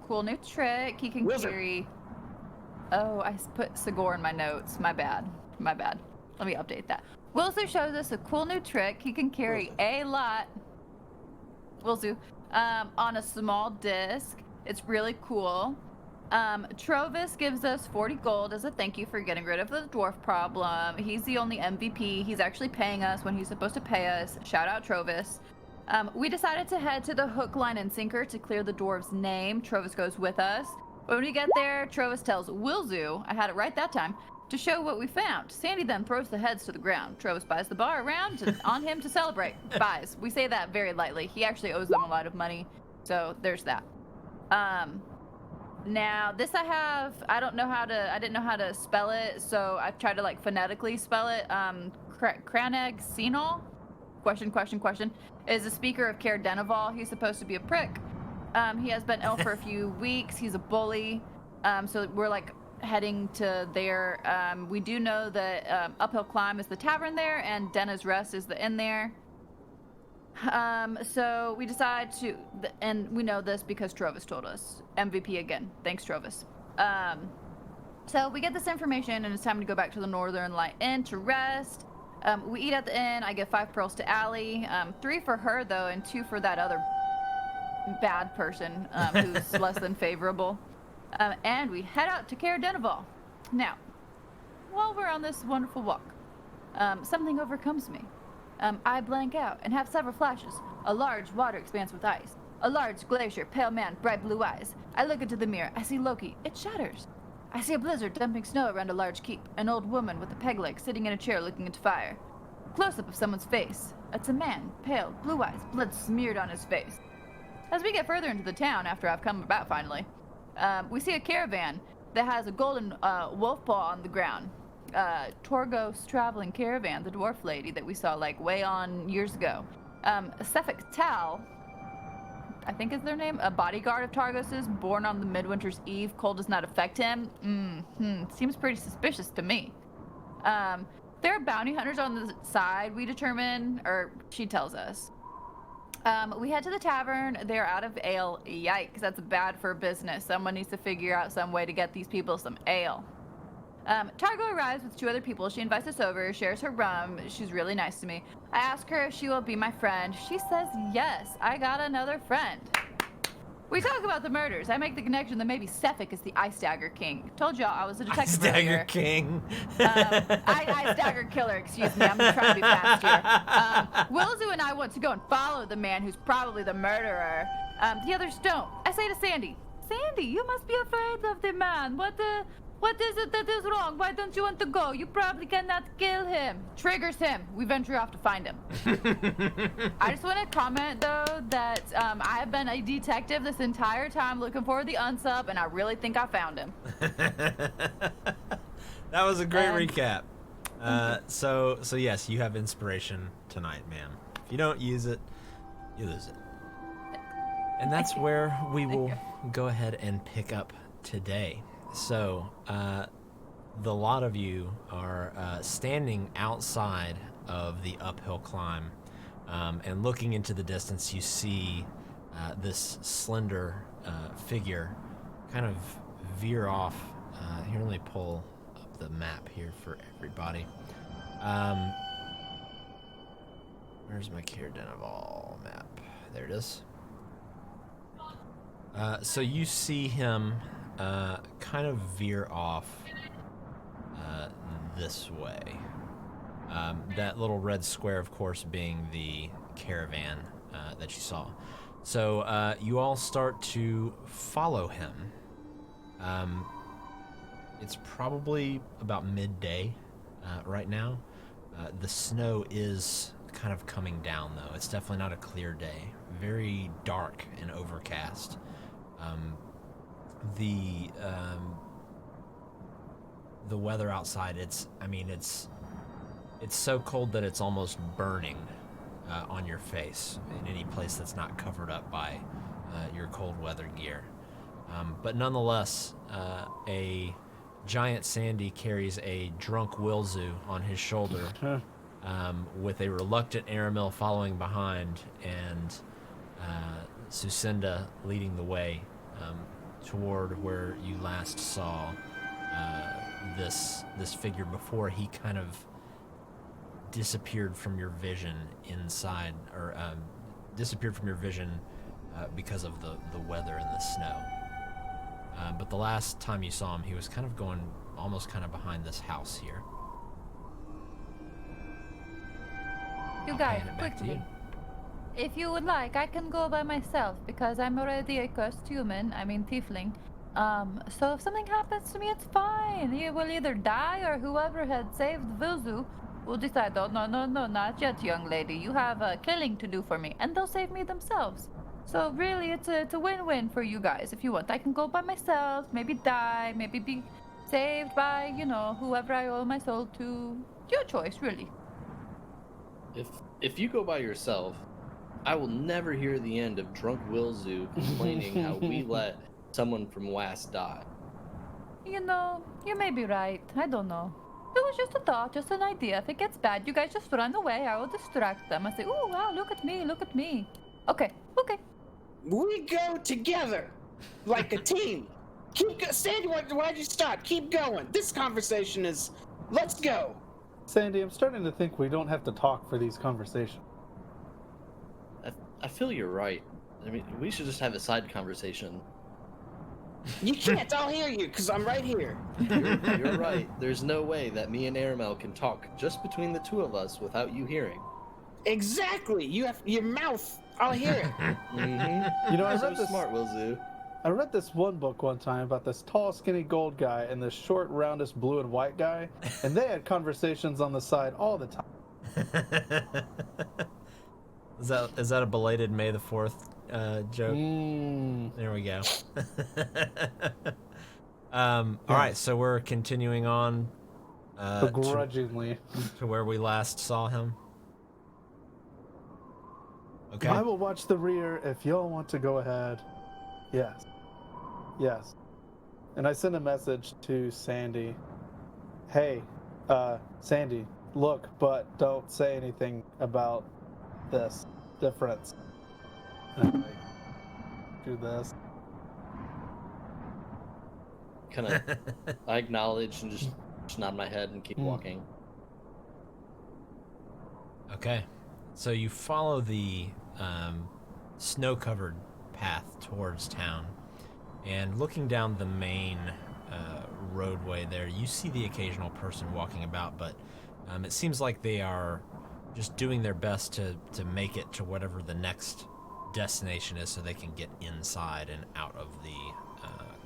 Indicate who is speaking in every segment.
Speaker 1: cool new trick. He can carry... Oh, I put Sigor in my notes. My bad. Let me update that. Wilzu shows us a cool new trick. He can carry a lot... Wilzu. On a small disc. It's really cool. Trovis gives us 40 gold as a thank you for getting rid of the dwarf problem. He's the only MVP. He's actually paying us when he's supposed to pay us. Shout out Trovis. We decided to head to the hook, line, and sinker to clear the dwarf's name. Trovis goes with us. When we get there, Trovis tells Wilzu, I had it right that time, to show what we found. Sandy then throws the heads to the ground. Trovis buys the bar around on him to celebrate. Buys. We say that very lightly. He actually owes them a lot of money. So there's that. Now this I didn't know how to spell it, so I've tried to like phonetically spell it. Kraneg Senol? Question. Is a speaker of Caer Denival. He's supposed to be a prick. He has been ill for a few weeks. He's a bully. So we're like heading to there. We do know that Uphill Climb is the tavern there, and Denna's Rest is the inn there. So we decide to, and we know this because Trovis told us. MVP again. Thanks, Trovis. So we get this information, and it's time to go back to the Northern Light Inn to rest. We eat at the inn. I give 5 pearls to Allie. 3 for her, though, and 2 for that other bad person who's less than favorable. And we head out to Caer Denival. Now, while we're on this wonderful walk, something overcomes me. I blank out and have several flashes. A large water expanse with ice. A large glacier, pale man, bright blue eyes. I look into the mirror. I see Loki. It shatters. I see a blizzard dumping snow around a large keep. An old woman with a peg leg sitting in a chair looking into fire. Close-up of someone's face. It's a man, pale, blue eyes, blood smeared on his face. As we get further into the town, after I've come about finally, we see a caravan that has a golden wolf paw on the ground. Torgos traveling caravan, the dwarf lady that we saw like way on years ago. Sefik Tal, I think is their name, a bodyguard of Targos's, born on the Midwinter's Eve. Cold does not affect him. Seems pretty suspicious to me. There are bounty hunters on the side, we determine, or she tells us. We head to the tavern. They're out of ale. Yikes, that's bad for business. Someone needs to figure out some way to get these people some ale. Targo arrives with 2 other people. She invites us over, shares her rum. She's really nice to me. I ask her if she will be my friend. She says yes. I got another friend. We talk about the murders. I make the connection that maybe Sefik is the Ice Dagger King. Told y'all I was a detective
Speaker 2: Ice
Speaker 1: earlier.
Speaker 2: Dagger King.
Speaker 1: Ice Dagger Killer, excuse me. I'm trying to be fast here. Wilzu and I want to go and follow the man who's probably the murderer. The others don't. I say to Sandy, Sandy, you must be afraid of the man. What is it that is wrong? Why don't you want to go? You probably cannot kill him. Triggers him. We venture off to find him. I just want to comment, though, that I have been a detective this entire time looking for the unsub, and I really think I found him.
Speaker 2: That was a great recap. So yes, you have inspiration tonight, ma'am. If you don't use it, you lose it. And that's where we will go ahead and pick up today. So, the lot of you are standing outside of the uphill climb, and looking into the distance, you see this slender figure kind of veer off. Here, let me pull up the map here for everybody. Where's my Caer Denival map? There it is. So you see him kind of veer off this way. That little red square, of course, being the caravan that you saw. So you all start to follow him. It's probably about midday right now. The snow is kind of coming down, though. It's definitely not a clear day. Very dark and overcast. The weather outside, it's so cold that it's almost burning on your face in any place that's not covered up by your cold weather gear. But nonetheless, a giant Sandy carries a drunk Wilzu on his shoulder, with a reluctant Aramil following behind, and Sucinda leading the way toward where you last saw this figure before he kind of disappeared from your vision inside, or disappeared from your vision because of the weather and the snow. But the last time you saw him, he was kind of going almost kind of behind this house here.
Speaker 1: You guys,
Speaker 2: hand it back to
Speaker 1: quickly.
Speaker 2: you.
Speaker 1: If you would like, I can go by myself because I'm already a cursed human. I mean tiefling. So if something happens to me, it's fine. He will either die or whoever had saved Vilzu will decide, oh, no, not yet, young lady. You have killing to do for me. And they'll save me themselves. So really, it's a win-win for you guys. If you want, I can go by myself, maybe die, maybe be saved by, whoever I owe my soul to. Your choice, really.
Speaker 3: If you go by yourself, I will never hear the end of drunk Wilzu complaining how we let someone from WAS die.
Speaker 1: You may be right. I don't know. It was just a thought, just an idea. If it gets bad, you guys just run away. I will distract them. I say, "Ooh, wow, look at me. Okay.
Speaker 4: We go together, like a team. Sandy, why'd you stop? Keep going. This conversation is, let's go.
Speaker 5: Sandy, I'm starting to think we don't have to talk for these conversations.
Speaker 3: I feel you're right. I mean, we should just have a side conversation.
Speaker 4: You can't, I'll hear you, because I'm right here.
Speaker 3: You're right. There's no way that me and Aramel can talk just between the two of us without you hearing.
Speaker 4: Exactly. You have your mouth. I'll hear it.
Speaker 3: Mm-hmm.
Speaker 5: You know, I
Speaker 3: so
Speaker 5: read this.
Speaker 3: smart, Wilzu.
Speaker 5: I read this one book one time about this tall, skinny gold guy and this short, roundish blue and white guy, and they had conversations on the side all the time.
Speaker 2: Is that a belated May the 4th joke? There we go. All right, so we're continuing on
Speaker 5: Begrudgingly.
Speaker 2: to where we last saw him. Okay.
Speaker 5: I will watch the rear if y'all want to go ahead. Yes. And I send a message to Sandy. Hey, Sandy, look, but don't say anything about this difference. And I do this.
Speaker 3: Kind of, I acknowledge and just nod my head and keep walking.
Speaker 2: Okay. So you follow the snow-covered path towards town, and looking down the main roadway there, you see the occasional person walking about, but it seems like they are just doing their best to make it to whatever the next destination is so they can get inside and out of the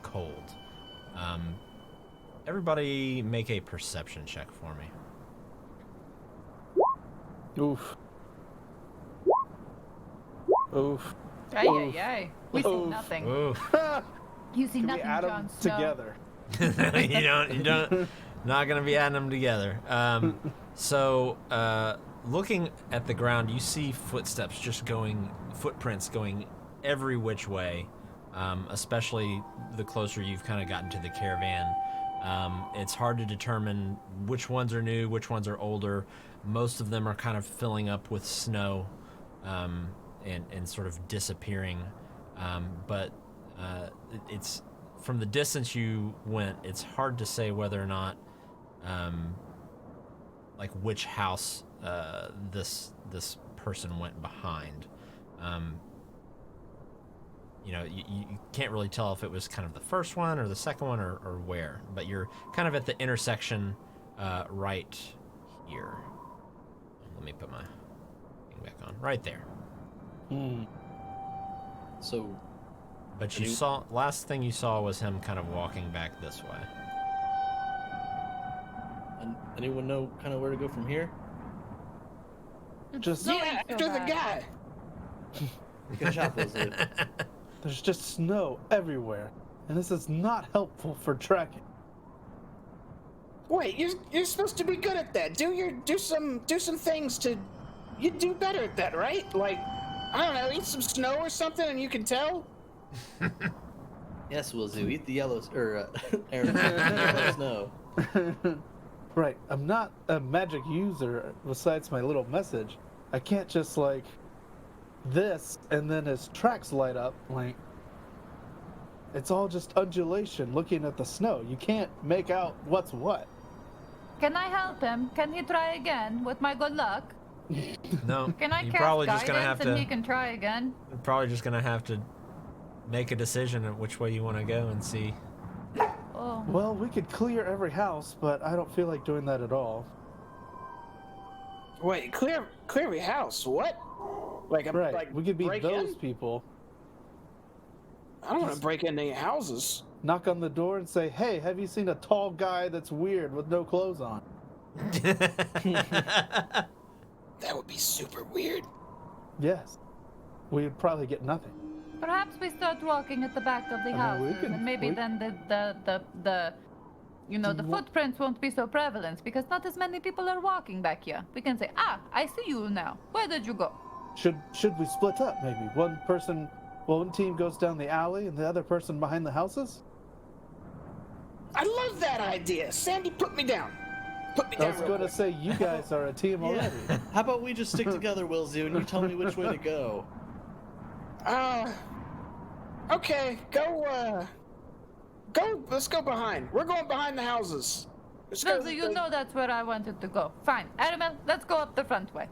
Speaker 2: cold. Everybody make a perception check for me.
Speaker 5: Oof.
Speaker 1: Ay. We see
Speaker 5: Oof.
Speaker 1: nothing.
Speaker 2: Oof.
Speaker 1: You see
Speaker 5: Can we
Speaker 1: nothing,
Speaker 5: add them
Speaker 1: Jon Snow.
Speaker 5: together?
Speaker 2: you don't not gonna be adding them together. So looking at the ground, you see footprints going every which way, especially the closer you've kind of gotten to the caravan. It's hard to determine which ones are new, which ones are older. Most of them are kind of filling up with snow and sort of disappearing. But it's from the distance you went, it's hard to say whether or not like which house this person went behind. You can't really tell if it was kind of the first one or the second one or where, but you're kind of at the intersection right here. Let me put my thing back on. Right there.
Speaker 3: So,
Speaker 2: But you saw, last thing you saw was him kind of walking back this way.
Speaker 3: anyone know kind of where to go from here?
Speaker 5: Just
Speaker 4: Yeah, after the guy.
Speaker 3: Good job, Wilzu.
Speaker 5: there's just snow everywhere, and this is not helpful for tracking.
Speaker 4: Wait, you're supposed to be good at that. Do some things to. You do better at that, right? Like, I don't know, eat some snow or something, and you can tell.
Speaker 3: Yes, Wilzu, eat the yellow Aaron, yellow snow.
Speaker 5: Right, I'm not a magic user besides my little message. I can't just like this and then his tracks light up like It's all just undulation looking at the snow. You can't make out what's what.
Speaker 1: Can I help him? Can he try again with my good luck?
Speaker 2: No.
Speaker 1: Can I
Speaker 2: You're
Speaker 1: cast
Speaker 2: probably
Speaker 1: guidance
Speaker 2: just gonna have
Speaker 1: and
Speaker 2: to.
Speaker 1: he can try again?
Speaker 2: You're probably just gonna have to make a decision of which way you want to go and see.
Speaker 1: Oh.
Speaker 5: Well, we could clear every house, but I don't feel like doing that at all.
Speaker 4: Wait, clear every house? What? Like,
Speaker 5: Right.
Speaker 4: like
Speaker 5: We could be
Speaker 4: break
Speaker 5: those
Speaker 4: in?
Speaker 5: people.
Speaker 4: I don't want to break into any houses.
Speaker 5: Knock on the door and say, "Hey, have you seen a tall guy that's weird with no clothes on?"
Speaker 4: That would be super weird.
Speaker 5: Yes. We'd probably get nothing.
Speaker 1: Perhaps we start walking at the back of the
Speaker 5: I
Speaker 1: house,
Speaker 5: mean, we can-
Speaker 1: and maybe
Speaker 5: we-
Speaker 1: then the the footprints won't be so prevalent because not as many people are walking back here. We can say, I see you now. Where did you go?
Speaker 5: Should we split up maybe? One team goes down the alley and the other person behind the houses?
Speaker 4: I love that idea. Sandy, put me down. Put me
Speaker 5: I
Speaker 4: down.
Speaker 5: was
Speaker 4: real
Speaker 5: going to
Speaker 4: quick.
Speaker 5: say you guys are a team already.
Speaker 3: How about we just stick together, Willzoo, and you tell me which way to go?
Speaker 4: Okay, go. Let's go behind. We're going behind the houses. Let's go.
Speaker 1: So you know that's where I wanted to go. Fine. Aramel, let's go up the front way.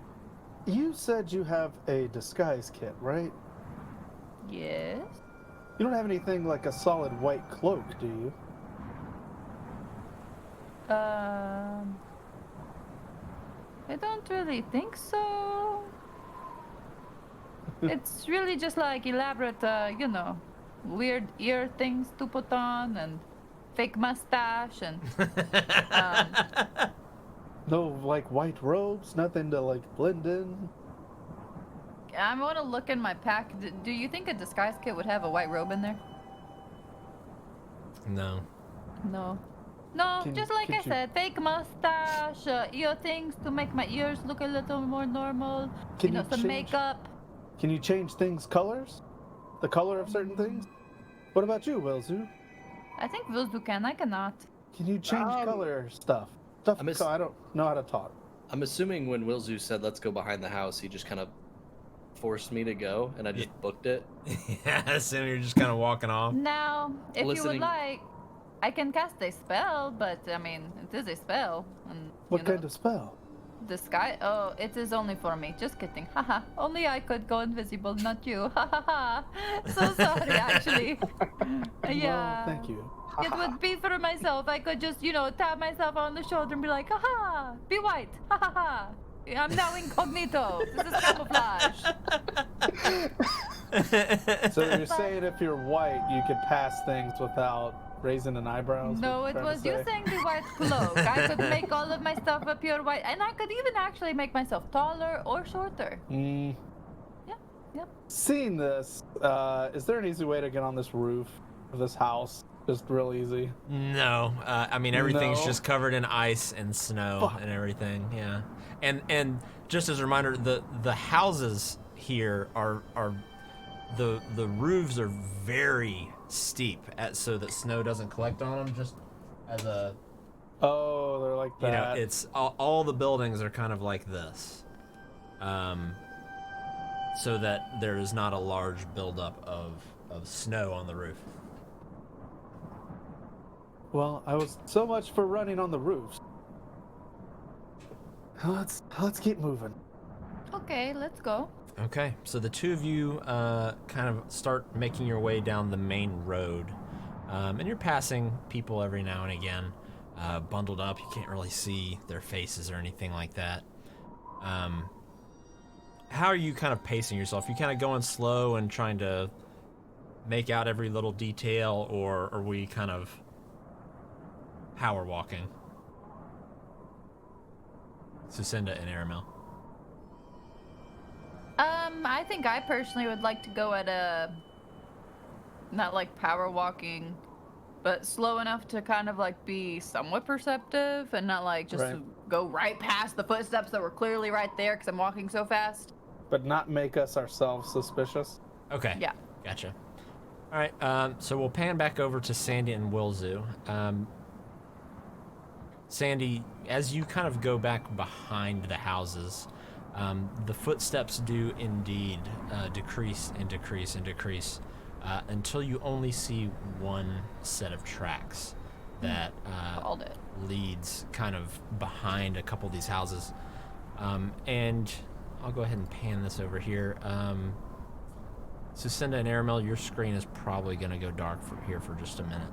Speaker 5: You said you have a disguise kit, right?
Speaker 1: Yes.
Speaker 5: You don't have anything like a solid white cloak, do you?
Speaker 1: I don't really think so. It's really just like elaborate, weird ear things to put on and fake mustache and.
Speaker 5: No, like white robes, nothing to like blend in.
Speaker 1: I want to look in my pack. Do you think a disguise kit would have a white robe in there?
Speaker 2: No.
Speaker 1: No. No,
Speaker 5: Can-
Speaker 1: just like
Speaker 5: could
Speaker 1: I
Speaker 5: you-
Speaker 1: said, fake mustache, ear things to make my ears look a little more normal.
Speaker 5: Can
Speaker 1: some
Speaker 5: you change-
Speaker 1: makeup.
Speaker 5: Can you change things colors? The color of certain things? What about you, Wilzu?
Speaker 1: I think Vilzu can. I cannot.
Speaker 5: Can you change
Speaker 4: Um,
Speaker 5: color stuff? Stuff
Speaker 3: I'm ass-
Speaker 5: I don't know how to talk.
Speaker 3: I'm assuming when Willzoo said let's go behind the house, he just kind of forced me to go, and I just booked it.
Speaker 2: Yeah, so you're just kind of walking off.
Speaker 1: Now, if you would
Speaker 3: Listening-
Speaker 1: like, I can cast a spell, but I mean, it is a spell. And,
Speaker 5: What kind of spell?
Speaker 1: Disguise? Oh, it is only for me. Just kidding. Haha. Only I could go invisible, not you. Ha ha ha. So sorry, actually. Yeah.
Speaker 5: Well, thank you.
Speaker 1: It would be for myself. I could just, tap myself on the shoulder and be like, haha, be white. Ha ha ha. I'm now incognito. This is camouflage.
Speaker 5: So you're saying if you're white, you could pass things without raising an eyebrow? is what
Speaker 1: No,
Speaker 5: you're
Speaker 1: it
Speaker 5: trying to
Speaker 1: was you
Speaker 5: say?
Speaker 1: saying the white cloak. I could make all of my stuff appear white, and I could even actually make myself taller or shorter.
Speaker 5: Mm.
Speaker 1: Yeah, yeah.
Speaker 5: Seeing this, is there an easy way to get on this roof of this house? Just real easy.
Speaker 2: No, I mean everything's
Speaker 5: No.
Speaker 2: just covered in ice and snow
Speaker 5: Fuck.
Speaker 2: and everything. Yeah, and just as a reminder, the houses here are the roofs are very steep, so that snow doesn't collect on them. Just as a
Speaker 5: Oh, they're like that.
Speaker 2: it's all the buildings are kind of like this, so that there is not a large buildup of snow on the roof.
Speaker 5: Well, I was so much for running on the roofs. Let's keep moving.
Speaker 1: Okay, let's go.
Speaker 2: Okay, so the two of you kind of start making your way down the main road, and you're passing people every now and again, bundled up. You can't really see their faces or anything like that. How are you kind of pacing yourself? You kind of going slow and trying to make out every little detail, or are we kind of power walking? Sucinda and Aramel.
Speaker 1: I think I personally would like to go at a, not like power walking, but slow enough to kind of like be somewhat perceptive and not like just
Speaker 5: Right.
Speaker 1: go right past the footsteps that were clearly right there because I'm walking so fast.
Speaker 5: But not make us ourselves suspicious.
Speaker 2: Okay.
Speaker 1: Yeah.
Speaker 2: Gotcha. All right. So we'll pan back over to Sandy and Wilzu. Sandy, as you kind of go back behind the houses, the footsteps do indeed decrease and decrease and decrease until you only see one set of tracks that
Speaker 1: Called it.
Speaker 2: leads kind of behind a couple of these houses. And I'll go ahead and pan this over here. Sucinda and Aramel, your screen is probably going to go dark here for just a minute.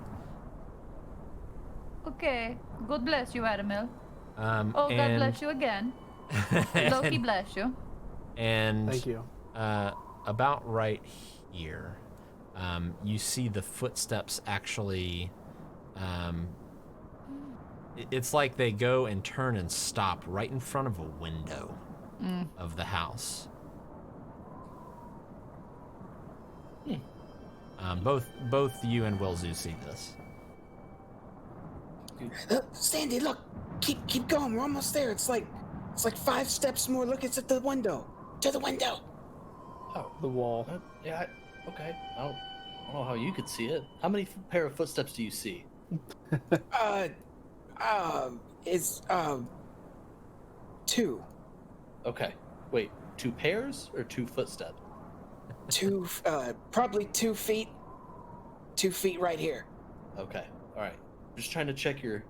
Speaker 1: Okay. God bless you, Adamil.
Speaker 2: And,
Speaker 1: God bless you again. Loki bless you.
Speaker 2: And
Speaker 5: Thank you.
Speaker 2: About right here, you see the footsteps actually. It's like they go and turn and stop right in front of a window of the house. Both you and Wilzu see this.
Speaker 4: Sandy, look, keep going. We're almost there. It's like 5 steps more. Look, it's at the window. To the window.
Speaker 3: Oh,
Speaker 5: The wall.
Speaker 3: yeah. Okay. I don't know how you could see it. How many pair of footsteps do you see?
Speaker 4: It's 2.
Speaker 3: Okay. Wait, 2 pairs or 2 footsteps?
Speaker 4: 2, probably 2 feet. 2 feet right here.
Speaker 3: Okay. All right. Just trying to check your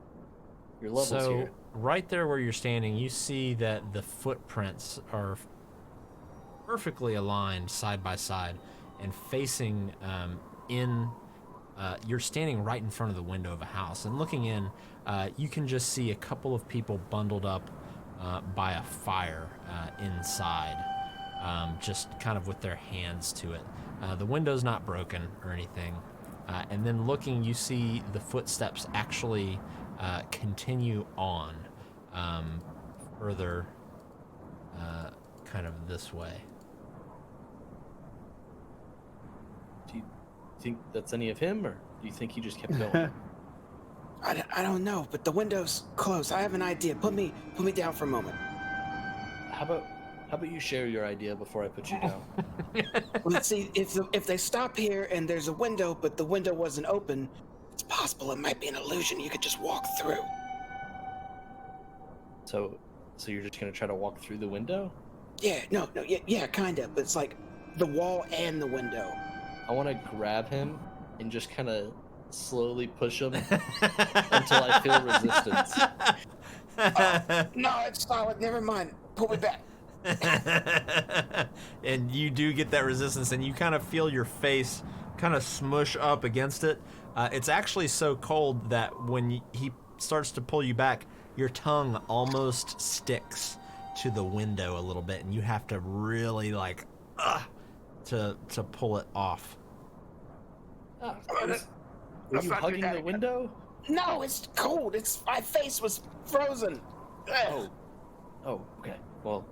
Speaker 3: levels
Speaker 2: So
Speaker 3: here.
Speaker 2: right there where you're standing, you see that the footprints are perfectly aligned side by side and facing in. You're standing right in front of the window of a house, and looking in, you can just see a couple of people bundled up by a fire inside, just kind of with their hands to it. The window's not broken or anything. And then looking, you see the footsteps actually continue on further kind of this way.
Speaker 3: Do you think that's any of him, or do you think he just kept going?
Speaker 4: I don't know, but the window's closed. I have an idea. Put me down for a moment.
Speaker 3: How about you share your idea before I put you down?
Speaker 4: Well, let's see, if they stop here and there's a window, but the window wasn't open, it's possible it might be an illusion. You could just walk through.
Speaker 3: So you're just gonna try to walk through the window?
Speaker 4: Yeah, yeah, kind of. But it's like the wall and the window.
Speaker 3: I want to grab him and just kind of slowly push him until I feel resistance.
Speaker 4: No, it's solid. Never mind. Pull me back.
Speaker 2: And you do get that resistance, and you kind of feel your face kind of smush up against it. It's actually so cold that when he starts to pull you back, your tongue almost sticks to the window a little bit, and you have to really to pull it off.
Speaker 3: Ah,
Speaker 4: I'm
Speaker 3: were you
Speaker 4: not
Speaker 3: hugging
Speaker 4: doing
Speaker 3: the
Speaker 4: that.
Speaker 3: window?
Speaker 4: No, it's cold. My face was frozen. Ugh.
Speaker 3: Oh, okay. Well,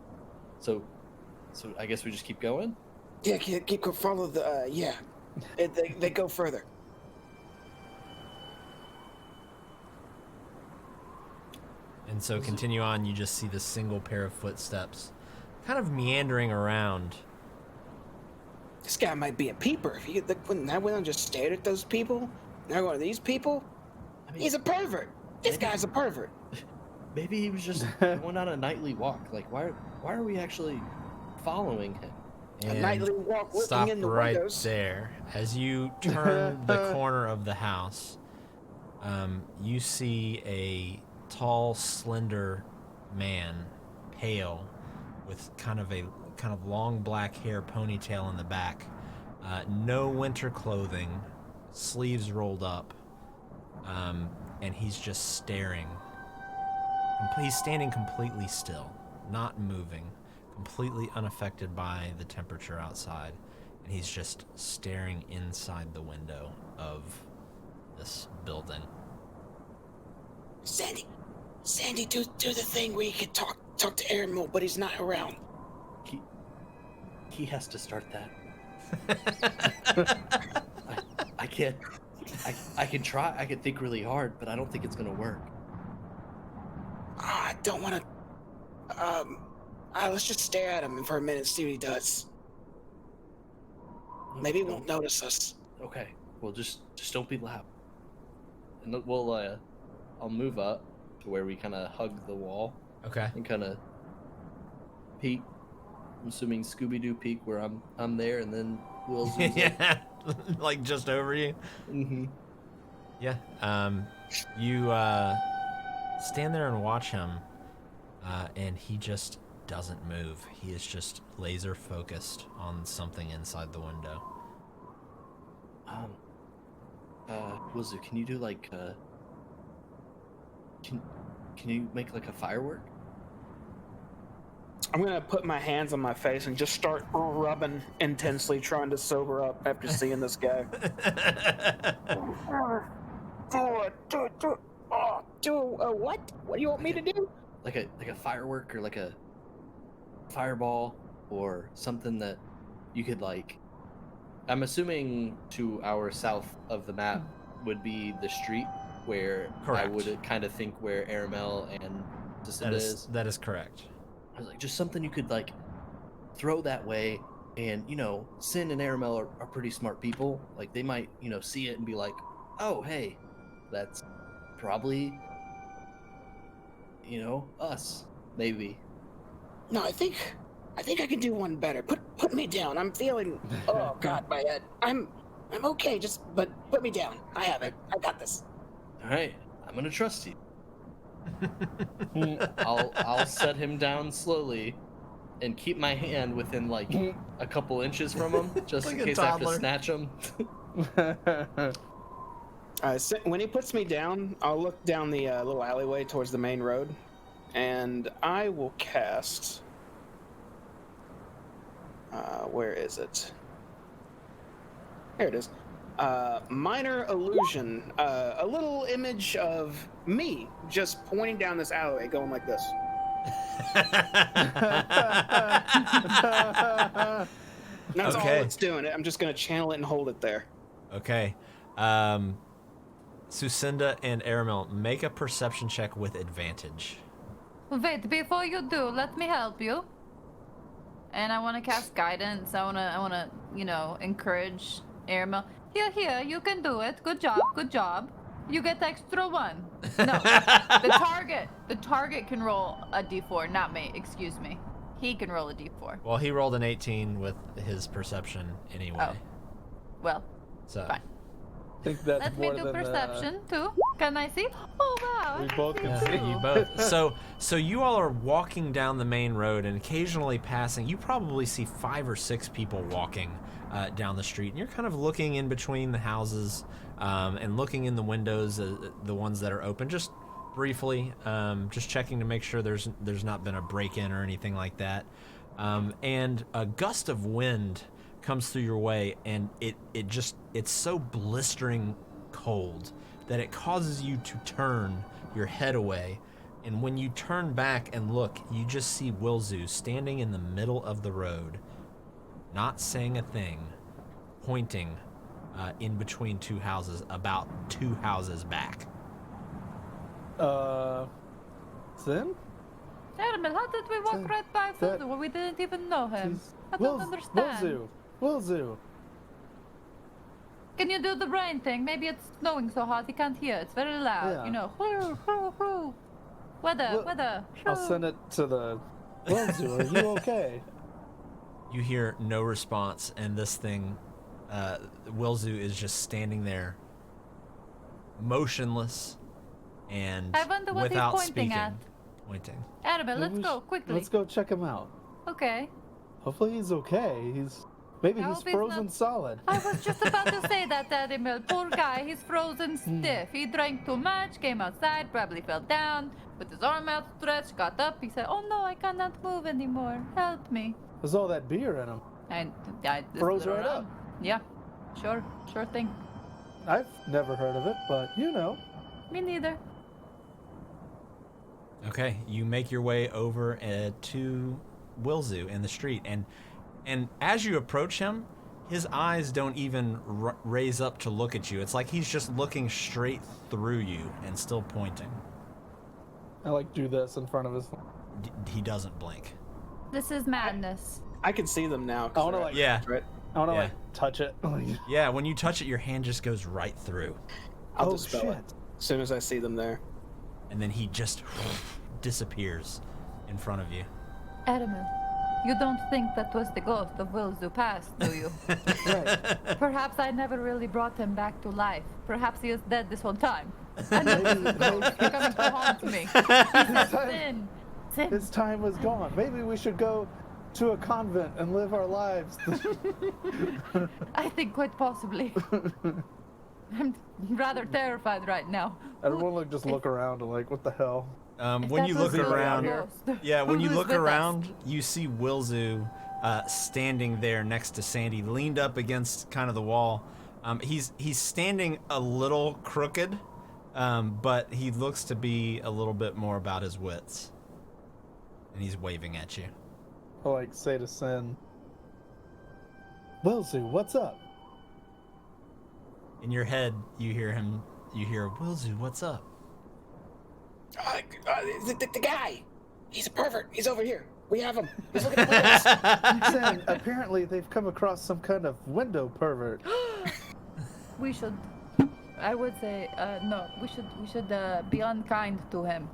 Speaker 3: so I guess we just keep going?
Speaker 4: Yeah, keep follow the yeah. They go further.
Speaker 2: And so continue on, you just see this single pair of footsteps kind of meandering around.
Speaker 4: This guy might be a peeper. If you when that went on just stared at those people, now one of these people,
Speaker 3: I mean,
Speaker 4: he's a pervert. This
Speaker 3: maybe-
Speaker 4: guy's a pervert.
Speaker 3: Maybe he was just going on a nightly walk. Like, why are we actually following him?
Speaker 4: A
Speaker 2: And
Speaker 4: nightly walk looking
Speaker 2: stop
Speaker 4: in the
Speaker 2: right
Speaker 4: windows.
Speaker 2: there. As you turn the corner of the house, you see a tall, slender man, pale, with kind of long black hair, ponytail in the back, no winter clothing, sleeves rolled up, and he's just staring. He's standing completely still, not moving, completely unaffected by the temperature outside, and he's just staring inside the window of this building.
Speaker 4: Sandy, do the thing where you can talk to Airmo, but he's not around.
Speaker 3: He has to start that. I can't. I can try. I can think really hard, but I don't think it's gonna work.
Speaker 4: I don't want to. Let's just stare at him for a minute, see what he does. Maybe he won't notice us.
Speaker 3: Okay. Well, just don't be loud. And I'll move up to where we kind of hug the wall
Speaker 2: Okay.
Speaker 3: and kind of peek. I'm assuming Scooby-Doo peek where I'm there, and then Will's
Speaker 2: Yeah, like just over you.
Speaker 3: Mm-hmm.
Speaker 2: Yeah. You stand there and watch him, and he just doesn't move. He is just laser focused on something inside the window.
Speaker 3: Wilzu, can you do like can you make like a firework?
Speaker 4: I'm gonna put my hands on my face and just start rubbing intensely, trying to sober up after seeing this guy. What? What do you want me to do?
Speaker 3: Like a firework or like a fireball or something that you could like. I'm assuming to our south of the map would be the street where
Speaker 2: Correct.
Speaker 3: I would kind of think where Aramel and Jacinda is.
Speaker 2: That is correct.
Speaker 3: I was like, just something you could like throw that way, and Sin and Aramel are pretty smart people. Like they might see it and be like, oh hey, that's probably us maybe.
Speaker 4: No, I think I can do one better. Put me down. I'm feeling. Oh God, my head. I'm okay. But put me down. I have it. I got this.
Speaker 3: All right, I'm gonna trust you. I'll set him down slowly, and keep my hand within like a couple inches from him, just
Speaker 2: Like
Speaker 3: in
Speaker 2: a
Speaker 3: case I have to
Speaker 2: toddler.
Speaker 3: snatch him.
Speaker 4: When he puts me down, I'll look down the little alleyway towards the main road, and I will cast. Where is it? There it is. Minor illusion. A little image of me just pointing down this alleyway, going like this. That's all
Speaker 2: Okay.
Speaker 4: it's doing. I'm just gonna channel it and hold it there.
Speaker 2: Okay. Sucinda and Aramel, make a perception check with advantage.
Speaker 1: Wait, before you do, let me help you. And I want to cast guidance. I want to, encourage Aramel. Here, you can do it. Good job. You get extra 1. No, the target can roll a d4, not me. Excuse me. He can roll a d4.
Speaker 2: Well, he rolled an 18 with his perception anyway.
Speaker 1: Oh. Well,
Speaker 2: So
Speaker 1: fine.
Speaker 5: I think that's
Speaker 1: Let me
Speaker 5: more
Speaker 1: do
Speaker 5: than
Speaker 1: perception too. Can I see? Oh wow.
Speaker 5: we
Speaker 1: I
Speaker 5: both
Speaker 1: see
Speaker 5: can
Speaker 1: too.
Speaker 5: see.
Speaker 2: you both. So you all are walking down the main road and occasionally passing. You probably see 5 or 6 people walking down the street, and you're kind of looking in between the houses and looking in the windows, the ones that are open, just briefly, just checking to make sure there's not been a break-in or anything like that. And a gust of wind comes through your way, and it's so blistering cold that it causes you to turn your head away. And when you turn back and look, you just see Wilzu standing in the middle of the road, not saying a thing, pointing in between 2 houses, about 2 houses back.
Speaker 5: Sin?
Speaker 1: Aramel, how did we walk
Speaker 5: That-
Speaker 1: right by
Speaker 5: that-
Speaker 1: Wilzu? We didn't even know him.
Speaker 5: Jeez.
Speaker 1: I don't understand.
Speaker 5: Wilzu.
Speaker 1: Can you do the brain thing? Maybe it's snowing so hard he can't hear. It's very loud.
Speaker 5: Yeah.
Speaker 1: Weather.
Speaker 5: I'll send it to the Wilzu. Are you okay?
Speaker 2: You hear no response, and this thing, Wilzu is just standing there, motionless, and
Speaker 1: I wonder what he's
Speaker 2: without
Speaker 1: pointing
Speaker 2: speaking.
Speaker 1: at.
Speaker 2: Pointing.
Speaker 1: Aramel, let's
Speaker 5: Maybe we
Speaker 1: go
Speaker 5: should-
Speaker 1: quickly.
Speaker 5: Let's go check him out.
Speaker 1: Okay.
Speaker 5: Hopefully he's okay. Maybe
Speaker 1: I
Speaker 5: he's
Speaker 1: hope he's
Speaker 5: frozen
Speaker 1: not-
Speaker 5: solid.
Speaker 1: I was just about to say that, Aramel. Poor guy, he's frozen stiff. He drank too much, came outside, probably fell down, with his arm outstretched, got up. He said, "Oh no, I cannot move anymore. Help me."
Speaker 5: There's all that beer in him.
Speaker 1: I
Speaker 5: Froze right
Speaker 1: around.
Speaker 5: up.
Speaker 1: Yeah, sure thing.
Speaker 5: I've never heard of it, but
Speaker 1: Me neither.
Speaker 2: Okay, you make your way over to Wilzu in the street, and as you approach him, his eyes don't even raise up to look at you. It's like he's just looking straight through you and still pointing.
Speaker 5: I like do this in front of his.
Speaker 2: He doesn't blink.
Speaker 1: This is madness.
Speaker 4: I can see them now.
Speaker 5: I wanna, like-
Speaker 2: Yeah,
Speaker 4: Right.
Speaker 5: I want to
Speaker 2: Yeah.
Speaker 5: like touch it.
Speaker 2: yeah. When you touch it, your hand just goes right through,
Speaker 4: I'll
Speaker 5: Oh
Speaker 4: dispel
Speaker 5: shit!
Speaker 4: it as soon as I see them there.
Speaker 2: and then he just disappears in front of you.
Speaker 1: Aramel, You don't think that was the ghost of Wilzu Past, do you?
Speaker 5: Right.
Speaker 1: Perhaps I never really brought him back to life. Perhaps he is dead this whole time. And
Speaker 5: Maybe-
Speaker 1: this is the ghost coming to haunt me. He said, sin. Sin.
Speaker 5: His time was gone. Maybe we should go to a convent and live our lives.
Speaker 1: I think quite possibly. I'm rather terrified right now.
Speaker 5: Everyone like just look around and like, what the hell?
Speaker 1: If
Speaker 2: When
Speaker 1: that
Speaker 2: you
Speaker 1: was
Speaker 2: look
Speaker 1: the
Speaker 2: around,
Speaker 1: ghost,
Speaker 2: yeah, when you
Speaker 1: who is
Speaker 2: look
Speaker 1: with us?
Speaker 2: around, you see Wilzu standing there next to Sandy, leaned up against kind of the wall. He's standing a little crooked, but he looks to be a little bit more about his wits. And he's waving at you.
Speaker 5: I like say to Sin, Wilzu, what's up?
Speaker 2: In your head, you hear Wilzu, what's up?
Speaker 4: The guy. He's a pervert. He's over here. We have him. He's looking at us.
Speaker 5: Sin, apparently they've come across some kind of window pervert.
Speaker 1: We should. I would say no. We should be unkind to him.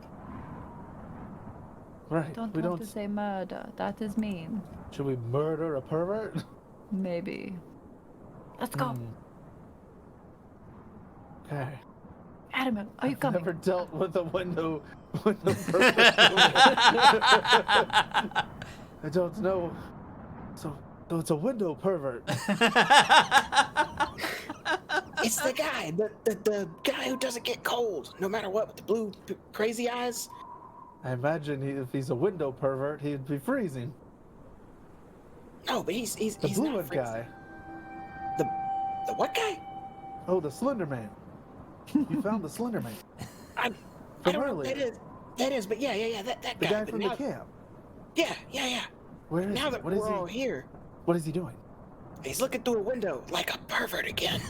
Speaker 5: Right.
Speaker 1: Don't
Speaker 5: we
Speaker 1: want
Speaker 5: don't.
Speaker 1: to say murder. That is mean.
Speaker 5: Should we murder a pervert?
Speaker 1: Maybe. Let's go.
Speaker 5: Okay.
Speaker 1: Adam, are you
Speaker 5: I've
Speaker 1: coming?
Speaker 5: never dealt with a window pervert. I don't know. So it's a window pervert.
Speaker 4: It's the guy. The guy who doesn't get cold, no matter what, with the blue crazy eyes.
Speaker 5: I imagine if he's a window pervert, he'd be freezing.
Speaker 4: No, but he's
Speaker 5: The
Speaker 4: not
Speaker 5: blue-eyed
Speaker 4: freezing.
Speaker 5: guy.
Speaker 4: The what guy?
Speaker 5: Oh, the Slender Man. You found the Slender Man.
Speaker 4: I
Speaker 5: From
Speaker 4: don't know
Speaker 5: earlier.
Speaker 4: what that is, but yeah, that
Speaker 5: The
Speaker 4: guy.
Speaker 5: guy
Speaker 4: But
Speaker 5: from
Speaker 4: now,
Speaker 5: the camp.
Speaker 4: Yeah.
Speaker 5: Where is
Speaker 4: Now
Speaker 5: he?
Speaker 4: that
Speaker 5: What is
Speaker 4: we're all
Speaker 5: he?
Speaker 4: here,
Speaker 5: What is he doing?
Speaker 4: he's looking through a window like a pervert again.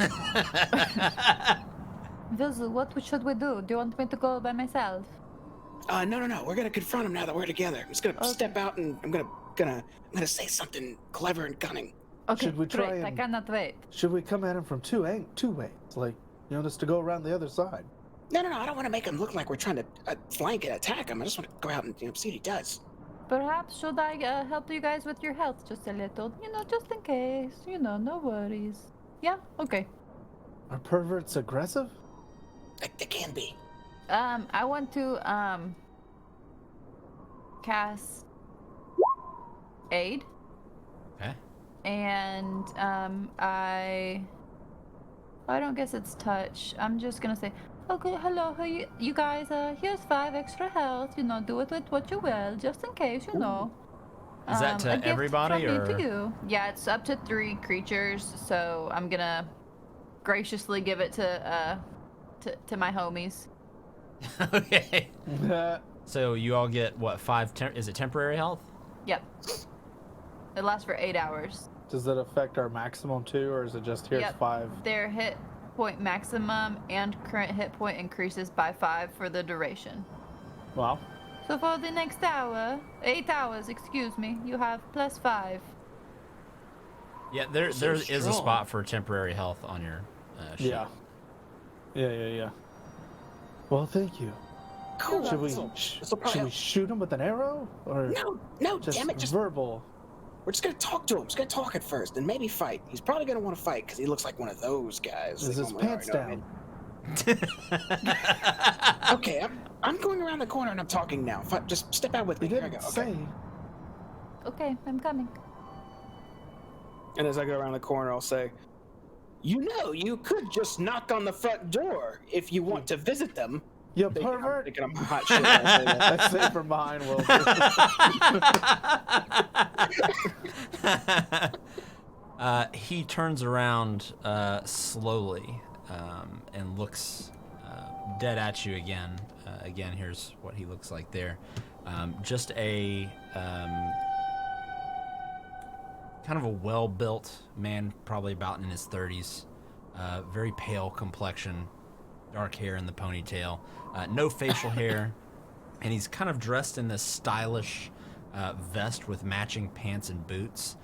Speaker 1: Vilzu, what should we do? Do you want me to go by myself?
Speaker 4: No. We're gonna confront him now that we're together. I'm just gonna
Speaker 1: Okay.
Speaker 4: step out and I'm gonna say something clever and cunning.
Speaker 1: Okay,
Speaker 5: Should we try
Speaker 1: great. I
Speaker 5: and-
Speaker 1: cannot wait.
Speaker 5: Should we come at him from two ways? Like, just to go around the other side.
Speaker 4: No. I don't want to make him look like we're trying to flank and attack him. I just want to go out and see what he does.
Speaker 1: Perhaps should I help you guys with your health just a little? Just in case. No worries. Yeah. Okay.
Speaker 5: Are perverts aggressive?
Speaker 4: They can be.
Speaker 1: I want to cast aid,
Speaker 2: Okay.
Speaker 1: and I don't guess it's touch. I'm just gonna say, okay, hello, you guys. Here's 5 extra health. Do with it what you will, just in case.
Speaker 2: Is that to
Speaker 1: a gift
Speaker 2: everybody,
Speaker 1: from me
Speaker 2: or-
Speaker 1: to you? Yeah, it's up to 3 creatures. So I'm gonna graciously give it to my homies.
Speaker 2: Okay. So you all get what, 5? Is it temporary health?
Speaker 1: Yep. It lasts for 8 hours.
Speaker 5: Does it affect our maximum too, or is it just here's
Speaker 1: Yep.
Speaker 5: 5?
Speaker 1: Their hit point maximum and current hit point increases by 5 for the duration.
Speaker 5: Wow.
Speaker 1: So for the next 8 hours, excuse me, you have +5.
Speaker 2: Yeah, there
Speaker 4: So
Speaker 2: is a
Speaker 4: strong.
Speaker 2: spot for temporary health on your sheet.
Speaker 5: Yeah. Well, thank you.
Speaker 4: Cool.
Speaker 5: Should we
Speaker 4: This'll probably
Speaker 5: should we
Speaker 4: help.
Speaker 5: shoot him with an arrow, or
Speaker 4: No,
Speaker 5: just
Speaker 4: damn it!
Speaker 5: verbal?
Speaker 4: We're just gonna talk to him. Just gonna talk at first, and maybe fight. He's probably gonna want to fight because he looks like one of those guys.
Speaker 5: Is
Speaker 4: that
Speaker 5: his
Speaker 4: normally are,
Speaker 5: pants
Speaker 4: you know what I
Speaker 5: down?
Speaker 4: mean? Okay, I'm going around the corner and I'm talking now. Just step out with
Speaker 5: He
Speaker 4: me. Here I
Speaker 5: didn't
Speaker 4: go.
Speaker 5: say.
Speaker 4: Okay.
Speaker 1: Okay, I'm coming.
Speaker 4: And as I go around the corner, I'll say, you could just knock on the front door if you want to visit them.
Speaker 5: You
Speaker 4: Thinking
Speaker 5: pervert!
Speaker 4: I'm hot shit. when I say that.
Speaker 5: I say from behind, Will.
Speaker 2: He turns around slowly and looks dead at you again. Again, here's what he looks like there. Just a kind of a well-built man, probably about in his 30s. Very pale complexion, dark hair in the ponytail, no facial hair, and he's kind of dressed in this stylish vest with matching pants and boots,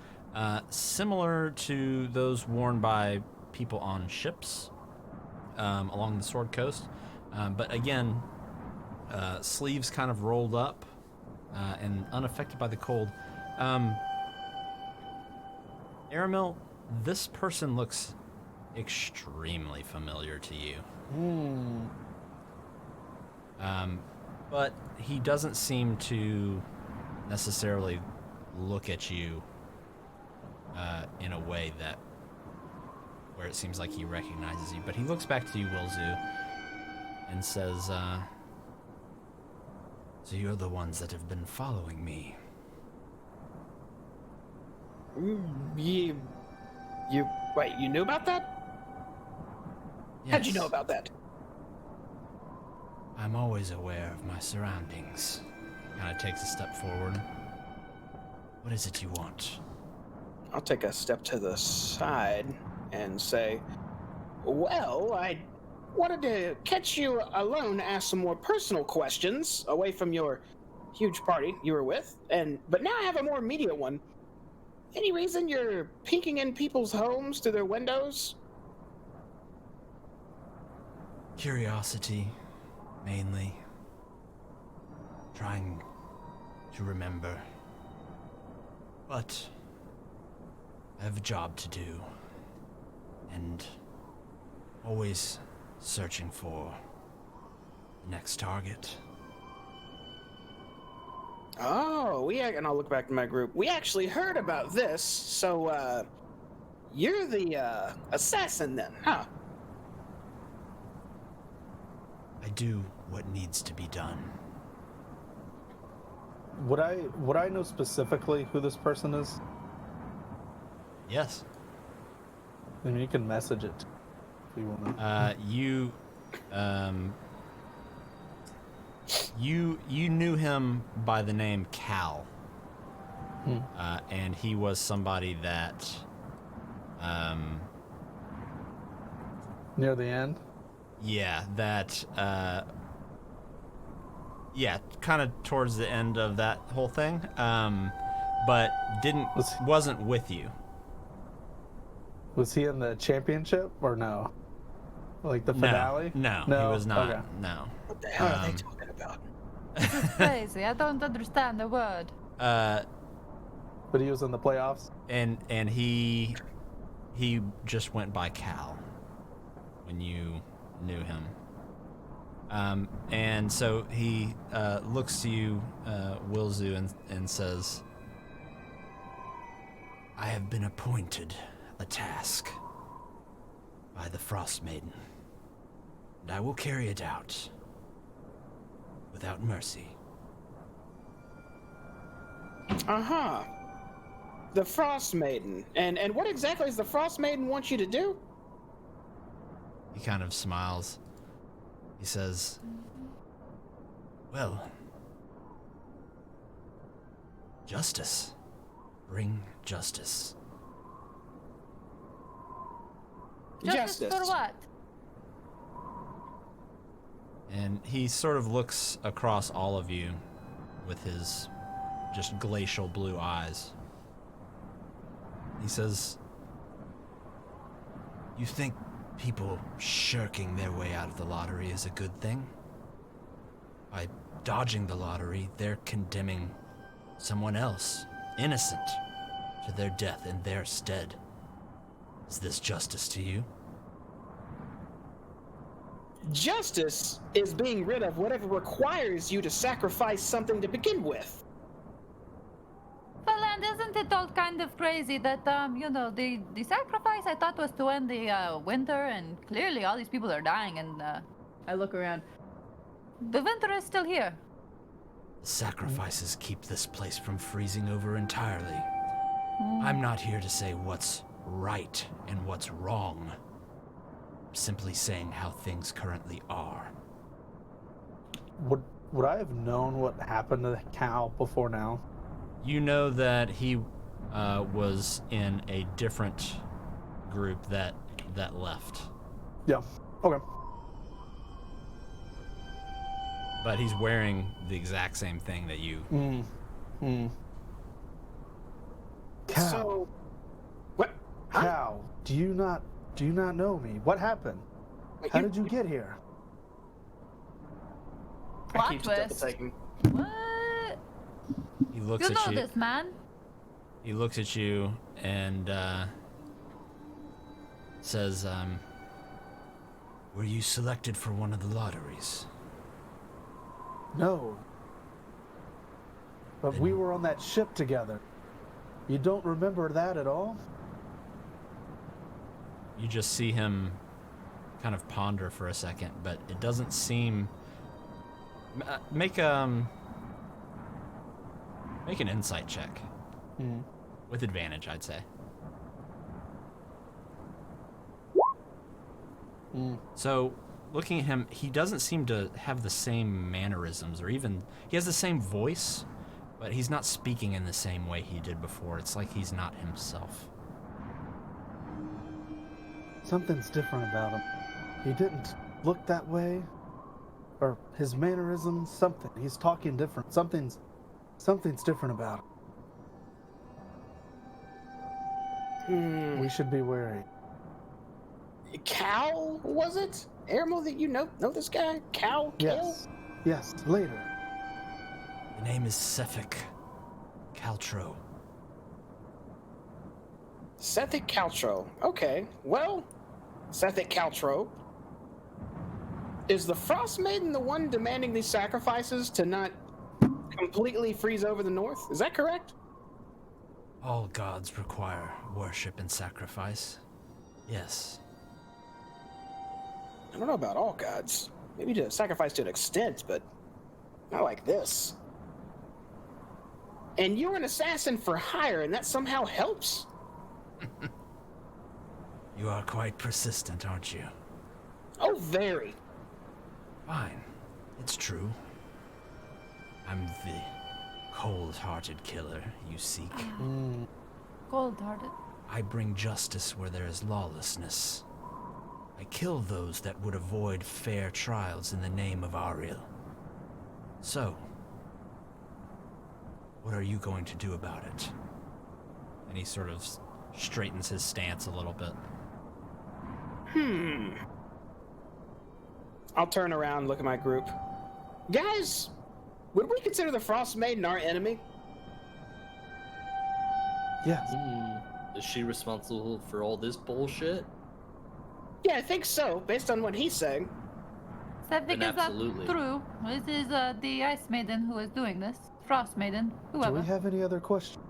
Speaker 2: similar to those worn by people on ships along the Sword Coast. But again, sleeves kind of rolled up and unaffected by the cold. Aramil, this person looks extremely familiar to you. But he doesn't seem to necessarily look at you in a way that where it seems like he recognizes you. But he looks back to you, Wilzu, and says, so you're the ones that have been following me.
Speaker 4: You wait, you knew about that? How'd you know about that?
Speaker 2: I'm always aware of my surroundings. Kind of takes a step forward. What is it you want?
Speaker 4: I'll take a step to the side and say, well, I wanted to catch you alone, ask some more personal questions away from your huge party you were with, but now I have a more immediate one. Any reason you're peeking in people's homes through their windows?
Speaker 2: Curiosity, mainly. Trying to remember. But I have a job to do. And always searching for the next target.
Speaker 4: Oh, and I'll look back to my group. We actually heard about this, so, you're the, assassin then, huh?
Speaker 2: I do what needs to be done.
Speaker 5: Would I know specifically who this person is?
Speaker 2: Yes.
Speaker 5: I mean, you can message it if you want to.
Speaker 2: You knew him by the name Cal.
Speaker 5: Hmm.
Speaker 2: And he was somebody that
Speaker 5: Near the end?
Speaker 2: Kind of towards the end of that whole thing. But wasn't with you.
Speaker 5: Was he in the championship or no? Like the finale?
Speaker 2: No, he was not.
Speaker 5: Okay.
Speaker 2: No.
Speaker 4: What the hell are they talking about?
Speaker 1: This is crazy. I don't understand the word.
Speaker 5: But he was in the playoffs?
Speaker 2: And he just went by Cal when you knew him. And so he looks to you, Wilzu, and says, I have been appointed a task by the Frost Maiden, and I will carry it out without mercy.
Speaker 4: Uh-huh. The Frost Maiden. And what exactly does the Frost Maiden want you to do?
Speaker 2: He kind of smiles. He says, well, justice. Bring justice.
Speaker 1: Justice for what?
Speaker 2: And he sort of looks across all of you with his just glacial blue eyes. He says, you think people shirking their way out of the lottery is a good thing? By dodging the lottery, they're condemning someone else, innocent, to their death in their stead. Is this justice to you?
Speaker 4: Justice is being rid of whatever requires you to sacrifice something to begin with.
Speaker 1: Well, and isn't it all kind of crazy that, the sacrifice I thought was to end the winter, and clearly all these people are dying, and I look around. The winter is still here.
Speaker 2: Sacrifices keep this place from freezing over entirely. I'm not here to say what's right and what's wrong. I'm simply saying how things currently are.
Speaker 5: Would I have known what happened to Cal before now?
Speaker 2: You know that he was in a different group that left.
Speaker 5: Yeah. Okay.
Speaker 2: But he's wearing the exact same thing that you.
Speaker 5: Cal.
Speaker 4: So, what? Huh?
Speaker 5: Cal, do you not know me? What happened?
Speaker 4: Wait,
Speaker 5: How did you get here?
Speaker 4: I
Speaker 1: Plot
Speaker 4: keep
Speaker 1: twist.
Speaker 4: double taking.
Speaker 1: What?
Speaker 2: He looks
Speaker 1: You
Speaker 2: at
Speaker 1: know
Speaker 2: you.
Speaker 1: this man?
Speaker 2: He looks at you and says, were you selected for one of the lotteries?
Speaker 5: No. But we were on that ship together. You don't remember that at all?
Speaker 2: You just see him kind of ponder for a second, but it doesn't seem... Make an insight check.
Speaker 5: Hmm.
Speaker 2: With advantage, I'd say. So, looking at him, he doesn't seem to have the same mannerisms, or even... He has the same voice, but he's not speaking in the same way he did before. It's like he's not himself.
Speaker 5: Something's different about him. He didn't look that way. Or his mannerisms, something. He's talking different. Something's different about him. We should be wary.
Speaker 4: Cal, was it? Airmo, that you know this guy? Cal?
Speaker 5: Yes. Yes, later.
Speaker 2: The name is Sefik Caltro.
Speaker 4: Sethic Caltro. Okay, well, Sethic Caltro. Is the Frost Maiden the one demanding these sacrifices to not completely freeze over the north? Is that correct?
Speaker 2: All gods require worship and sacrifice. Yes.
Speaker 4: I don't know about all gods. Maybe to sacrifice to an extent, but not like this. And you're an assassin for hire, and that somehow helps?
Speaker 2: You are quite persistent, aren't you?
Speaker 4: Oh, very.
Speaker 2: Fine. It's true. I'm the cold-hearted killer you seek.
Speaker 1: Cold-hearted.
Speaker 2: I bring justice where there is lawlessness. I kill those that would avoid fair trials in the name of Ariel. So, what are you going to do about it? And he sort of straightens his stance a little bit.
Speaker 4: I'll turn around and look at my group. Guys, would we consider the Frost Maiden our enemy?
Speaker 5: Yes.
Speaker 3: Is she responsible for all this bullshit?
Speaker 4: Yeah, I think so, based on what he's saying.
Speaker 1: Sefik,
Speaker 3: Then
Speaker 1: is that
Speaker 3: absolutely.
Speaker 1: true? This is the Ice Maiden who is doing this. Frost Maiden,
Speaker 5: Do
Speaker 1: whoever.
Speaker 5: we have any other questions?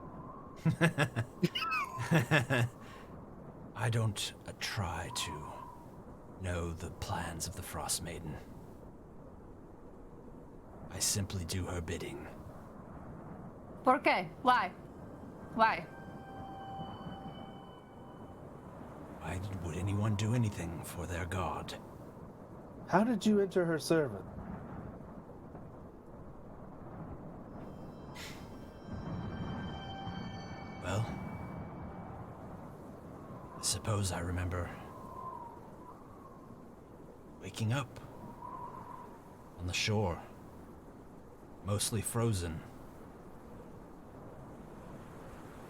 Speaker 2: I don't try to know the plans of the Frost Maiden. I simply do her bidding.
Speaker 1: ¿Por qué? Why? Why?
Speaker 2: Why would anyone do anything for their god?
Speaker 5: How did you enter her servant?
Speaker 2: Well, I suppose I remember waking up on the shore, mostly frozen.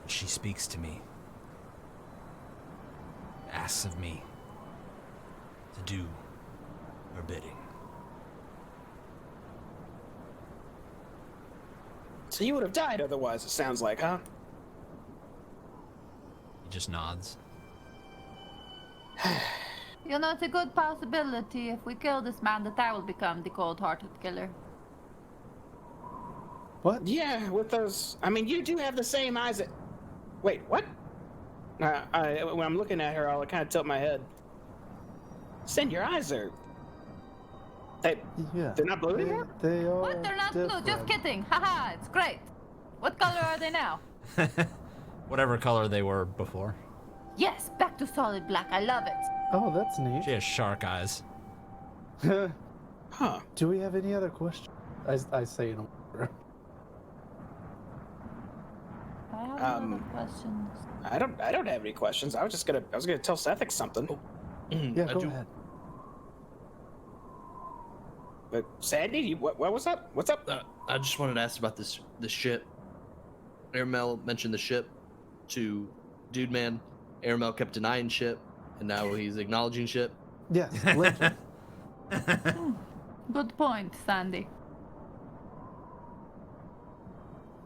Speaker 2: And she speaks to me, asks of me to do her bidding.
Speaker 4: So you would have died otherwise, it sounds like, huh?
Speaker 2: He just nods.
Speaker 1: You know, it's a good possibility if we kill this man that I will become the cold-hearted killer.
Speaker 5: What?
Speaker 4: Yeah, with those... I mean, you do have the same eyes that... Wait, what? When I'm looking at her, I'll kind of tilt my head. Send your eyes are...
Speaker 5: Yeah.
Speaker 4: They're not blue anymore?
Speaker 5: They are.
Speaker 1: What? They're not blue. Just
Speaker 5: different.
Speaker 1: kidding. Haha, it's great. What color are they now?
Speaker 2: Whatever color they were before.
Speaker 1: Yes, back to solid black. I love it.
Speaker 5: Oh, that's
Speaker 2: She
Speaker 5: neat.
Speaker 2: has shark eyes.
Speaker 4: Huh.
Speaker 5: Do we have any other questions? I say in order.
Speaker 1: I have no other questions.
Speaker 4: I don't have any questions. I was gonna tell Sethix something.
Speaker 5: Yeah, go ahead.
Speaker 4: But Sandy, what was up? What's up?
Speaker 3: I just wanted to ask about the ship. Airmel mentioned the ship to Dude Man. Airmel kept denying ship, and now he's acknowledging ship.
Speaker 5: Yes, legend.
Speaker 1: Good point, Sandy.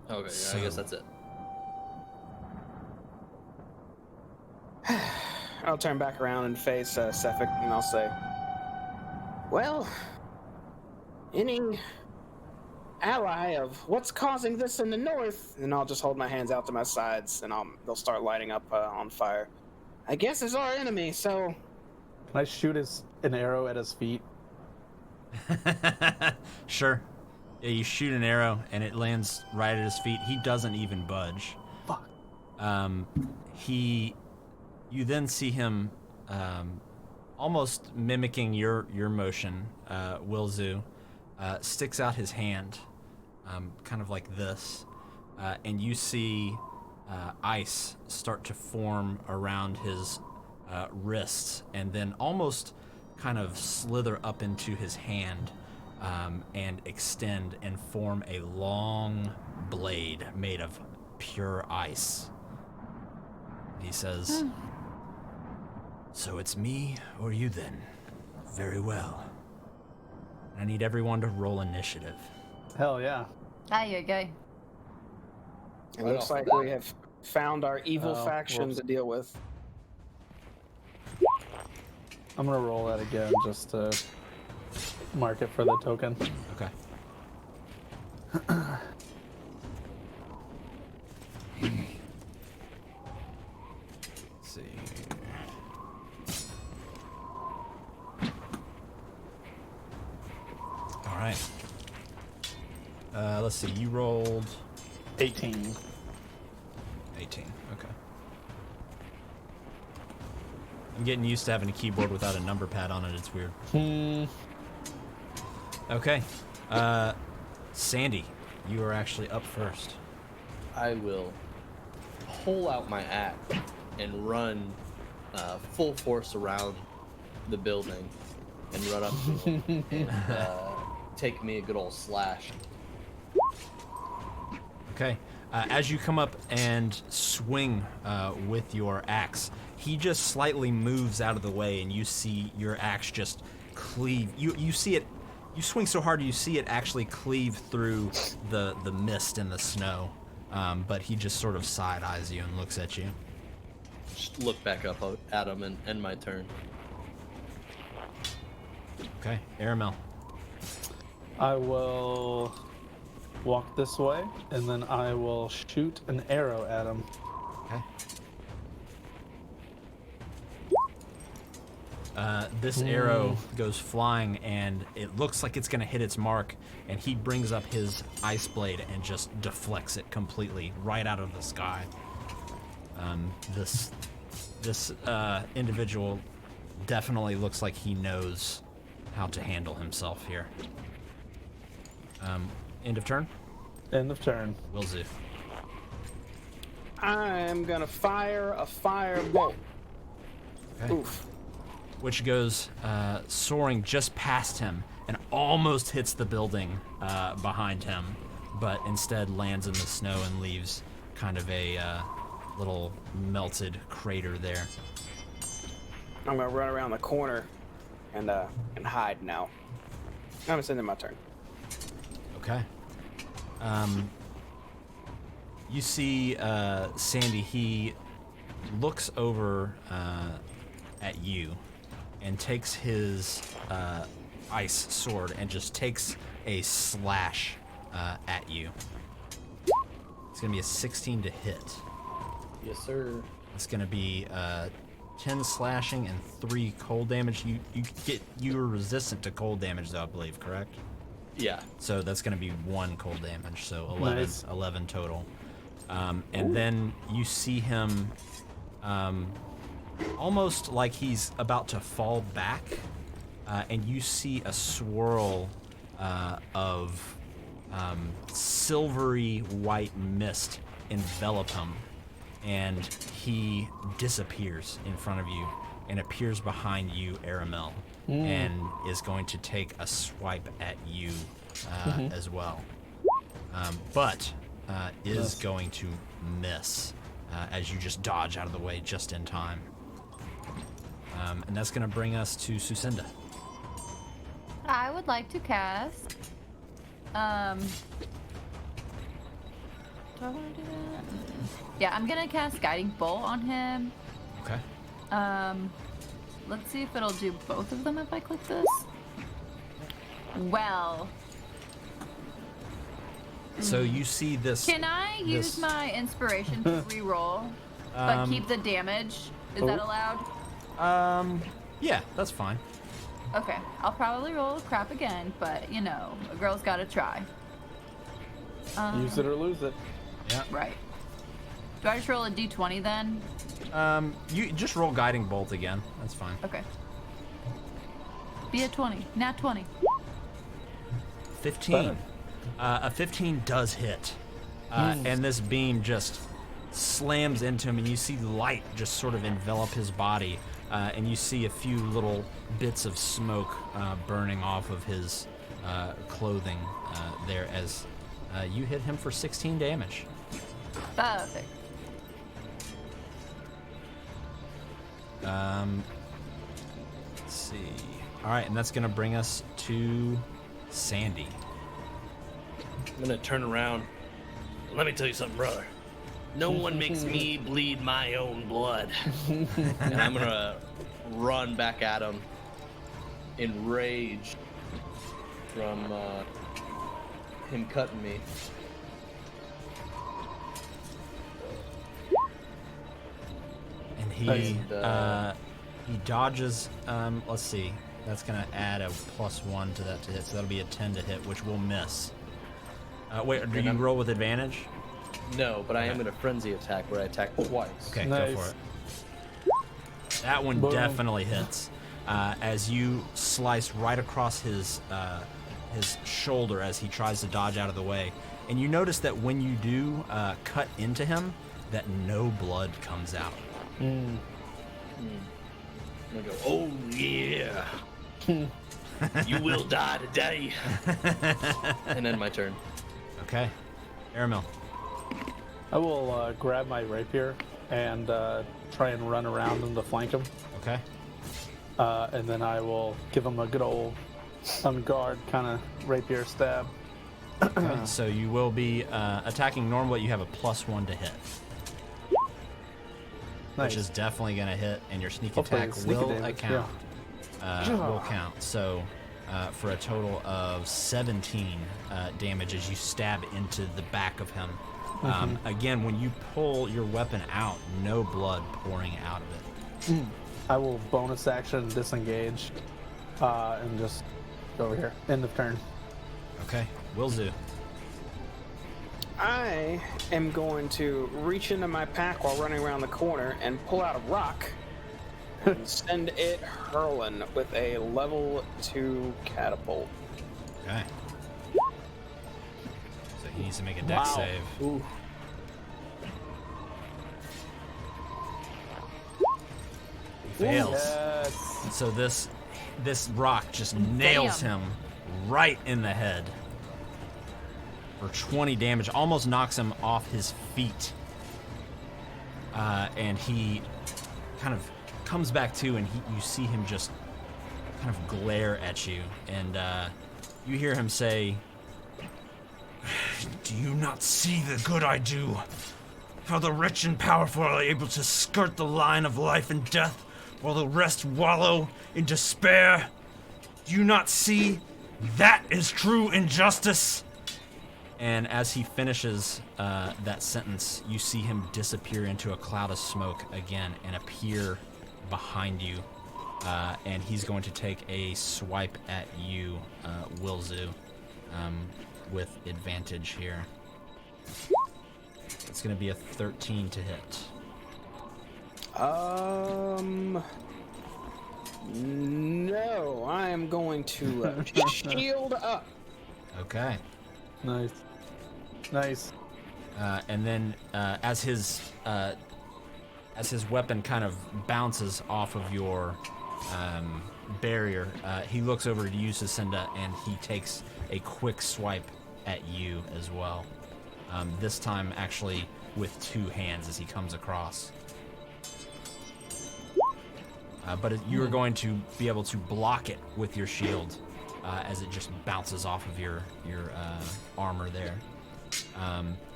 Speaker 3: Okay, yeah, I
Speaker 2: So-
Speaker 3: guess that's it.
Speaker 4: I'll turn back around and face Sefik, and I'll say, "Well, any ally of what's causing this in the north?" And I'll just hold my hands out to my sides, and they'll start lighting up on fire. "I guess it's our enemy, so..."
Speaker 5: Can I shoot an arrow at his feet?
Speaker 2: Sure. Yeah, you shoot an arrow and it lands right at his feet. He doesn't even budge.
Speaker 5: Fuck.
Speaker 2: You then see him almost mimicking your motion, Wilzu, sticks out his hand, kind of like this, and you see ice start to form around his wrists, and then almost kind of slither up into his hand and extend and form a long blade made of pure ice. He says, "So it's me or you then? Very well. I need everyone to roll initiative."
Speaker 5: Hell yeah.
Speaker 1: There you go.
Speaker 4: It looks like we have found our evil faction
Speaker 5: whoops.
Speaker 4: to deal with.
Speaker 5: I'm gonna roll that again just to mark it for the token.
Speaker 2: Okay. Let's see. All right. Let's see. You rolled
Speaker 5: 18.
Speaker 2: 18. Okay. I'm getting used to having a keyboard without a number pad on it. It's weird. Okay. Sandy, you are actually up first.
Speaker 3: I will pull out my axe and run full force around the building and run up to him and take me a good old slash.
Speaker 2: Okay. As you come up and swing with your axe, he just slightly moves out of the way, and you see your axe just cleave. You see it. You swing so hard, you see it actually cleave through the mist and the snow. But he just sort of side eyes you and looks at you.
Speaker 3: Just look back up at him and end my turn.
Speaker 2: Okay, Aramel.
Speaker 5: I will walk this way, and then I will shoot an arrow at him.
Speaker 2: Okay. This arrow goes flying, and it looks like it's going to hit its mark, and he brings up his ice blade and just deflects it completely right out of the sky. This individual definitely looks like he knows how to handle himself here. End of turn.
Speaker 5: End of turn.
Speaker 2: Wilzu.
Speaker 4: I'm gonna fire a firebolt.
Speaker 2: Okay.
Speaker 4: Oof.
Speaker 2: Which goes soaring just past him and almost hits the building behind him, but instead lands in the snow and leaves kind of a little melted crater there.
Speaker 4: I'm gonna run around the corner and hide now. I'm sending my turn.
Speaker 2: Okay. You see Sandy, he looks over at you and takes his ice sword and just takes a slash at you. It's going to be a 16 to hit.
Speaker 3: Yes, sir.
Speaker 2: It's going to be 10 slashing and 3 cold damage. You're resistant to cold damage, though, I believe, correct?
Speaker 3: Yeah.
Speaker 2: So that's going to be 1 cold damage, so 11,
Speaker 5: Nice.
Speaker 2: 11 total. And then you see him almost like he's about to fall back, and you see a swirl of silvery white mist envelop him, and he disappears in front of you and appears behind you, Aramel, and is going to take a swipe at you as well. But is going to miss as you just dodge out of the way just in time. And that's going to bring us to Sucinda.
Speaker 1: I would like to cast. Do I want to do that? Yeah, I'm gonna cast Guiding Bolt on him.
Speaker 2: Okay.
Speaker 1: Let's see if it'll do both of them if I click this. Well.
Speaker 2: So you see this.
Speaker 1: Can I use my inspiration to reroll, but keep the damage? Is that allowed?
Speaker 2: Yeah, that's fine.
Speaker 1: Okay, I'll probably roll crap again, but you know, a girl's gotta try.
Speaker 5: Use it or lose it.
Speaker 2: Yeah.
Speaker 1: Right. Do I just roll a d20 then?
Speaker 2: You just roll guiding bolt again. That's fine.
Speaker 1: Okay. Be a 20. Nat 20.
Speaker 2: 15. A 15 does hit. And this beam just slams into him, and you see light just sort of envelop his body. And you see a few little bits of smoke burning off of his clothing there as you hit him for 16 damage.
Speaker 1: Perfect.
Speaker 2: Let's see. All right, and that's going to bring us to Sandy.
Speaker 3: I'm gonna turn around. Let me tell you something, brother. No one makes me bleed my own blood. And I'm gonna run back at him, enraged from him cutting me.
Speaker 2: And he dodges. Let's see. That's gonna add a +1 to that to hit, so that'll be a 10 to hit, which will miss. Wait, do you roll with advantage?
Speaker 3: No, but I am gonna frenzy attack where I attack twice.
Speaker 2: Okay,
Speaker 5: Nice.
Speaker 2: go for it. That one
Speaker 5: Boom.
Speaker 2: definitely hits. As you slice right across his shoulder as he tries to dodge out of the way, and you notice that when you do cut into him, that no blood comes out.
Speaker 3: I'm gonna go, oh yeah. You will die today. And then my turn.
Speaker 2: Okay, Aramil.
Speaker 5: I will grab my rapier and try and run around him to flank him.
Speaker 2: Okay.
Speaker 5: And then I will give him a good old on guard kind of rapier stab.
Speaker 2: Okay, so you will be attacking normally. You have a +1 to hit,
Speaker 5: Nice.
Speaker 2: which is definitely going to hit, and your sneak
Speaker 5: Hopefully
Speaker 2: attack
Speaker 5: sneak
Speaker 2: will
Speaker 5: damage,
Speaker 2: account. Will count. So for a total of 17 damage as you stab into the back of him. Again, when you pull your weapon out, no blood pouring out of it.
Speaker 5: I will bonus action disengage and just go over here. End of turn.
Speaker 2: Okay, Wilzu.
Speaker 4: I am going to reach into my pack while running around the corner and pull out a rock and send it hurling with a level 2 catapult.
Speaker 2: Okay. So he needs to make a dex save.
Speaker 4: Ooh.
Speaker 2: He fails.
Speaker 5: Yes.
Speaker 2: So this rock just nails him right in the head for 20 damage, almost knocks him off his feet. And he kind of comes back to, and you see him just kind of glare at you, and you hear him say, "Do you not see the good I do? How the rich and powerful are able to skirt the line of life and death, while the rest wallow in despair? Do you not see? That is true injustice." And as he finishes that sentence, you see him disappear into a cloud of smoke again and appear behind you. And he's going to take a swipe at you, Wilzu, with advantage here. It's going to be a 13 to hit.
Speaker 4: No, I am going to shield up.
Speaker 2: Okay.
Speaker 5: Nice. Nice.
Speaker 2: And then as his weapon kind of bounces off of your barrier, he looks over to you, Sucinda, and he takes a quick swipe at you as well. This time actually with two hands as he comes across. But you are going to be able to block it with your shield as it just bounces off of your armor there.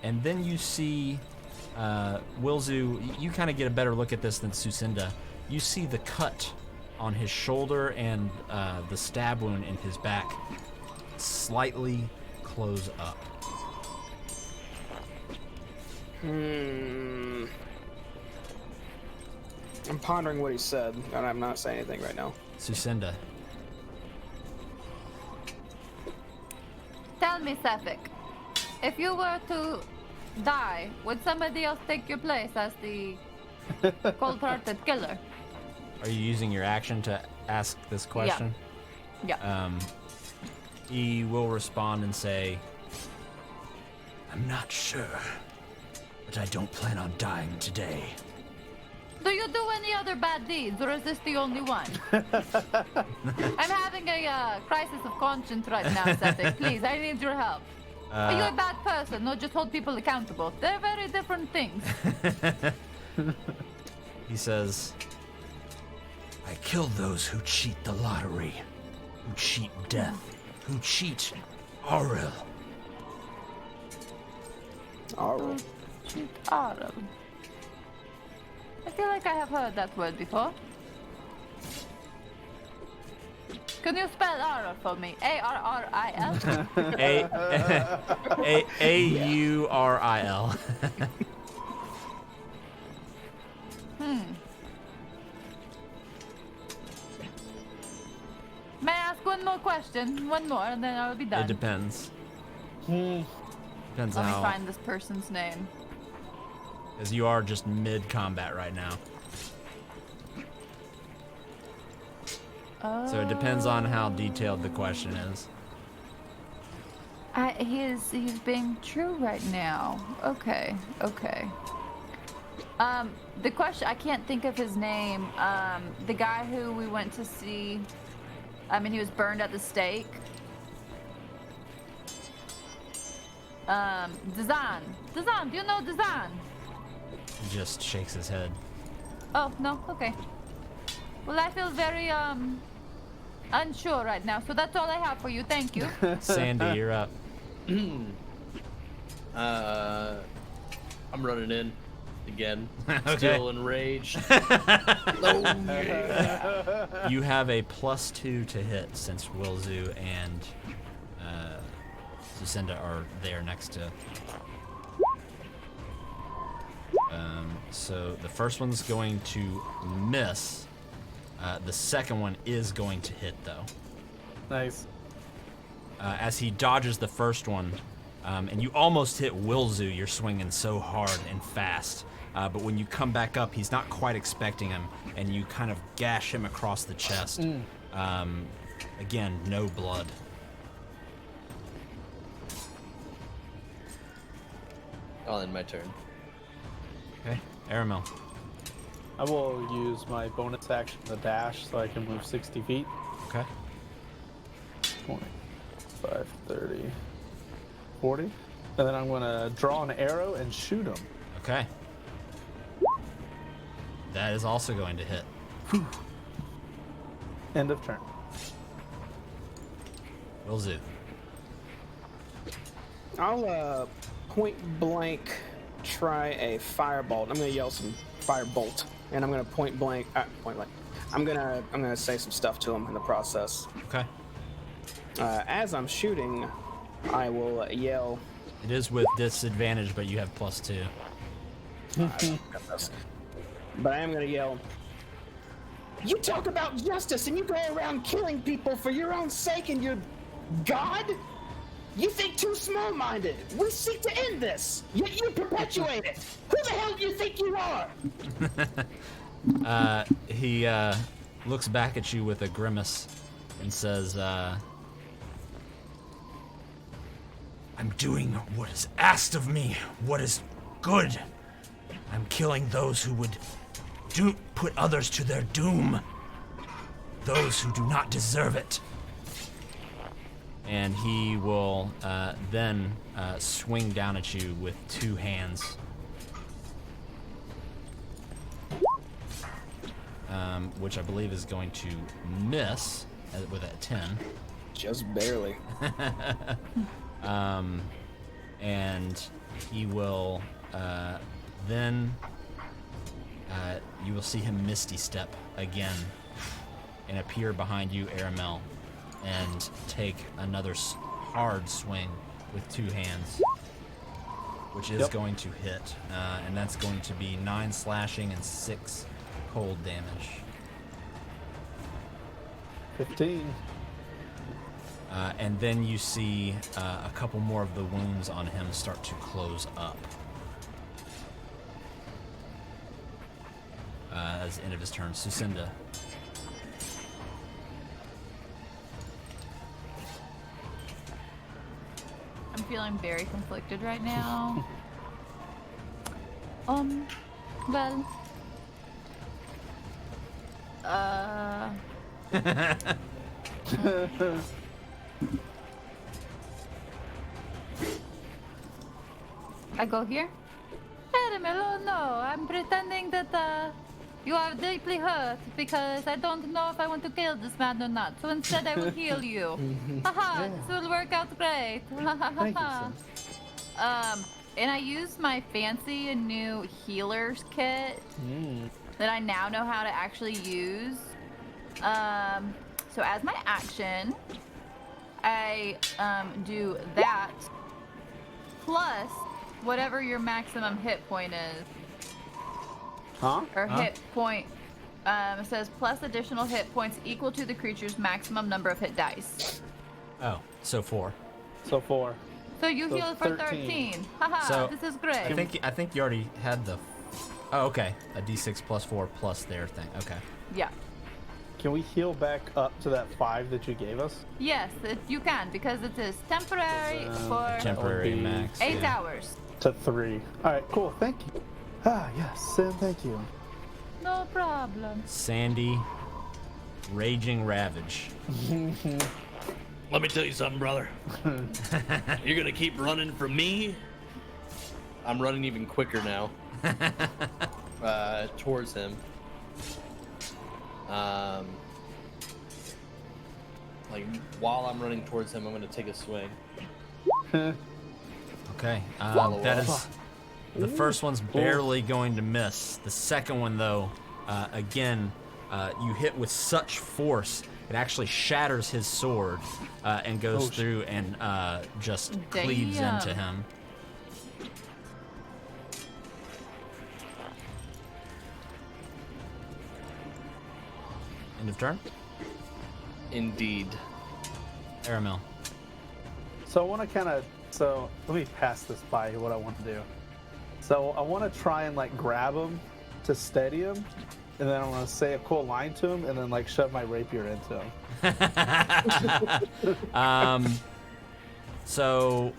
Speaker 2: And then you see Wilzu, you kind of get a better look at this than Sucinda. you see the cut on his shoulder and the stab wound in his back slightly close up.
Speaker 4: I'm pondering what he said, and I'm not saying anything right now.
Speaker 2: Sucinda.
Speaker 1: Tell me, Sefik, if you were to die, would somebody else take your place as the cold-hearted killer?
Speaker 2: Are you using your action to ask this question?
Speaker 1: Yeah.
Speaker 2: He will respond and say, I'm not sure, but I don't plan on dying today.
Speaker 1: Do you do any other bad deeds, or is this the only one? I'm having a crisis of conscience right now, Sefik. Please, I need your help. Are you a bad person, or just hold people accountable? They're very different things.
Speaker 2: He says, I kill those who cheat the lottery, who cheat death, who cheat Auril.
Speaker 4: All
Speaker 1: Cheat Arl. I feel like I have heard that word before. Can you spell Arl for me? A-R-R-I-L?
Speaker 2: A-U-R-I-L.
Speaker 1: May I ask one more question? One more, and then I'll be done.
Speaker 2: It depends. Depends
Speaker 1: Let me
Speaker 2: how,
Speaker 1: find this person's name.
Speaker 2: because you are just mid-combat right now. So it depends on how detailed the question is.
Speaker 1: He's being true right now. Okay. The question, I can't think of his name. The guy who we went to see, he was burned at the stake. Dazan, do you know Dazan?
Speaker 2: He just shakes his head.
Speaker 1: Oh, no, okay. Well, I feel very, unsure right now, so that's all I have for you. Thank you.
Speaker 2: Sandy, you're up.
Speaker 3: I'm running in again.
Speaker 2: Okay.
Speaker 3: Still enraged.
Speaker 2: You have a +2 to hit since Wilzu and Lucinda are there next to. So the first one's going to miss. The second one is going to hit, though.
Speaker 5: Nice.
Speaker 2: As he dodges the first one, and you almost hit Wilzu, you're swinging so hard and fast. But when you come back up, he's not quite expecting him, and you kind of gash him across the chest. Again, no blood.
Speaker 3: I'll end my turn.
Speaker 2: Okay, Aramel.
Speaker 5: I will use my bonus action to dash so I can move 60 feet.
Speaker 2: Okay.
Speaker 5: 25, 30, 40. And then I'm going to draw an arrow and shoot him.
Speaker 2: Okay. That is also going to hit.
Speaker 5: End of turn.
Speaker 2: Wilzu.
Speaker 4: I'll point blank try a firebolt. I'm gonna yell some firebolt, and I'm gonna point blank. I'm gonna say some stuff to him in the process.
Speaker 2: Okay.
Speaker 4: As I'm shooting, I will yell.
Speaker 2: It is with disadvantage, but you have +2.
Speaker 4: But I am gonna yell. You talk about justice, and you go around killing people for your own sake, and you're God? You think too small-minded. We seek to end this, yet you perpetuate it. Who the hell do you think you are?
Speaker 2: He looks back at you with a grimace and says, I'm doing what is asked of me, what is good. I'm killing those who would put others to their doom, those who do not deserve it. And he will then swing down at you with 2 hands. Which I believe is going to miss with a 10.
Speaker 4: Just barely.
Speaker 2: And he will then
Speaker 6: you will see him misty step again and appear behind you, Aramel, and take another hard swing with 2 hands, which is going to hit, and that's going to be 9 slashing and 6 cold damage.
Speaker 5: 15.
Speaker 6: And then you see a couple more of the wounds on him start to close up. As the end of his turn. Sucinda.
Speaker 1: I'm feeling very conflicted right now. Well. I go here? Oh no, I'm pretending that you are deeply hurt because I don't know if I want to kill this man or not. So instead I will heal you. Haha, this will work out great.
Speaker 5: Thank you, son.
Speaker 1: And I use my fancy new healer's kit that I now know how to actually use. So as my action, I do that plus whatever your maximum hit point is.
Speaker 5: Huh?
Speaker 1: Or hit point. It says plus additional hit points equal to the creature's maximum number of hit dice.
Speaker 6: Oh, so 4.
Speaker 5: So 4.
Speaker 1: So you
Speaker 5: So
Speaker 1: heal for
Speaker 5: 13.
Speaker 1: 13. Haha,
Speaker 6: So,
Speaker 1: this is great.
Speaker 6: I think you already had the... Oh, okay. A d6 plus 4 plus their thing. Okay.
Speaker 1: Yeah.
Speaker 5: Can we heal back up to that 5 that you gave us?
Speaker 1: Yes, you can because it is temporary for
Speaker 6: Temporary
Speaker 5: be
Speaker 6: max.
Speaker 1: 8
Speaker 6: yeah.
Speaker 1: hours.
Speaker 5: To 3. Alright, cool. Thank you. Ah, yes, Sam, thank you.
Speaker 1: No problem.
Speaker 6: Sandy, Raging Ravage.
Speaker 3: Let me tell you something, brother. You're gonna keep running from me. I'm running even quicker now. Towards him. Like while I'm running towards him, I'm gonna take a swing.
Speaker 6: Okay.
Speaker 3: Follow
Speaker 6: That
Speaker 3: up.
Speaker 6: is... The first one's barely going to miss. The second one, though, again, you hit with such force, it actually shatters his sword and goes through and just cleaves
Speaker 1: Damn.
Speaker 6: into him. End of turn.
Speaker 3: Indeed.
Speaker 6: Aramel.
Speaker 5: So I want to kind of... So let me pass this by you, what I want to do. So I want to try and like grab him to steady him, and then I want to say a cool line to him, and then like shove my rapier into him.
Speaker 6: So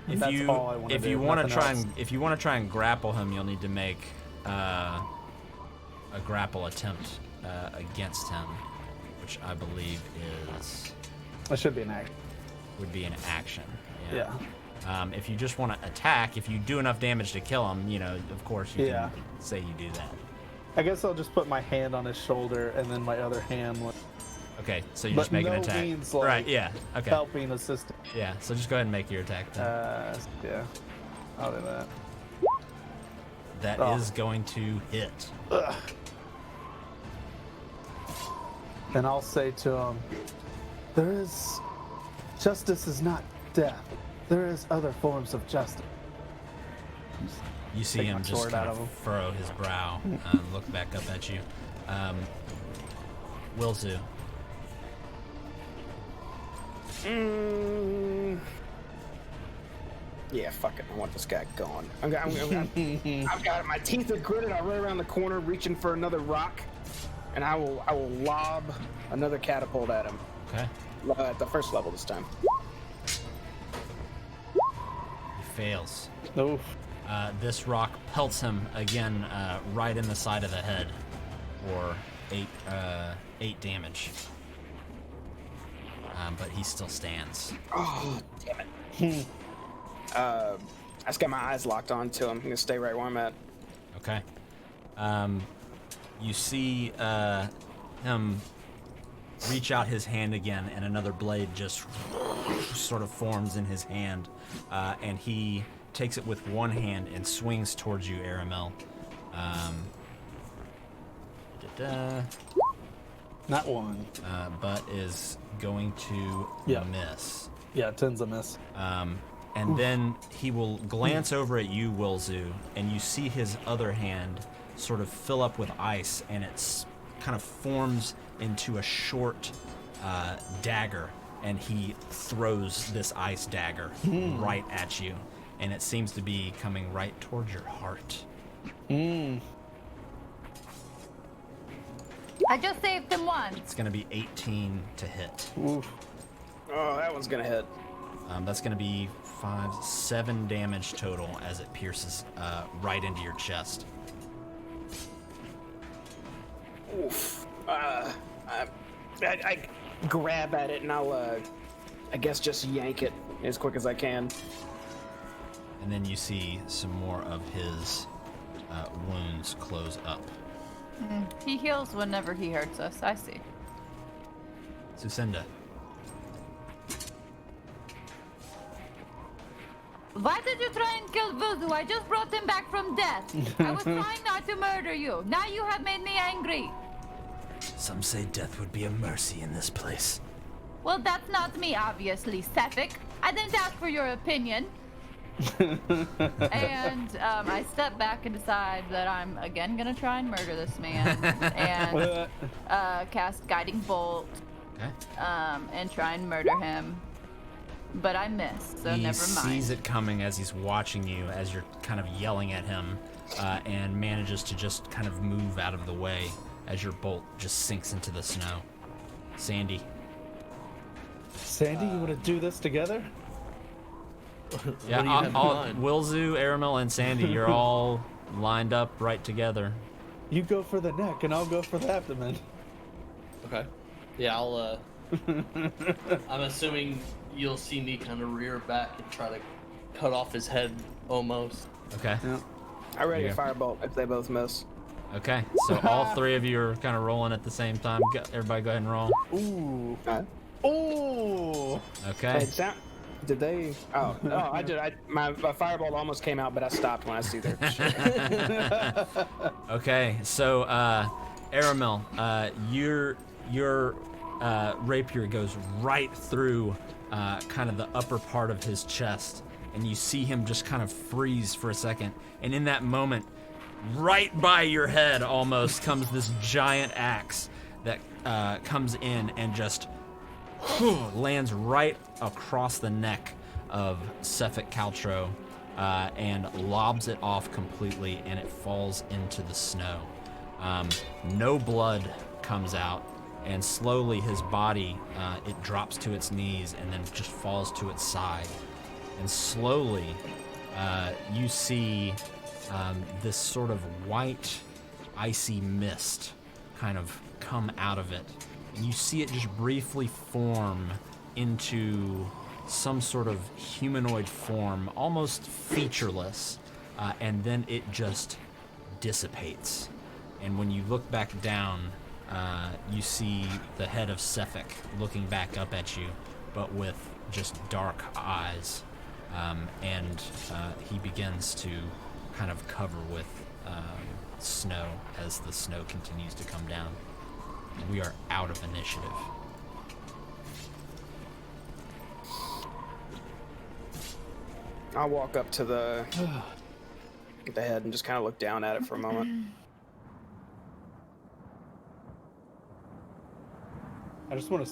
Speaker 6: if
Speaker 5: That's
Speaker 6: you
Speaker 5: all I wanna do,
Speaker 6: want to
Speaker 5: nothing
Speaker 6: try
Speaker 5: else.
Speaker 6: and if you want to try and grapple him, you'll need to make a grapple attempt against him, which I believe
Speaker 5: That should be an action.
Speaker 6: would be an action.
Speaker 5: Yeah.
Speaker 6: If you just want to attack, if you do enough damage to kill him, you know, of course you
Speaker 5: Yeah.
Speaker 6: can say you do that.
Speaker 5: I guess I'll just put my hand on his shoulder, and then my other hand like,
Speaker 6: Okay, so you
Speaker 5: But
Speaker 6: just make an
Speaker 5: no
Speaker 6: attack.
Speaker 5: means, like,
Speaker 6: right? Yeah. Okay.
Speaker 5: helping, assisting.
Speaker 6: Yeah. So just go ahead and make your attack. Then.
Speaker 5: Yeah. I'll do that.
Speaker 6: That is going to hit.
Speaker 5: Ugh. And I'll say to him, justice is not death. There is other forms of justice.
Speaker 6: You see
Speaker 5: Take
Speaker 6: him
Speaker 5: my
Speaker 6: just
Speaker 5: sword
Speaker 6: kind
Speaker 5: out of him.
Speaker 6: of furrow his brow, look back up at you. Wilzu.
Speaker 4: Yeah, fuck it. I want this guy gone. I've got my teeth are gritted. I'll run around the corner, reaching for another rock, and I will lob another catapult at him.
Speaker 6: Okay.
Speaker 4: At the first level this time.
Speaker 6: He fails.
Speaker 5: Oof.
Speaker 6: This rock pelts him again, right in the side of the head, for 8 damage. But he still stands.
Speaker 4: Oh, damn it. I just got my eyes locked on to him. I'm gonna stay right where I'm at.
Speaker 6: Okay. You see him reach out his hand again, and another blade just sort of forms in his hand, and he takes it with one hand and swings towards you, Aramel.
Speaker 5: Not one.
Speaker 6: But is going to
Speaker 5: Yeah.
Speaker 6: miss.
Speaker 5: Yeah, 10's a miss.
Speaker 6: And then he will glance over at you, Wilzu, and you see his other hand sort of fill up with ice, and it's kind of forms into a short dagger, and he throws this ice dagger right at you, and it seems to be coming right towards your heart.
Speaker 1: I just saved him once.
Speaker 6: It's going to be 18 to hit.
Speaker 5: Oof.
Speaker 4: Oh, that one's gonna hit.
Speaker 6: That's going to be 7 damage total as it pierces right into your chest.
Speaker 4: Oof. I grab at it and I'll, I guess, just yank it as quick as I can.
Speaker 6: And then you see some more of his wounds close up.
Speaker 1: He heals whenever he hurts us. I see.
Speaker 6: Sucinda.
Speaker 1: Why did you try and kill Vuzu? I just brought him back from death. I was trying not to murder you. Now you have made me angry.
Speaker 6: Some say death would be a mercy in this place.
Speaker 1: Well, that's not me, obviously, Sefik. I didn't ask for your opinion. And I step back and decide that I'm again gonna try and murder this man and cast Guiding Bolt
Speaker 6: Okay.
Speaker 1: and try and murder him. But I missed, so
Speaker 6: He
Speaker 1: never mind.
Speaker 6: sees it coming as he's watching you, as you're kind of yelling at him, and manages to just kind of move out of the way as your bolt just sinks into the snow. Sandy.
Speaker 5: Sandy, you want to do this together?
Speaker 6: Yeah,
Speaker 3: What do you have in mind?
Speaker 6: Wilzu, Aramel, and Sandy, you're all lined up right together.
Speaker 5: You go for the neck, and I'll go for the abdomen.
Speaker 3: Okay. Yeah, I'll, I'm assuming you'll see me kind of rear back and try to cut off his head almost.
Speaker 6: Okay.
Speaker 5: Yeah.
Speaker 4: I ready
Speaker 6: Yeah.
Speaker 4: a firebolt if they both miss.
Speaker 6: Okay. So all three of you are kind of rolling at the same time. Everybody go ahead and roll.
Speaker 5: Ooh.
Speaker 4: Uh,
Speaker 5: Ooh.
Speaker 6: Okay.
Speaker 4: Hey, did they? Oh, I did. My firebolt almost came out, but I stopped when I see their shit.
Speaker 6: Okay, so Aramel, your rapier goes right through kind of the upper part of his chest, and you see him just kind of freeze for a second. And in that moment, right by your head almost comes this giant axe that comes in and just lands right across the neck of Sefik Caltro and lobs it off completely, and it falls into the snow. No blood comes out, and slowly his body, it drops to its knees and then just falls to its side. And slowly, you see this sort of white, icy mist kind of come out of it. And you see it just briefly form into some sort of humanoid form, almost featureless, and then it just dissipates. And when you look back down, you see the head of Sefik looking back up at you, but with just dark eyes. And he begins to kind of cover with snow as the snow continues to come down. And we are out of initiative.
Speaker 4: I'll walk up to the head and just kind of look down at it for a moment.
Speaker 5: I just want to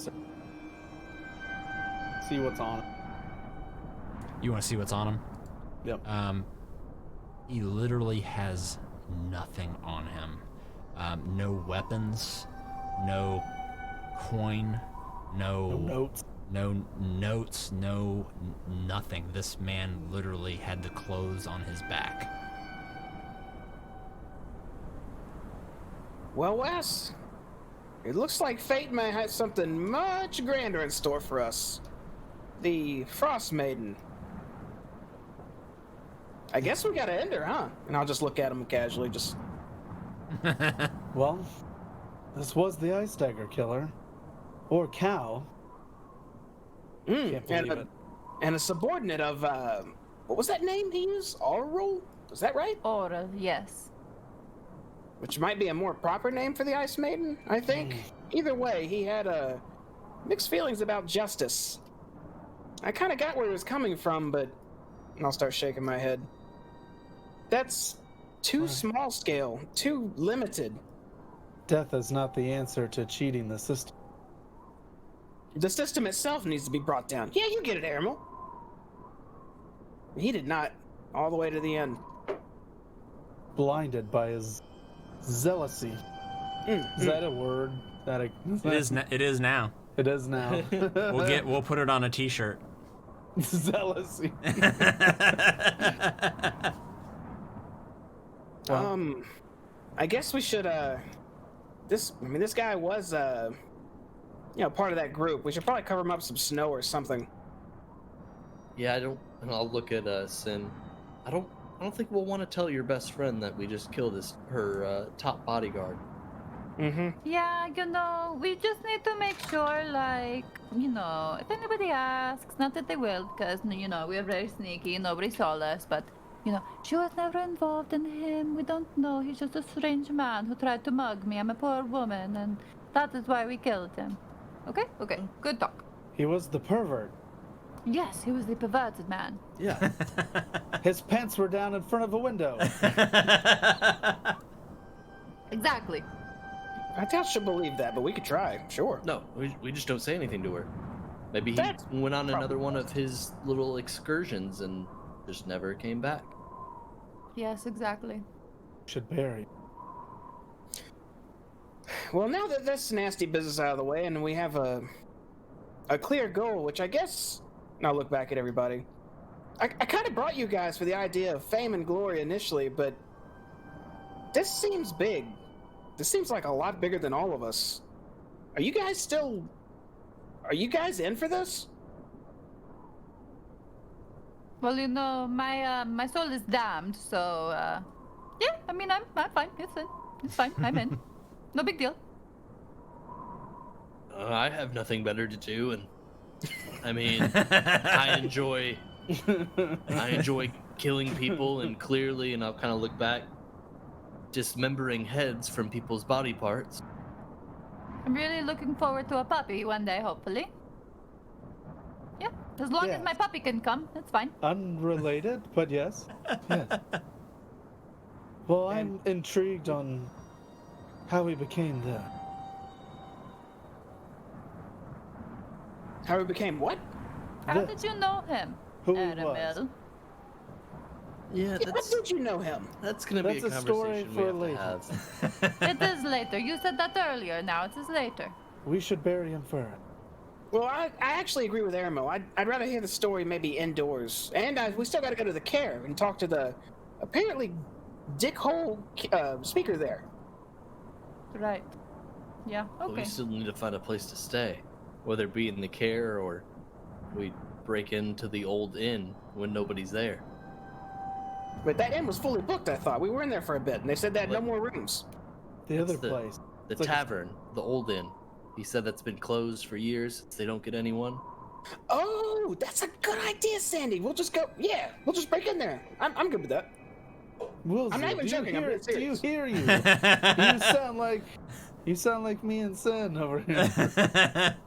Speaker 5: see what's on it.
Speaker 6: You want to see what's on him?
Speaker 5: Yep.
Speaker 6: He literally has nothing on him. No weapons, no coin,
Speaker 5: No notes.
Speaker 6: no notes, no nothing. This man literally had the clothes on his back.
Speaker 4: Well, Wes, it looks like fate may have something much grander in store for us. The Frost Maiden. I guess we gotta end her, huh? And I'll just look at him casually, just...
Speaker 5: Well, this was the Ice Dagger Killer. Or Cow. Can't believe it.
Speaker 4: and a subordinate of what was that name he used? Aural? Was that right?
Speaker 1: Oral, yes.
Speaker 4: Which might be a more proper name for the Ice Maiden, I think. Either way, he had mixed feelings about justice. I kind of got where he was coming from, but I'll start shaking my head. That's too small scale, too limited.
Speaker 5: Death is not the answer to cheating the system.
Speaker 4: The system itself needs to be brought down. Yeah, you get it, Aramil. He did not, all the way to the end.
Speaker 5: Blinded by his zealousy. Is that a word?
Speaker 6: It is. It is now.
Speaker 5: It is now.
Speaker 6: We'll put it on a T-shirt.
Speaker 5: Zealousy.
Speaker 4: I guess we should. This guy was part of that group. We should probably cover him up some snow or something.
Speaker 3: Yeah, and I'll look at Sin. I don't think we'll want to tell your best friend that we just killed her top bodyguard.
Speaker 1: Yeah, we just need to make sure, like, if anybody asks, not that they will, because, we are very sneaky, nobody saw us, but, she was never involved in him, we don't know, he's just a strange man who tried to mug me, I'm a poor woman, and that is why we killed him. Okay, good talk.
Speaker 5: He was the pervert.
Speaker 1: Yes, he was the perverted man.
Speaker 3: Yeah.
Speaker 5: His pants were down in front of a window.
Speaker 1: Exactly.
Speaker 4: I doubt she'll believe that, but we could try, sure.
Speaker 3: No, we just don't say anything to her. Maybe he
Speaker 4: That's
Speaker 3: went on another
Speaker 4: probably
Speaker 3: one of his little excursions and just never came back.
Speaker 1: Yes, exactly.
Speaker 5: Should bury.
Speaker 4: Well, now that this nasty business out of the way, and we have a clear goal, which I guess, and I'll look back at everybody. I kind of brought you guys for the idea of fame and glory initially, but this seems big. This seems like a lot bigger than all of us. Are you guys in for this?
Speaker 1: Well, my soul is damned, so, yeah, I mean, I'm fine. It's fine. I'm in. No big deal.
Speaker 3: I have nothing better to do, and I mean, I enjoy killing people, and clearly, and I'll kind of look back, dismembering heads from people's body parts.
Speaker 1: I'm really looking forward to a puppy one day, hopefully. Yeah, as long as my puppy can come, that's fine.
Speaker 5: Unrelated, but yes. Yes. Well, I'm intrigued on how he became the...
Speaker 4: How we became what?
Speaker 1: How did you know him,
Speaker 5: Who he
Speaker 1: Aramil?
Speaker 5: was.
Speaker 3: Yeah,
Speaker 4: How did you know him?
Speaker 3: that's gonna be a
Speaker 5: That's a story
Speaker 3: conversation we
Speaker 5: for
Speaker 3: have to
Speaker 5: later.
Speaker 3: have.
Speaker 1: It is later. You said that earlier. Now it is later.
Speaker 5: We should bury him first.
Speaker 4: Well, I actually agree with Aramo. I'd rather hear the story maybe indoors. And we still got to go to the care and talk to the apparently dickhole speaker there.
Speaker 1: Right. Yeah.
Speaker 3: But
Speaker 1: Okay.
Speaker 3: we still need to find a place to stay, whether it be in the care or we break into the old inn when nobody's there.
Speaker 4: But that inn was fully booked, I thought. We were in there for a bit, and they said they had no more rooms.
Speaker 5: The
Speaker 3: That's
Speaker 5: other place.
Speaker 3: The
Speaker 5: It's like a-
Speaker 3: tavern, the old inn. He said that's been closed for years since they don't get anyone.
Speaker 4: Oh, that's a good idea, Sandy. We'll just go. Yeah, we'll just break in there. I'm good with that.
Speaker 5: Wilson,
Speaker 4: I'm not even joking, I'm being
Speaker 5: Do you
Speaker 4: serious.
Speaker 5: hear you? You sound like me and Sin over here.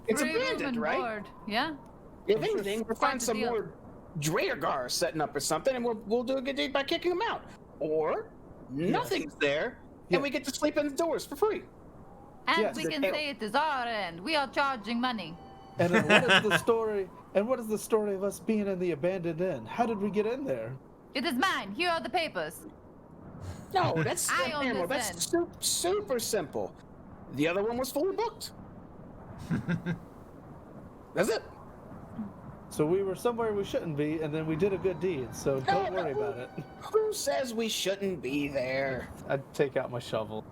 Speaker 4: It's
Speaker 1: Free room
Speaker 4: abandoned,
Speaker 1: and
Speaker 4: right?
Speaker 1: board. Yeah.
Speaker 4: If anything, we'll
Speaker 1: quite
Speaker 4: find
Speaker 1: the
Speaker 4: some
Speaker 1: deal.
Speaker 4: more Draegar setting up or something, and we'll do a good deed by kicking them out. Or nothing's there,
Speaker 5: Yeah.
Speaker 4: and we get to sleep indoors for free.
Speaker 1: And
Speaker 5: Yes.
Speaker 1: we can say it is our end. We are charging money.
Speaker 5: And then what is the story? And what is the story of us being in the abandoned inn? How did we get in there?
Speaker 1: It is mine. Here are the papers.
Speaker 4: No, that's
Speaker 1: I own
Speaker 4: Emerald,
Speaker 1: this
Speaker 4: that's super simple. The other one was fully booked. That's it.
Speaker 5: So we were somewhere we shouldn't be, and then we did a good deed. So don't worry about it.
Speaker 4: Who says we shouldn't be there?
Speaker 5: I'd take out my shovel.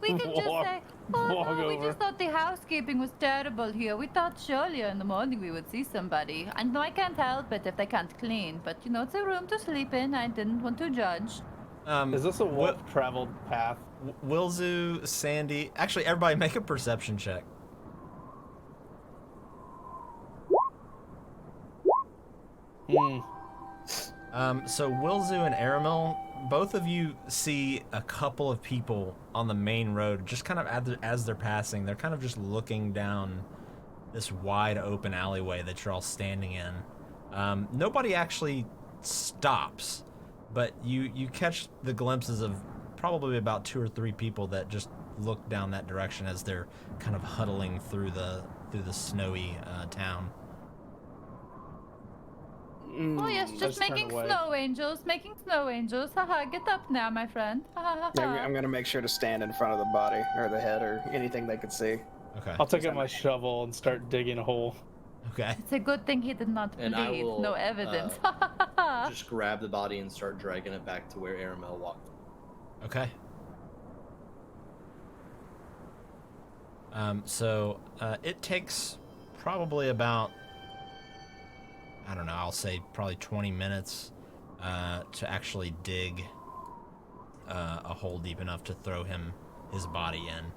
Speaker 1: We can just
Speaker 5: Walk-
Speaker 1: say, oh
Speaker 5: walk
Speaker 1: no, we
Speaker 5: over.
Speaker 1: just thought the housekeeping was terrible here. We thought surely in the morning we would see somebody. I know I can't help it if they can't clean, but it's a room to sleep in. I didn't want to judge.
Speaker 5: Is this a well-traveled path?
Speaker 2: Wilzu, Sandy, actually everybody make a perception check. So Wilzu and Aramil, both of you see a couple of people on the main road, just kind of as they're passing. They're kind of just looking down this wide open alleyway that you're all standing in. Nobody actually stops, but you catch the glimpses of probably about 2 or 3 people that just look down that direction as they're kind of huddling through the snowy town.
Speaker 1: Oh yes,
Speaker 5: I
Speaker 1: just
Speaker 5: turn
Speaker 1: making
Speaker 5: away.
Speaker 1: snow angels, making snow angels. Haha, get up now, my friend. Ha ha ha.
Speaker 4: Yeah, I'm gonna make sure to stand in front of the body or the head or anything they could see.
Speaker 2: Okay.
Speaker 5: I'll take out my shovel and start digging a hole.
Speaker 2: Okay.
Speaker 1: It's a good thing he did not
Speaker 3: And I
Speaker 1: bleed.
Speaker 3: will,
Speaker 1: No evidence. Ha ha ha ha.
Speaker 3: Just grab the body and start dragging it back to where Aramel walked.
Speaker 2: Okay. So it takes probably about, I don't know, I'll say probably 20 minutes to actually dig a hole deep enough to throw his body in.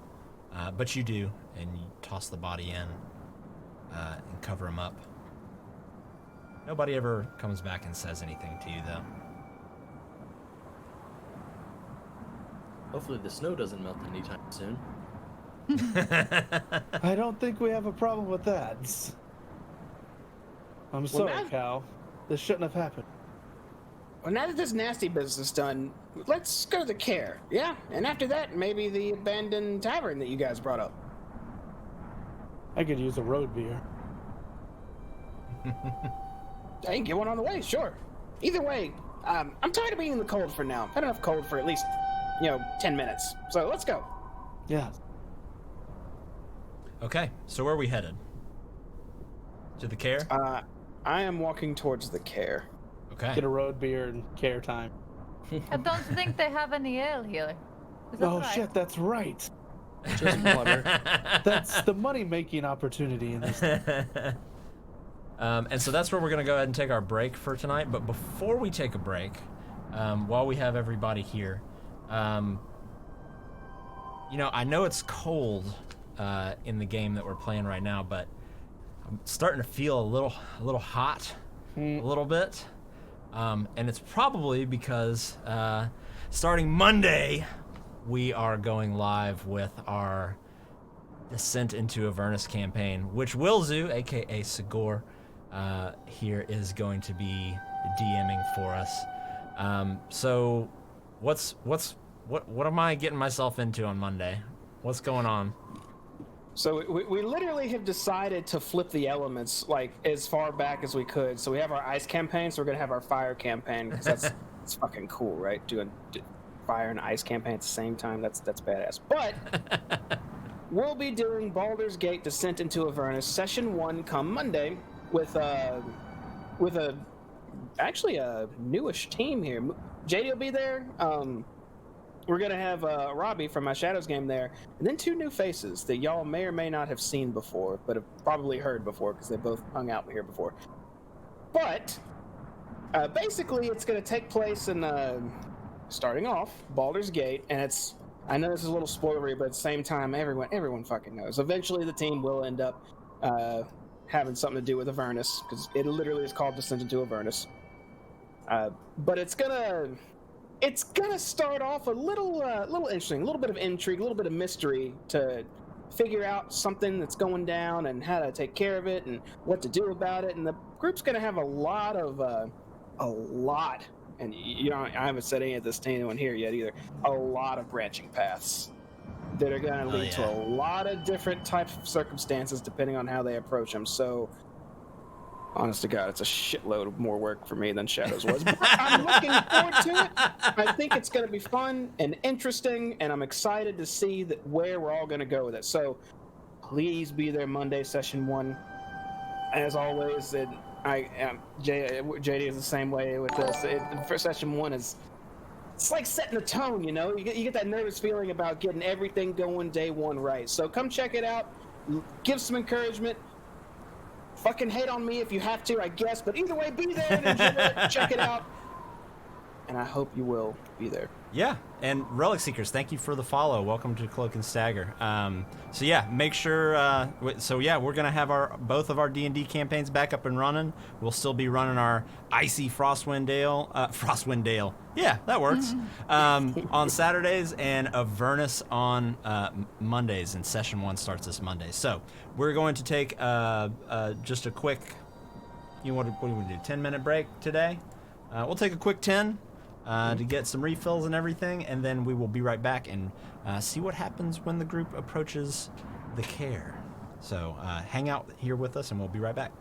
Speaker 2: But you do, and you toss the body in and cover him up. Nobody ever comes back and says anything to you, though.
Speaker 3: Hopefully the snow doesn't melt anytime soon.
Speaker 5: I don't think we have a problem with that. I'm sorry,
Speaker 4: now-
Speaker 5: Cal. This shouldn't have happened.
Speaker 4: Well, now that this nasty business is done, let's go to the care. Yeah, and after that, maybe the abandoned tavern that you guys brought up.
Speaker 5: I could use a road beer.
Speaker 4: I can get one on the way, sure. Either way, I'm tired of being in the cold for now. I've had enough cold for at least, 10 minutes. So let's go.
Speaker 5: Yeah.
Speaker 2: Okay, so where are we headed? To the care?
Speaker 4: I am walking towards the care.
Speaker 2: Okay.
Speaker 5: Get a road beer and care time.
Speaker 1: I don't think they have any ale here. Is that
Speaker 5: Oh
Speaker 1: right?
Speaker 5: shit, that's right.
Speaker 3: Just water.
Speaker 5: That's the money-making opportunity in this.
Speaker 2: And so that's where we're going to go ahead and take our break for tonight. But before we take a break, while we have everybody here, I know it's cold in the game that we're playing right now, but I'm starting to feel a little hot, a little bit. And it's probably because starting Monday, we are going live with our Descent into Avernus campaign, which Wilzu, aka Sigor, here is going to be DMing for us. So, what am I getting myself into on Monday? What's going on?
Speaker 4: So we literally have decided to flip the elements like as far back as we could. So we have our ice campaign, so we're gonna have our fire campaign because it's fucking cool, right? Doing fire and ice campaign at the same time. That's badass. But we'll be doing Baldur's Gate Descent into Avernus Session 1 come Monday with actually a newish team here. JD will be there. We're gonna have Robbie from my Shadows game there, and then 2 new faces that y'all may or may not have seen before, but have probably heard before because they both hung out here before. But basically, it's gonna take place in starting off Baldur's Gate, and I know this is a little spoilery, but at the same time, everyone fucking knows. Eventually, the team will end up having something to do with Avernus because it literally is called Descent into Avernus. But it's gonna start off a little interesting, a little bit of intrigue, a little bit of mystery to figure out something that's going down and how to take care of it and what to do about it. And the group's gonna have a lot, and I haven't said any of this to anyone here yet either. A lot of branching paths that are gonna lead to a lot of different types of circumstances depending on how they approach them. So. Honest to God, it's a shitload more work for me than Shadows was. But I'm looking forward to it. I think it's going to be fun and interesting, and I'm excited to see where we're all going to go with it. So please be there Monday, Session 1. As always, JD is the same way with this. For Session 1 it's like setting the tone, you get that nervous feeling about getting everything going day 1 right. So come check it out. Give some encouragement. Fucking hate on me if you have to, I guess. But either way, be there and enjoy it. Check it out. And I hope you will be there.
Speaker 2: Yeah, and Relic Seekers, thank you for the follow. Welcome to Cloak and Stagger. So yeah, make sure. We're gonna have both of our D&D campaigns back up and running. We'll still be running our Icy Frostwind Dale. Yeah, that works. On Saturdays and Avernus on Mondays, and session 1 starts this Monday. So we're going to take just a quick. What do we do? 10-minute break today. We'll take a quick 10. To get some refills and everything, and then we will be right back and see what happens when the group approaches the care. So hang out here with us, and we'll be right back.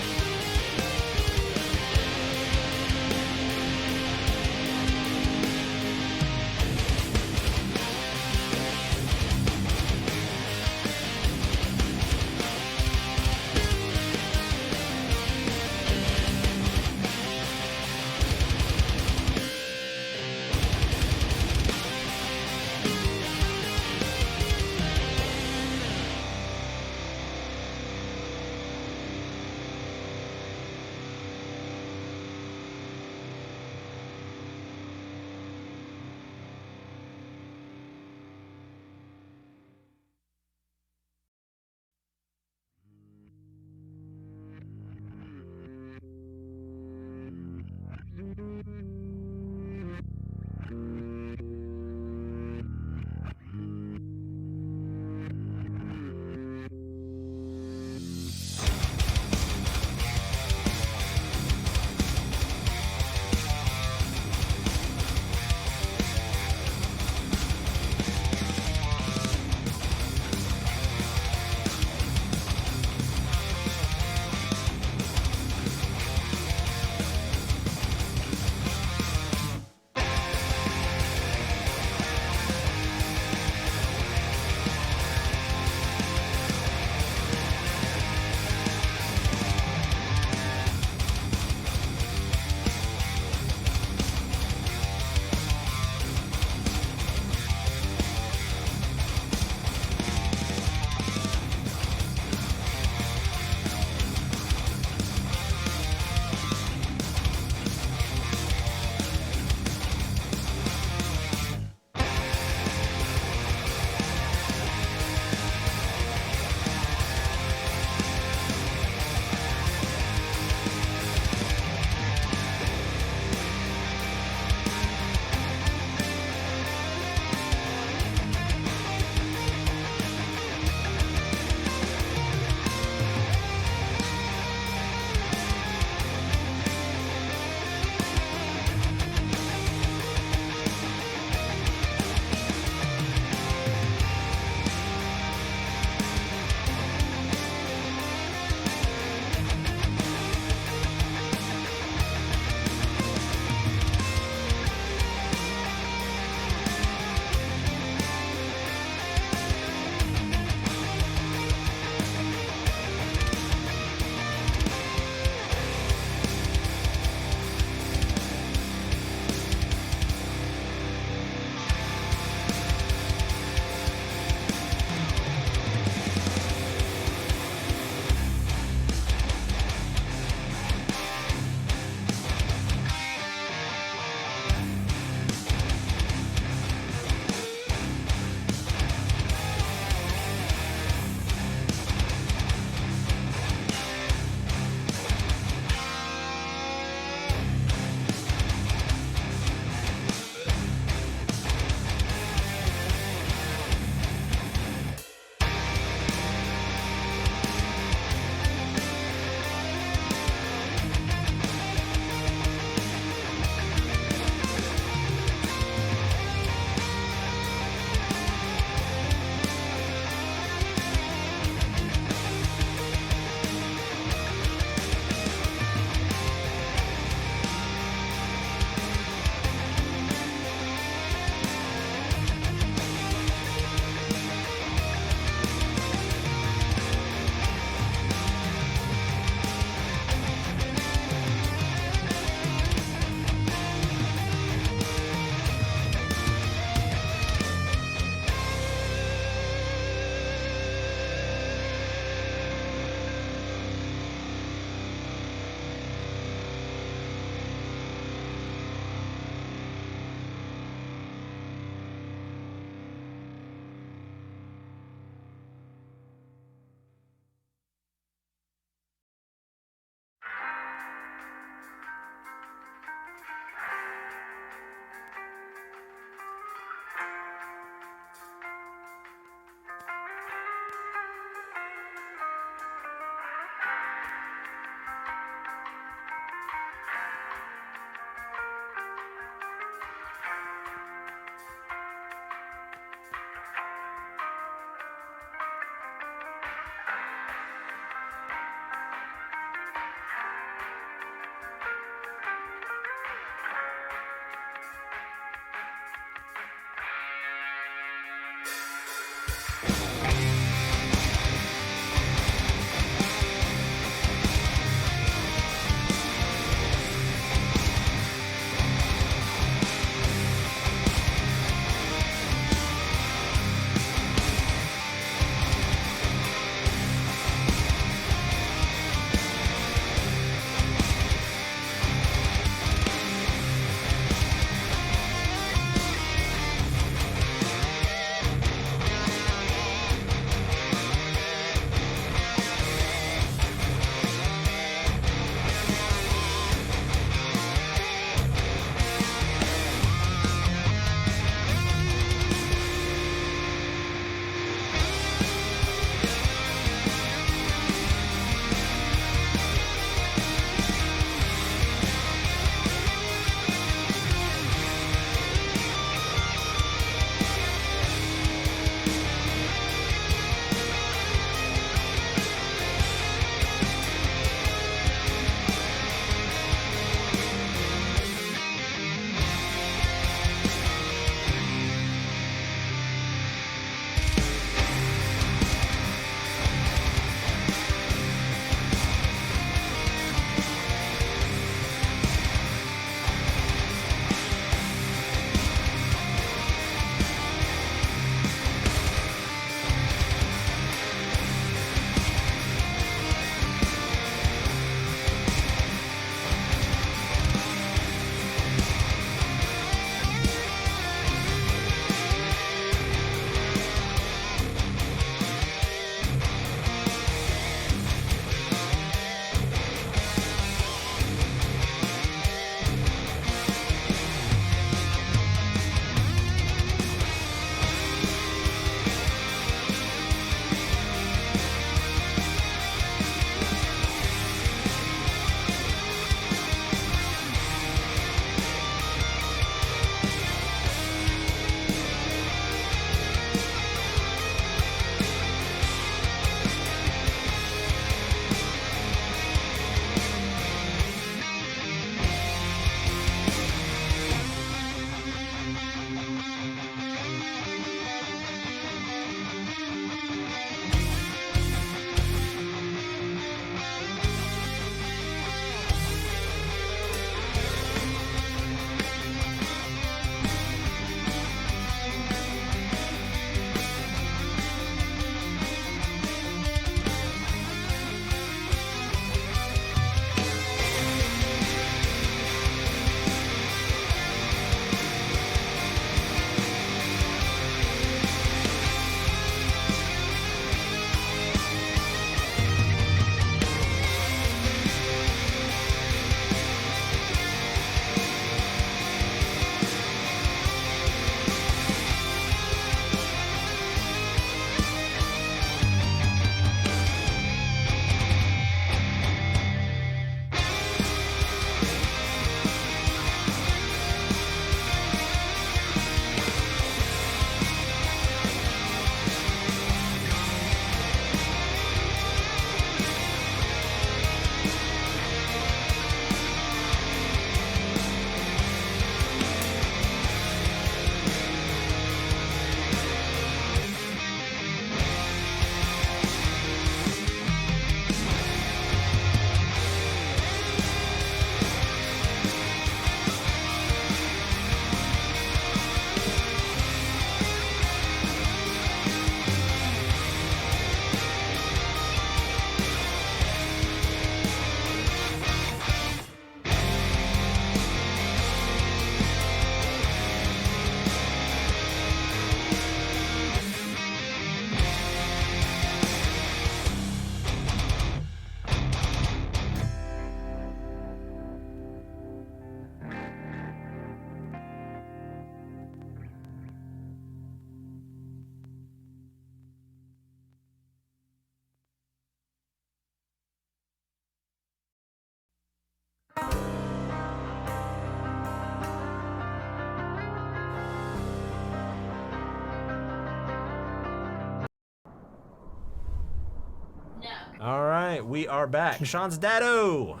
Speaker 2: All right, we are back. Sean's Dado.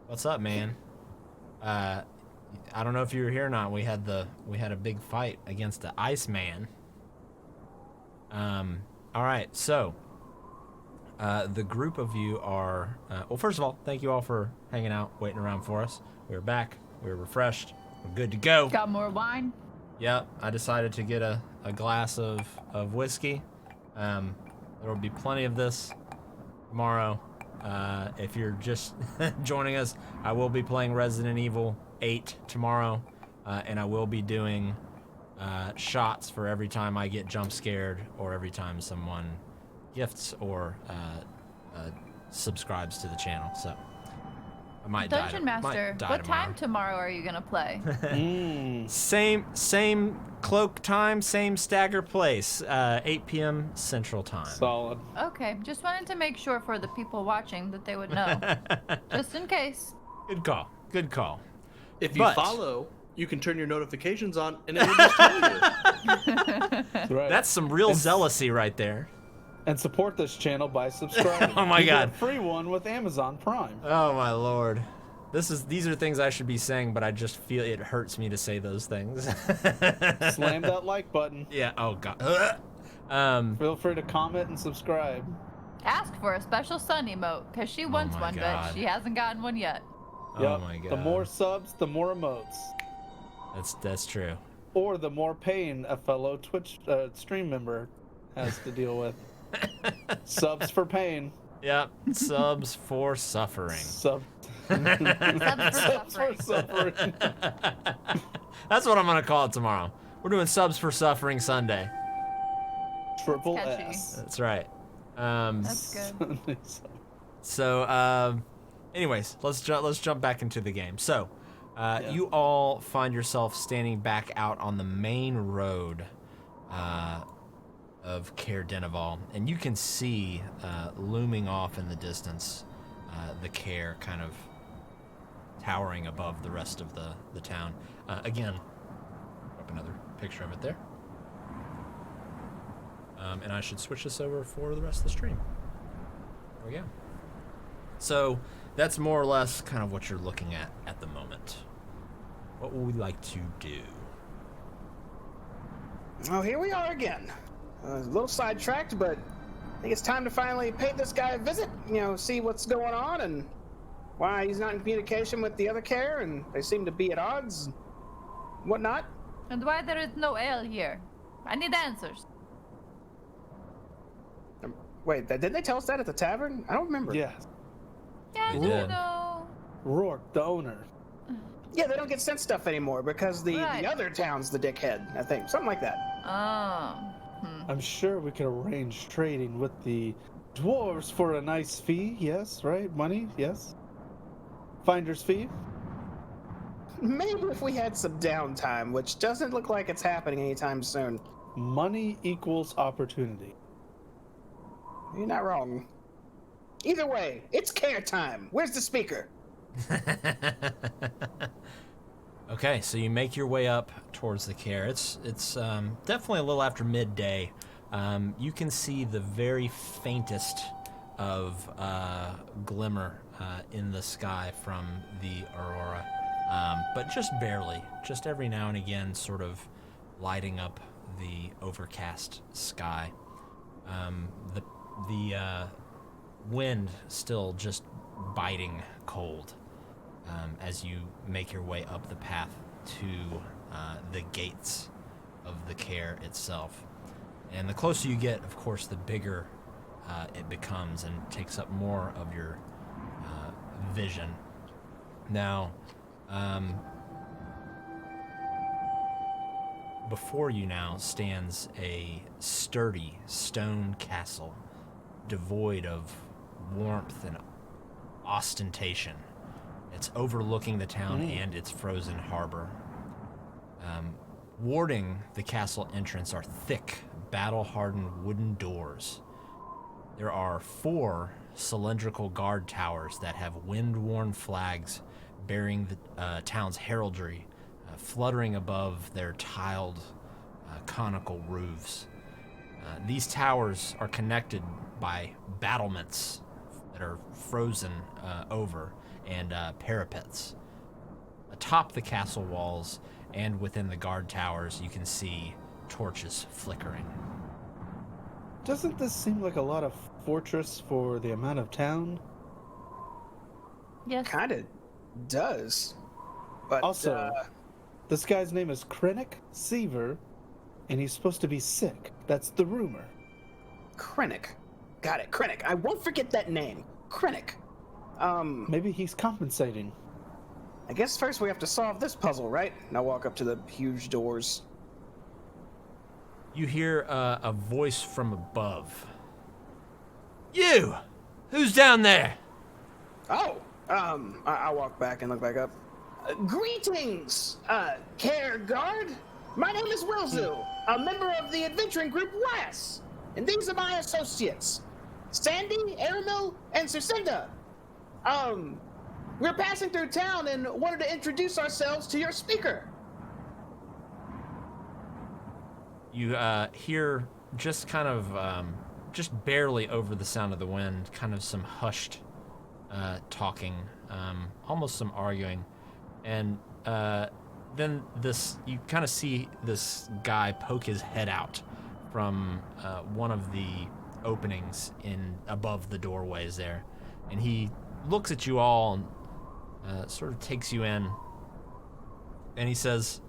Speaker 2: What's up, man? I don't know if you were here or not. We had a big fight against the Iceman. All right, so the group of you are well. First of all, thank you all for hanging out, waiting around for us. We're back. We're refreshed. We're good to go.
Speaker 1: Got more wine?
Speaker 2: Yep, I decided to get a glass of whiskey. There will be plenty of this tomorrow. If you're just joining us, I will be playing Resident Evil 8 tomorrow, and I will be doing shots for every time I get jump scared or every time someone gifts or subscribes to the channel. So I might
Speaker 1: Dungeon Master, what time tomorrow are you gonna play?
Speaker 2: Same cloak time, same stagger place, 8 p.m. Central Time.
Speaker 5: Solid.
Speaker 1: Okay, just wanted to make sure for the people watching that they would know, just in case.
Speaker 2: Good call. Good call.
Speaker 3: If you
Speaker 2: But-
Speaker 3: follow, you can turn your notifications on, and it will just tell you.
Speaker 5: That's right.
Speaker 2: That's some real zealousy right there.
Speaker 5: And support this channel by subscribing.
Speaker 2: Oh my
Speaker 5: You get
Speaker 2: God.
Speaker 5: a free one with Amazon Prime.
Speaker 2: Oh my lord. These are things I should be saying, but I just feel it hurts me to say those things.
Speaker 5: Slam that like button.
Speaker 2: Yeah, oh god.
Speaker 5: Feel free to comment and subscribe.
Speaker 1: Ask for a special sun emote, because she wants
Speaker 2: my
Speaker 1: one,
Speaker 2: God.
Speaker 1: but she hasn't gotten one yet.
Speaker 2: Oh
Speaker 5: Yep.
Speaker 2: my god.
Speaker 5: The more subs, the more emotes.
Speaker 2: That's true.
Speaker 5: Or the more pain a fellow Twitch stream member has to deal with. Subs for pain.
Speaker 2: Yep. Subs for suffering.
Speaker 5: Subs
Speaker 1: Subs for
Speaker 5: for
Speaker 1: suffering.
Speaker 5: suffering.
Speaker 2: That's what I'm gonna call it tomorrow. We're doing subs for suffering Sunday.
Speaker 5: Triple
Speaker 1: Catchy.
Speaker 5: S.
Speaker 2: That's right.
Speaker 1: That's good.
Speaker 2: So, anyways, let's jump back into the game. So, you all find yourself standing back out on the main road of Caer Dineval, and you can see looming off in the distance the Caer kind of towering above the rest of the town. Again, up another picture of it there. And I should switch this over for the rest of the stream. There we go. So that's more or less kind of what you're looking at the moment. What would we like to do?
Speaker 4: Oh, here we are again. A little sidetracked, but I think it's time to finally pay this guy a visit. See what's going on and why he's not in communication with the other Caer, and they seem to be at odds and whatnot.
Speaker 1: And why there is no ale here? I need answers.
Speaker 4: Wait, didn't they tell us that at the tavern? I don't remember.
Speaker 5: Yeah.
Speaker 1: Yeah,
Speaker 2: We
Speaker 1: no,
Speaker 2: did.
Speaker 1: no.
Speaker 5: Rourke, the owner.
Speaker 4: Yeah, they don't get sent stuff anymore because the
Speaker 1: Right.
Speaker 4: other town's the dickhead, I think. Something like that.
Speaker 5: I'm sure we could arrange trading with the dwarves for a nice fee. Yes, right? Money? Yes. Finder's fee?
Speaker 4: Maybe if we had some downtime, which doesn't look like it's happening anytime soon.
Speaker 5: Money equals opportunity.
Speaker 4: You're not wrong. Either way, it's Caer time. Where's the speaker?
Speaker 2: Okay, so you make your way up towards the Caer. It's definitely a little after midday. You can see the very faintest of glimmer in the sky from the aurora, but just barely, just every now and again, sort of lighting up the overcast sky. The wind still just biting cold. As you make your way up the path to the gates of the Caer itself. And the closer you get, of course, the bigger it becomes and takes up more of your vision. Now, before you now stands a sturdy stone castle, devoid of warmth and ostentation. It's overlooking the town and its frozen harbor. Warding the castle entrance are thick, battle-hardened wooden doors. There are 4 cylindrical guard towers that have wind-worn flags bearing the town's heraldry, fluttering above their tiled, conical roofs. These towers are connected by battlements
Speaker 6: that are frozen over, and parapets. Atop the castle walls and within the guard towers, you can see torches flickering.
Speaker 5: Doesn't this seem like a lot of fortress for the amount of town?
Speaker 1: Yes.
Speaker 4: Kind of does. But
Speaker 5: Also, this guy's name is Krennic Seaver, and he's supposed to be sick. That's the rumor.
Speaker 4: Krennic. Got it, Krennic. I won't forget that name. Krennic.
Speaker 5: Maybe he's compensating.
Speaker 4: I guess first we have to solve this puzzle, right? And I walk up to the huge doors.
Speaker 6: You hear a voice from above. You! Who's down there?
Speaker 4: Oh, I walk back and look back up. Greetings, Care Guard. My name is Wilzu, a member of the adventuring group Lass, and these are my associates, Sandy, Aramil, and Sucinda. We're passing through town and wanted to introduce ourselves to your speaker.
Speaker 6: You hear just kind of, just barely over the sound of the wind, kind of some hushed talking, almost some arguing. And then you kind of see this guy poke his head out from one of the openings above the doorways there. And he looks at you all and sort of takes you in. And he says,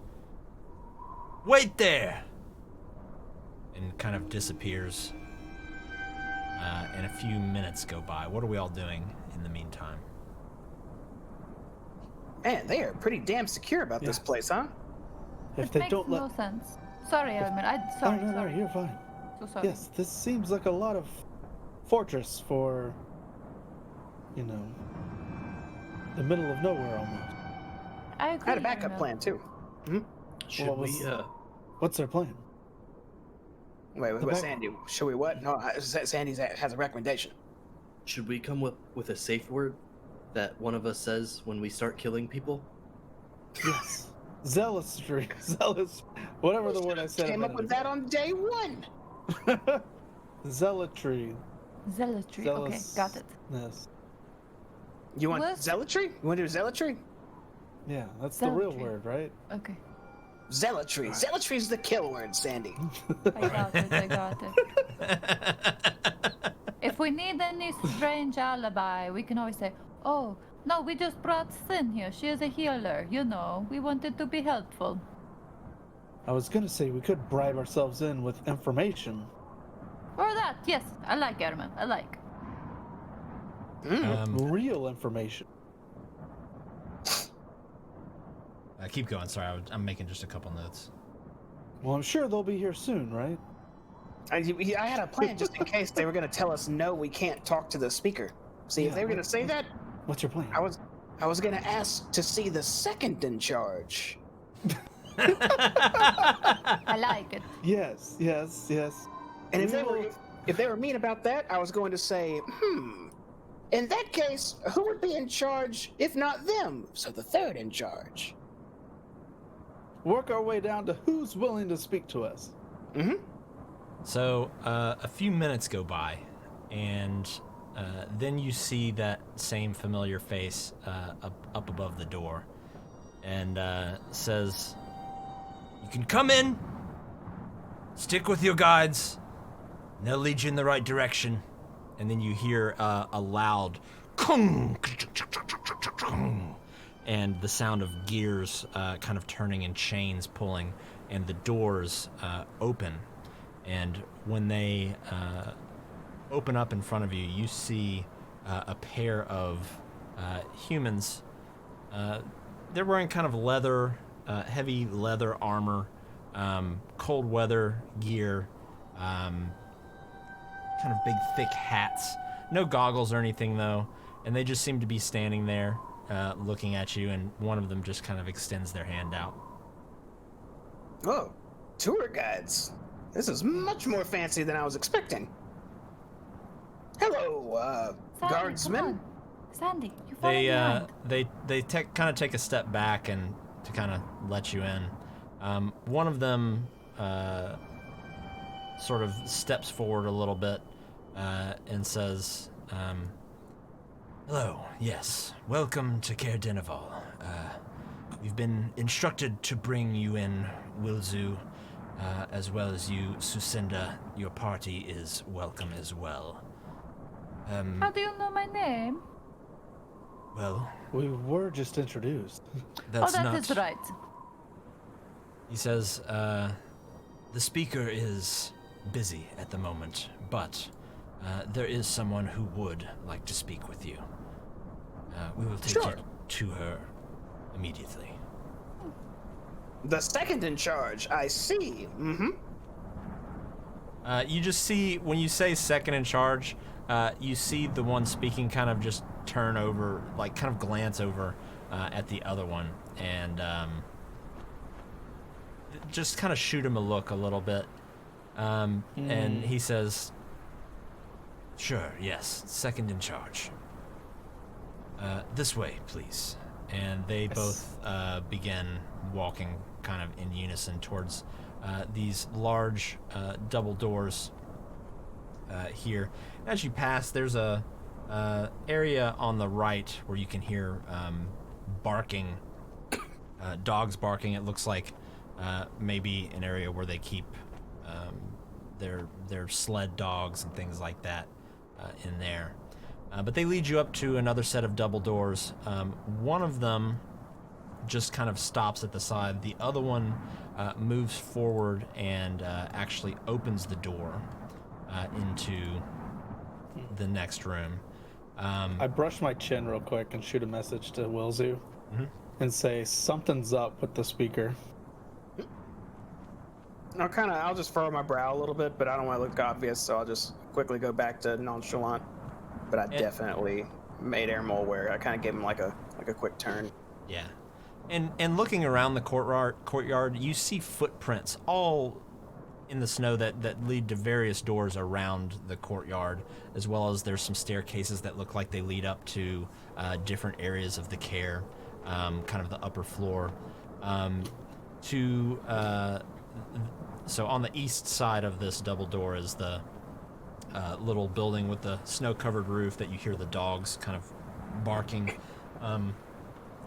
Speaker 6: "Wait there!" And kind of disappears. And a few minutes go by. What are we all doing in the meantime?
Speaker 4: Man, they are pretty damn secure about this
Speaker 5: Yeah.
Speaker 4: place, huh?
Speaker 5: If
Speaker 1: It
Speaker 5: they
Speaker 1: makes
Speaker 5: don't
Speaker 1: no
Speaker 5: let...
Speaker 1: sense. Sorry, Element. Sorry,
Speaker 5: no,
Speaker 1: sorry.
Speaker 5: you're fine.
Speaker 1: So sorry.
Speaker 5: Yes, this seems like a lot of fortress for, the middle of nowhere almost.
Speaker 1: I agree.
Speaker 4: I had a backup
Speaker 1: Element.
Speaker 4: plan too.
Speaker 3: Should
Speaker 5: What
Speaker 3: we?
Speaker 5: was- What's their plan?
Speaker 4: Wait,
Speaker 5: The
Speaker 4: what,
Speaker 5: back-
Speaker 4: Sandy? Should we what? No, Sandy has a recommendation.
Speaker 3: Should we come with a safe word that one of us says when we start killing people?
Speaker 5: Yes. Zealotry. Zealous. Whatever the word I said. a
Speaker 4: Came up
Speaker 5: minute
Speaker 4: with that on day one.
Speaker 5: ago. Zealotry.
Speaker 1: Zealotry. Okay, got it.
Speaker 5: Yes.
Speaker 4: You want
Speaker 1: What?
Speaker 4: zealotry? You want to do zealotry?
Speaker 5: Yeah, that's the real
Speaker 1: Zealotry.
Speaker 5: word, right?
Speaker 1: Okay.
Speaker 4: Zealotry. Zealotry is the kill word, Sandy.
Speaker 1: I got it. I got it. If we need any strange alibi, we can always say, "Oh, no, we just brought Sin here. She is a healer. We wanted to be helpful."
Speaker 5: I was gonna say we could bribe ourselves in with information.
Speaker 1: Or that. Yes, I like Erman. I like.
Speaker 5: Real information.
Speaker 6: Keep going. Sorry, I'm making just a couple notes.
Speaker 5: Well, I'm sure they'll be here soon, right?
Speaker 4: I had a plan just in case they were going to tell us no, we can't talk to the speaker. See, if
Speaker 5: Yeah,
Speaker 4: they were going to say that,
Speaker 5: What's your plan?
Speaker 4: I was going to ask to see the second in charge.
Speaker 1: I like it.
Speaker 5: Yes.
Speaker 4: And if
Speaker 5: We
Speaker 4: they were mean about that, I was going to say, in that case, who would be in charge if not them? So the third in charge.
Speaker 5: work our way down to who's willing to speak to us.
Speaker 6: So a few minutes go by, and then you see that same familiar face up above the door, and says, "You can come in, stick with your guides, and they'll lead you in the right direction." And then you hear a loud "kung," and the sound of gears kind of turning and chains pulling, and the doors open. And when they open up in front of you, you see a pair of humans. They're wearing kind of heavy leather armor, cold weather gear, kind of big thick hats. No goggles or anything though, and they just seem to be standing there looking at you, and one of them just kind of extends their hand out.
Speaker 4: Oh, tour guides. This is much more fancy than I was expecting. Hello,
Speaker 1: Sandy,
Speaker 4: guardsmen.
Speaker 1: come on. Sandy, you follow behind.
Speaker 6: They kind of take a step back and to kind of let you in. One of them sort of steps forward a little bit and says,
Speaker 2: Hello, yes. Welcome to Caer Dineval. We've been instructed to bring you in, Wilzu, as well as you, Sucinda. Your party is welcome as well.
Speaker 1: How do you know my name?
Speaker 2: Well,
Speaker 5: We were just introduced.
Speaker 2: that's
Speaker 1: that
Speaker 2: not...
Speaker 1: is right.
Speaker 2: He says, the speaker is busy at the moment, but there is someone who would like to speak with you. We will take
Speaker 4: Sure.
Speaker 2: you to her immediately.
Speaker 4: The second in charge, I see. Mm-hmm.
Speaker 2: You just see, when you say second in charge, you see the one speaking kind of just turn over, like kind of glance over at the other one, and just kind of shoot him a look a little bit. And he says, sure, yes, second in charge. This way, please. And they both begin walking kind of in unison towards these large double doors here. As you pass, there's a area on the right where you can hear barking, dogs barking. It looks like maybe an area where they keep their sled dogs and things like that in there. But they lead you up to another set of double doors. One of them just kind of stops at the side. The other one moves forward and actually opens the door into the next room.
Speaker 5: I brush my chin real quick and shoot a message to Wilzu
Speaker 2: Mhm.
Speaker 5: and say something's up with the speaker.
Speaker 4: I'll just furrow my brow a little bit, but I don't want to look obvious, so I'll just quickly go back to nonchalant. But I definitely made Airmole aware. I kind of gave him like a quick turn.
Speaker 2: Yeah. And looking around the courtyard, you see footprints all in the snow that lead to various doors around the courtyard, as well as there's some staircases that look like they lead up to different areas of the Caer, kind of the upper floor. So on the east side of this double door is the little building with the snow-covered roof that you hear the dogs kind of barking.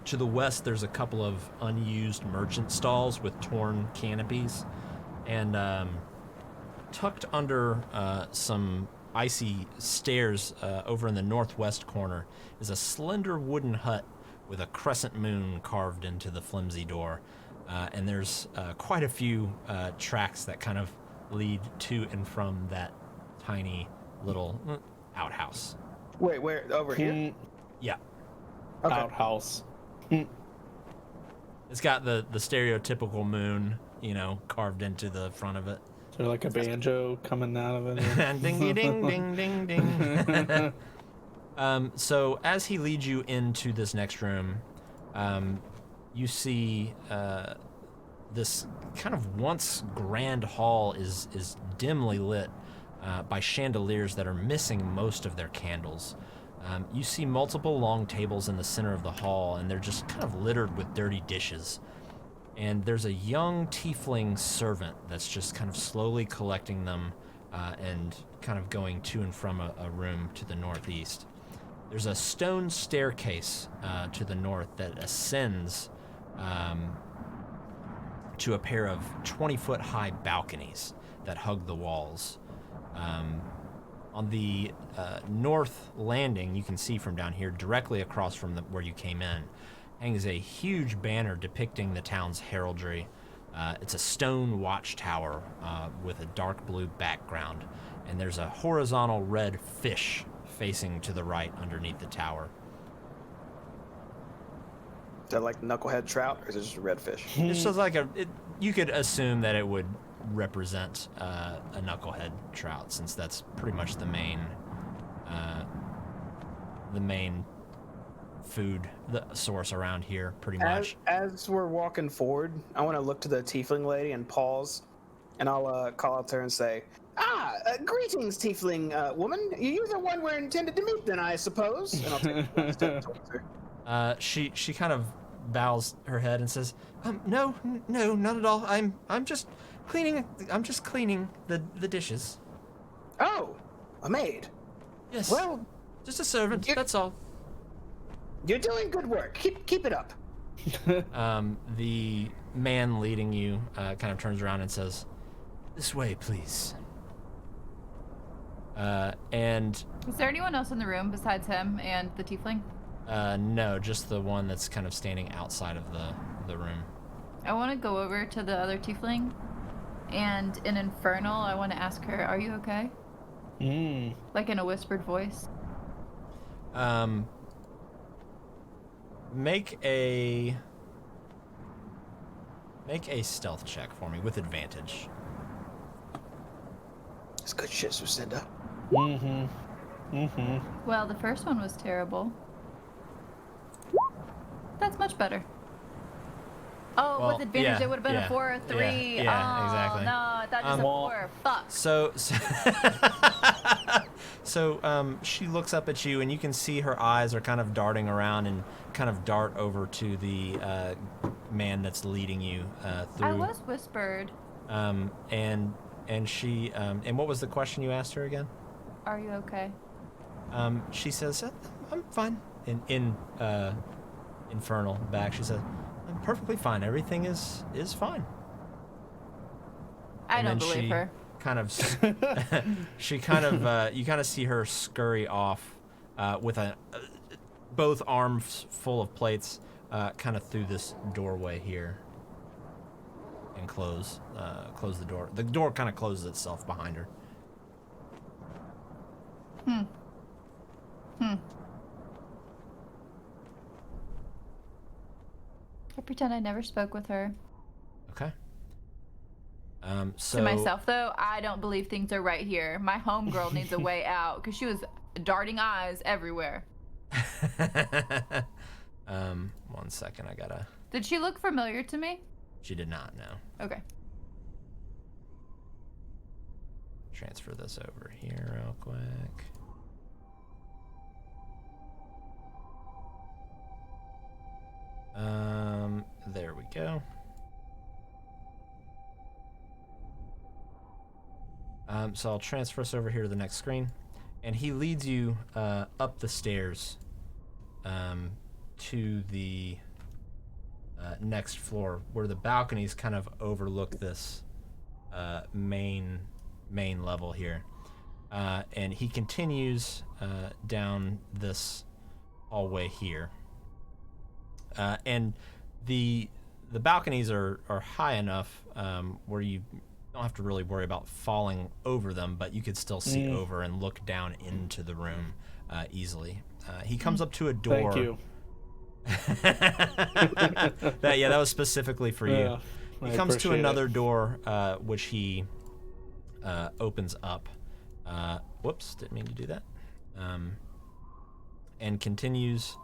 Speaker 2: To the west, there's a couple of unused merchant stalls with torn canopies. And tucked under some icy stairs over in the northwest corner is a slender wooden hut with a crescent moon carved into the flimsy door. And there's quite a few tracks that kind of lead to and from that tiny little outhouse.
Speaker 4: Wait, where? Over here?
Speaker 2: Yeah.
Speaker 4: Okay.
Speaker 5: Outhouse.
Speaker 2: It's got the stereotypical moon, carved into the front of it.
Speaker 5: Is there like a banjo coming out of it?
Speaker 2: Ding ding ding ding ding. So as he leads you into this next room, you see this kind of once grand hall is dimly lit by chandeliers that are missing most of their candles. You see multiple long tables in the center of the hall, and they're just kind of littered with dirty dishes. And there's a young tiefling servant that's just kind of slowly collecting them and kind of going to and from a room to the northeast. There's a stone staircase to the north that ascends to a pair of 20-foot high balconies that hug the walls. On the north landing, you can see from down here, directly across from where you came in, hangs a huge banner depicting the town's heraldry. It's a stone watchtower with a dark blue background, and there's a horizontal red fish facing to the right underneath the tower.
Speaker 4: Is that like knucklehead trout, or is it just a redfish?
Speaker 2: It's just like you could assume that it would represent a knucklehead trout, since that's pretty much the main food source around here, pretty much.
Speaker 4: As we're walking forward, I want to look to the tiefling lady and pause, and I'll call out to her and say, greetings, tiefling woman. You're the one we're intended to meet, then, I suppose. And I'll take one step towards her.
Speaker 2: She kind of bows her head and says, no, not at all. I'm just cleaning the dishes.
Speaker 4: Oh, a maid.
Speaker 2: Yes.
Speaker 4: Well,
Speaker 2: just a servant, that's all.
Speaker 4: You're doing good work. Keep it up.
Speaker 6: The man leading you kind of turns around and says, "This way, please." And
Speaker 1: Is there anyone else in the room besides him and the tiefling?
Speaker 6: no, just the one that's kind of standing outside of the room.
Speaker 1: I want to go over to the other tiefling, and in Infernal, I want to ask her, "Are you okay?" Like in a whispered voice.
Speaker 6: Make a stealth check for me with advantage.
Speaker 4: It's good shit, Sucinda.
Speaker 1: Well, the first one was terrible. That's much better. Oh,
Speaker 6: Well,
Speaker 1: with advantage,
Speaker 6: yeah,
Speaker 1: it would have been
Speaker 6: yeah,
Speaker 1: a 4 or 3.
Speaker 6: yeah,
Speaker 1: oh,
Speaker 6: exactly.
Speaker 1: No, I thought it was a 4. Fuck.
Speaker 6: So she looks up at you, and you can see her eyes are kind of darting around and kind of dart over to the man that's leading you through.
Speaker 1: I was whispered.
Speaker 6: And she and what was the question you asked her again?
Speaker 1: Are you okay?
Speaker 6: She says, "I'm fine." In Infernal back, she said, "I'm perfectly fine. Everything is fine."
Speaker 1: I
Speaker 6: And
Speaker 1: don't
Speaker 6: then
Speaker 1: believe
Speaker 6: she
Speaker 1: her.
Speaker 6: Kind of, she kind of, you kind of see her scurry off with both arms full of plates, kind of through this doorway here, and close the door. The door kind of closes itself behind her.
Speaker 1: I pretend I never spoke with her.
Speaker 6: Okay. So
Speaker 1: To myself, though, I don't believe things are right here. My homegirl needs a way out because she was darting eyes everywhere.
Speaker 6: 1 second, I gotta.
Speaker 1: Did she look familiar to me?
Speaker 6: She did not know.
Speaker 1: Okay.
Speaker 6: Transfer this over here real quick. There we go. So I'll transfer us over here to the next screen, and he leads you up the stairs to the next floor, where the balconies kind of overlook this main level here. And he continues down this hallway here. And the balconies are high enough where you don't have to really worry about falling over them, but you could still see over and look down into the room easily. He comes up to a door.
Speaker 5: Thank you.
Speaker 6: that was specifically for you.
Speaker 5: Yeah,
Speaker 6: He
Speaker 5: I
Speaker 6: comes to
Speaker 5: appreciate
Speaker 6: another
Speaker 5: it.
Speaker 6: door, which he opens up. Whoops, didn't mean to do that. And continues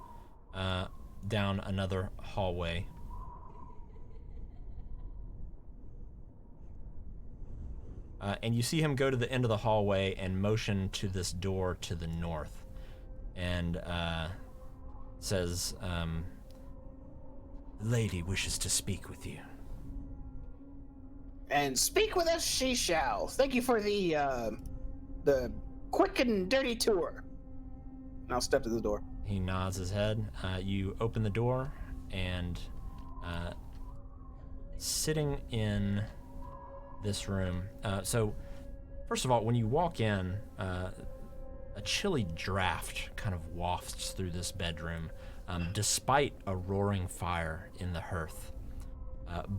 Speaker 6: down another hallway. And you see him go to the end of the hallway and motion to this door to the north. And says, "The lady wishes to speak with you."
Speaker 4: And speak with us she shall. Thank you for the quick and dirty tour. And I'll step to the door.
Speaker 6: He nods his head. You open the door, and sitting in this room. So, first of all, when you walk in, a chilly draft kind of wafts through this bedroom, despite a roaring fire in the hearth.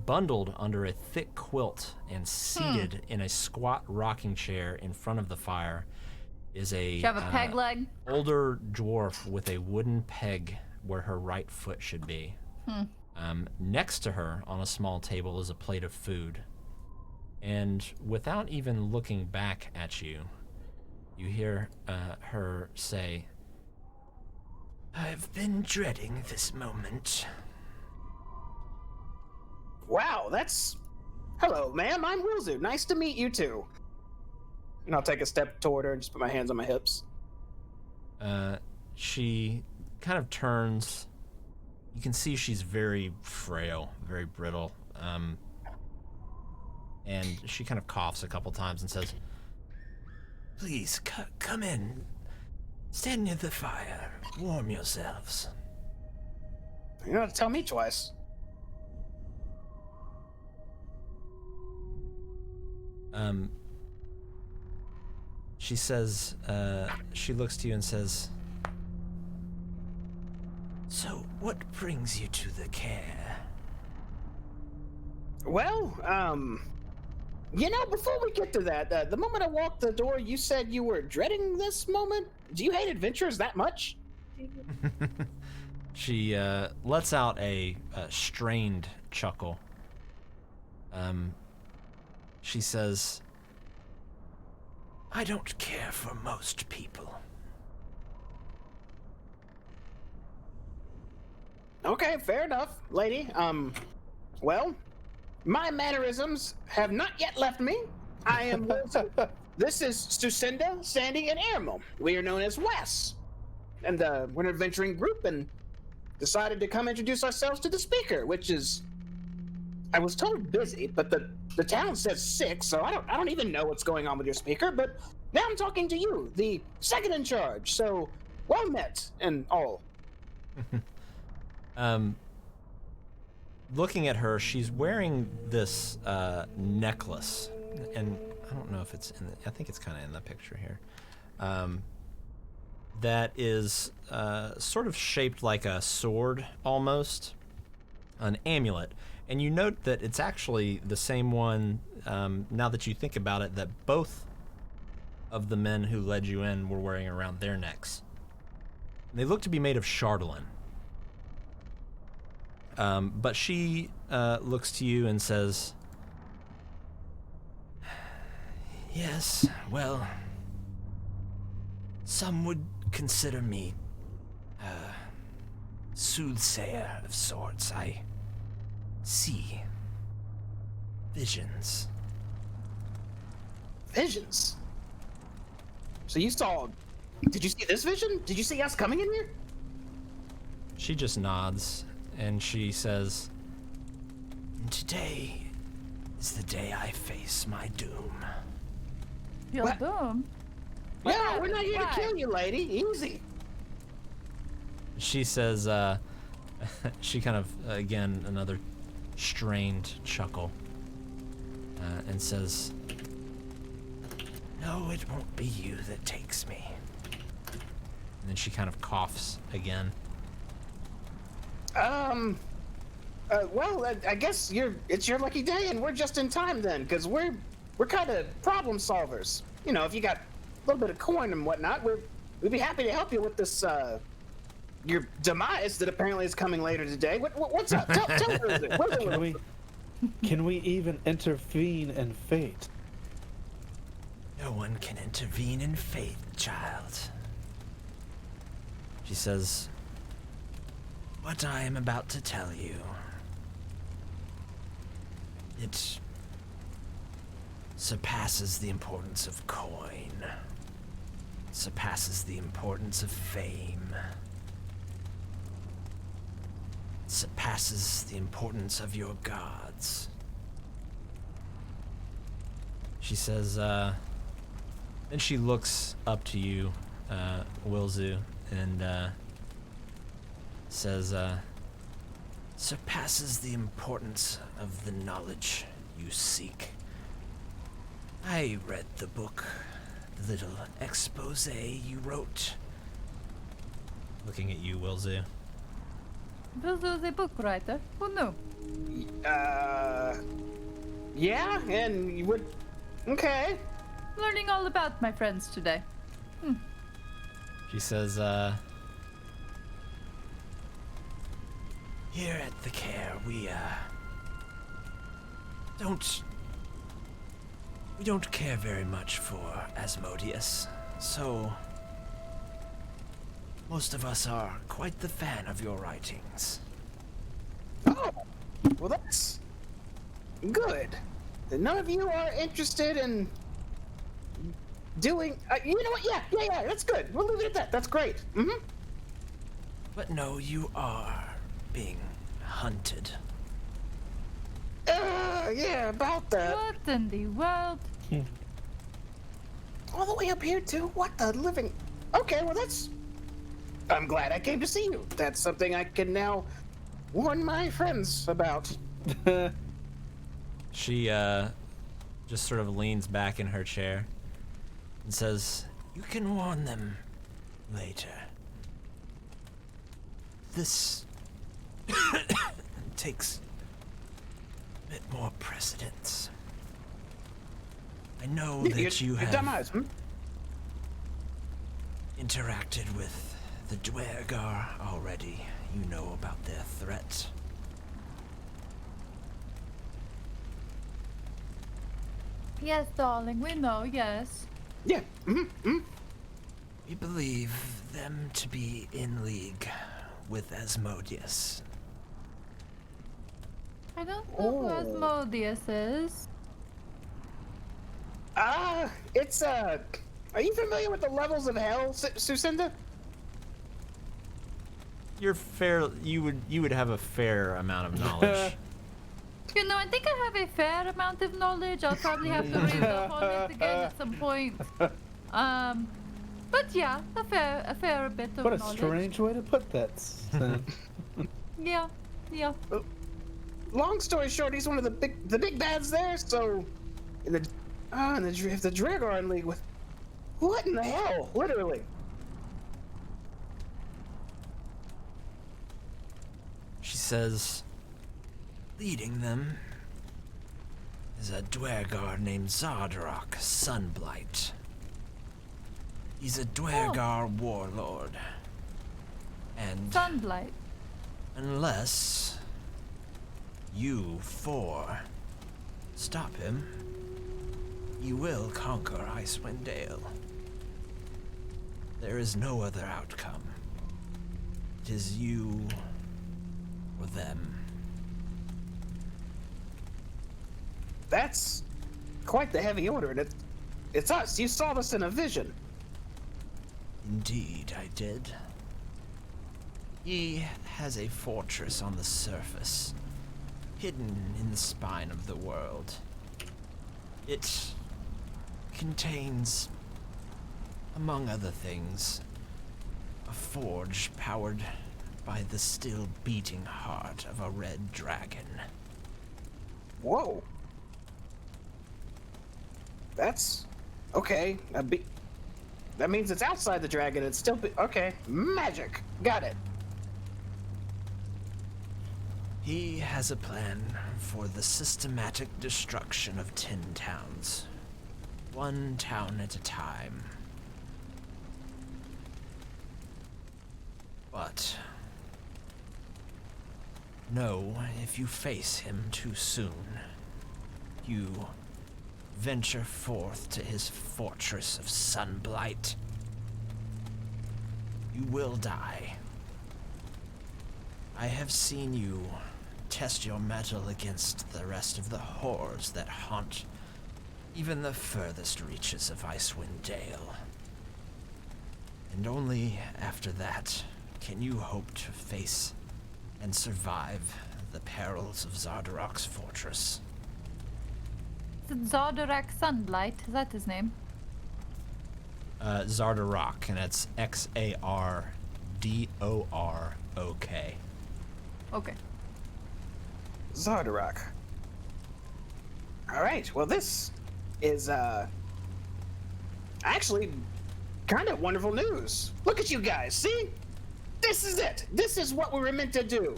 Speaker 6: Bundled under a thick quilt and seated in a squat rocking chair in front of the fire is a
Speaker 1: Do you have a peg leg?
Speaker 6: older dwarf with a wooden peg where her right foot should be. Next to her on a small table is a plate of food. And without even looking back at you, you hear her say, "I've been dreading this moment."
Speaker 4: Wow, that's... Hello, ma'am. I'm Wilzu. Nice to meet you, too. And I'll take a step toward her and just put my hands on my hips.
Speaker 6: She kind of turns. You can see she's very frail, very brittle. And she kind of coughs a couple times and says, "Please, come in. Stand near the fire. Warm yourselves."
Speaker 4: You don't have to tell me twice.
Speaker 2: She says, she looks to you and says, "So, what brings you to the care?"
Speaker 4: Well, before we get to that, the moment I walked the door, you said you were dreading this moment. Do you hate adventures that much?
Speaker 2: She lets out a strained chuckle. She says, "I don't care for most people."
Speaker 4: Okay, fair enough, lady. Well, my mannerisms have not yet left me. I am Wilson. This is Sucinda, Sandy, and Airmo. We are known as Wes. And we're an adventuring group and decided to come introduce ourselves to the speaker, which is, I was told busy, but the town says sick, so I don't even know what's going on with your speaker, but now I'm talking to you, the second in charge, so well met and all.
Speaker 2: Looking at her, she's wearing this necklace, and I don't know if it's in I think it's kind of in the picture here. That is sort of shaped like a sword, almost, an amulet. And you note that it's actually the same one, now that you think about it, that both of the men who led you in were wearing around their necks. And they look to be made of chatelaine. But she looks to you and says, "Yes, well, some would consider me a soothsayer of sorts. I see visions."
Speaker 4: Visions? So you saw... Did you see this vision? Did you see us coming in here?
Speaker 2: She just nods, and she says, "Today is the day I face my doom."
Speaker 1: Your
Speaker 4: What?
Speaker 1: doom?
Speaker 4: Yeah, we're not here
Speaker 1: Why?
Speaker 4: to kill you, lady. Easy.
Speaker 2: She says, she kind of, again, another strained chuckle, and says, "No, it won't be you that takes me." And then she kind of coughs again.
Speaker 4: Well, I guess it's your lucky day, and we're just in time then, because we're kind of problem solvers. You know, if you got a little bit of coin and whatnot, we'd be happy to help you with this, your demise that apparently is coming later today. What's up? Tell me what is it?
Speaker 5: Can we even intervene in fate?
Speaker 2: No one can intervene in fate, child. She says, "What I am about to tell you, it surpasses the importance of coin, surpasses the importance of fame, surpasses the importance of your gods." She says, then she looks up to you, Wilzu, and says, "Surpasses the importance of the knowledge you seek. I read the book, the little expose you wrote." Looking at you, Wilzu.
Speaker 1: This is a book writer. Who knew?
Speaker 4: Yeah, and you would... Okay.
Speaker 1: Learning all about my friends today.
Speaker 2: She says, "Here at the Care, we don't care very much for Asmodeus, so most of us are quite the fan of your writings."
Speaker 4: Oh, well that's good. None of you are interested in doing... you know what? Yeah, that's good. We'll leave it at that. That's great. Mm-hmm.
Speaker 2: But no, you are being hunted.
Speaker 4: Yeah, about that.
Speaker 1: What in the world?
Speaker 4: All the way up here, too? What the living... Okay, well, that's... I'm glad I came to see you. That's something I can now warn my friends about.
Speaker 2: She just sort of leans back in her chair and says, "You can warn them later. This takes a bit more precedence. I know that you
Speaker 4: Your dumb
Speaker 2: have
Speaker 4: eyes, hmm?
Speaker 2: interacted with the Dwergar already. You know about their threat.
Speaker 1: Yes, darling, we know, yes.
Speaker 4: Yeah. Mm-hmm.
Speaker 2: We believe them to be in league with Asmodeus.
Speaker 1: I don't know who Asmodeus is.
Speaker 4: It's Are you familiar with the levels of hell, Sucinda?
Speaker 2: You would have a fair amount of knowledge.
Speaker 1: You know, I think I have a fair amount of knowledge. I'll probably have to read up on it again at some point. But yeah, a fair bit of
Speaker 5: What a
Speaker 1: knowledge.
Speaker 5: strange way to put that. Sin.
Speaker 1: Yeah.
Speaker 4: Long story short, he's one of the big bads there. So, if the Drag are in league with, what in the hell? Literally.
Speaker 2: She says, leading them is a Dwergar named Zardarok Sunblight. He's a Dwergar warlord. And
Speaker 1: Sunblight.
Speaker 2: unless you four stop him, you will conquer Icewind Dale. There is no other outcome. It is you or them.
Speaker 4: That's quite the heavy order, and it's us. You saw this in a vision.
Speaker 2: Indeed, I did. He has a fortress on the surface, hidden in the spine of the world. It contains, among other things, a forge powered by the still beating heart of a red dragon.
Speaker 4: Whoa. That's okay. That means it's outside the dragon. It's still okay. Magic. Got it.
Speaker 2: He has a plan for the systematic destruction of 10 towns, one town at a time. But know if you face him too soon, you venture forth to his fortress of Sunblight, you will die. I have seen you test your mettle against the rest of the horrors that haunt even the furthest reaches of Icewind Dale. And only after that can you hope to face and survive the perils of Zardarok's fortress.
Speaker 1: Is it Zardarak Sunblight? Is that his name?
Speaker 2: Zardarok, and it's Xardorok.
Speaker 1: Okay.
Speaker 4: Zardarok. All right. Well, this is actually kind of wonderful news. Look at you guys. See? This is it. This is what we were meant to do.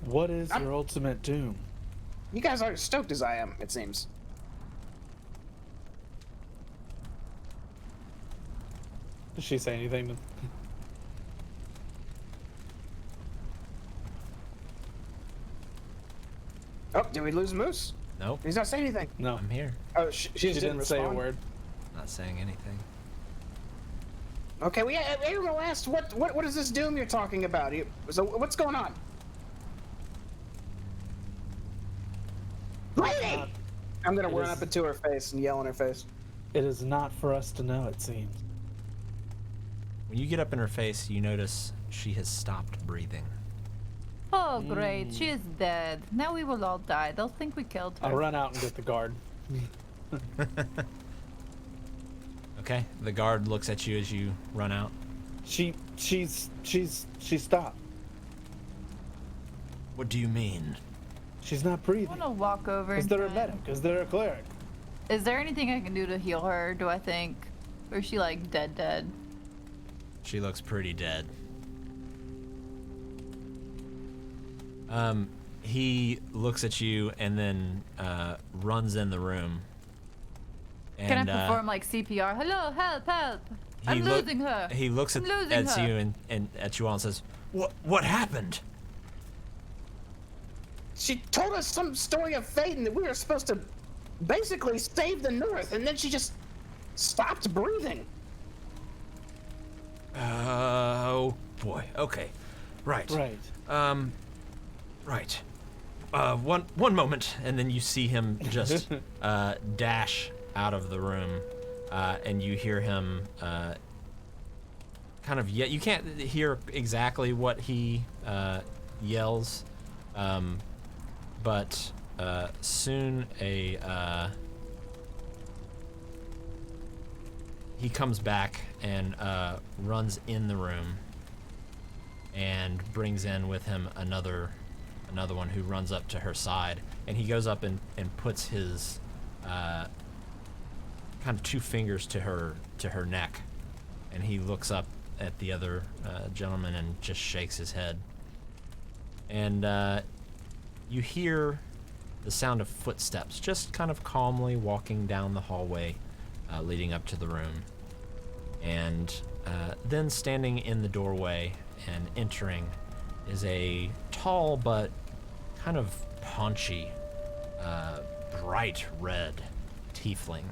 Speaker 5: What is your ultimate doom?
Speaker 4: You guys aren't stoked as I am, it seems.
Speaker 5: Did she say anything?
Speaker 4: Oh, did we lose Moose?
Speaker 2: Nope,
Speaker 4: He's not saying anything.
Speaker 5: No,
Speaker 2: I'm here.
Speaker 4: Oh, she
Speaker 5: she
Speaker 4: just
Speaker 5: didn't say a
Speaker 4: respond?
Speaker 5: word.
Speaker 2: Not saying anything.
Speaker 4: Okay, everyone asked, what is this doom you're talking about? So what's going on? Lady! I'm gonna
Speaker 5: It
Speaker 4: run
Speaker 5: is-
Speaker 4: up into her face and yell in her face.
Speaker 5: It is not for us to know, it seems.
Speaker 2: When you get up in her face, you notice she has stopped breathing.
Speaker 1: Oh, great. She is dead. Now we will all die. They'll think we killed her.
Speaker 5: I'll run out and get the guard.
Speaker 2: Okay, the guard looks at you as you run out.
Speaker 5: She stopped.
Speaker 2: What do you mean?
Speaker 5: She's not
Speaker 1: I
Speaker 5: breathing.
Speaker 1: want to walk over.
Speaker 5: Is
Speaker 1: and
Speaker 5: there a
Speaker 1: try-
Speaker 5: medic? Is there a cleric?
Speaker 1: Is there anything I can do to heal her? Do I think, or is she like dead?
Speaker 2: She looks pretty dead. He looks at you and then runs in the room. And,
Speaker 1: Can I perform like CPR? Hello, help, help! I'm
Speaker 2: look-
Speaker 1: losing her.
Speaker 2: He looks
Speaker 1: I'm
Speaker 2: at
Speaker 1: losing her.
Speaker 2: you and at you all and says, "What happened?"
Speaker 4: She told us some story of fate and that we were supposed to basically save the North, and then she just stopped breathing.
Speaker 2: Oh boy. Okay. Right.
Speaker 5: Right.
Speaker 2: Right. One moment, and then you see him just dash out of the room, and you hear him kind of yet. You can't hear exactly what he yells, but soon he comes back and runs in the room and brings in with him another one who runs up to her side, and he goes up and puts his kind of 2 fingers to her neck, and he looks up at the other gentleman and just shakes his head, and you hear the sound of footsteps just kind of calmly walking down the hallway leading up to the room, and then standing in the doorway and entering is a tall but kind of paunchy, bright red tiefling.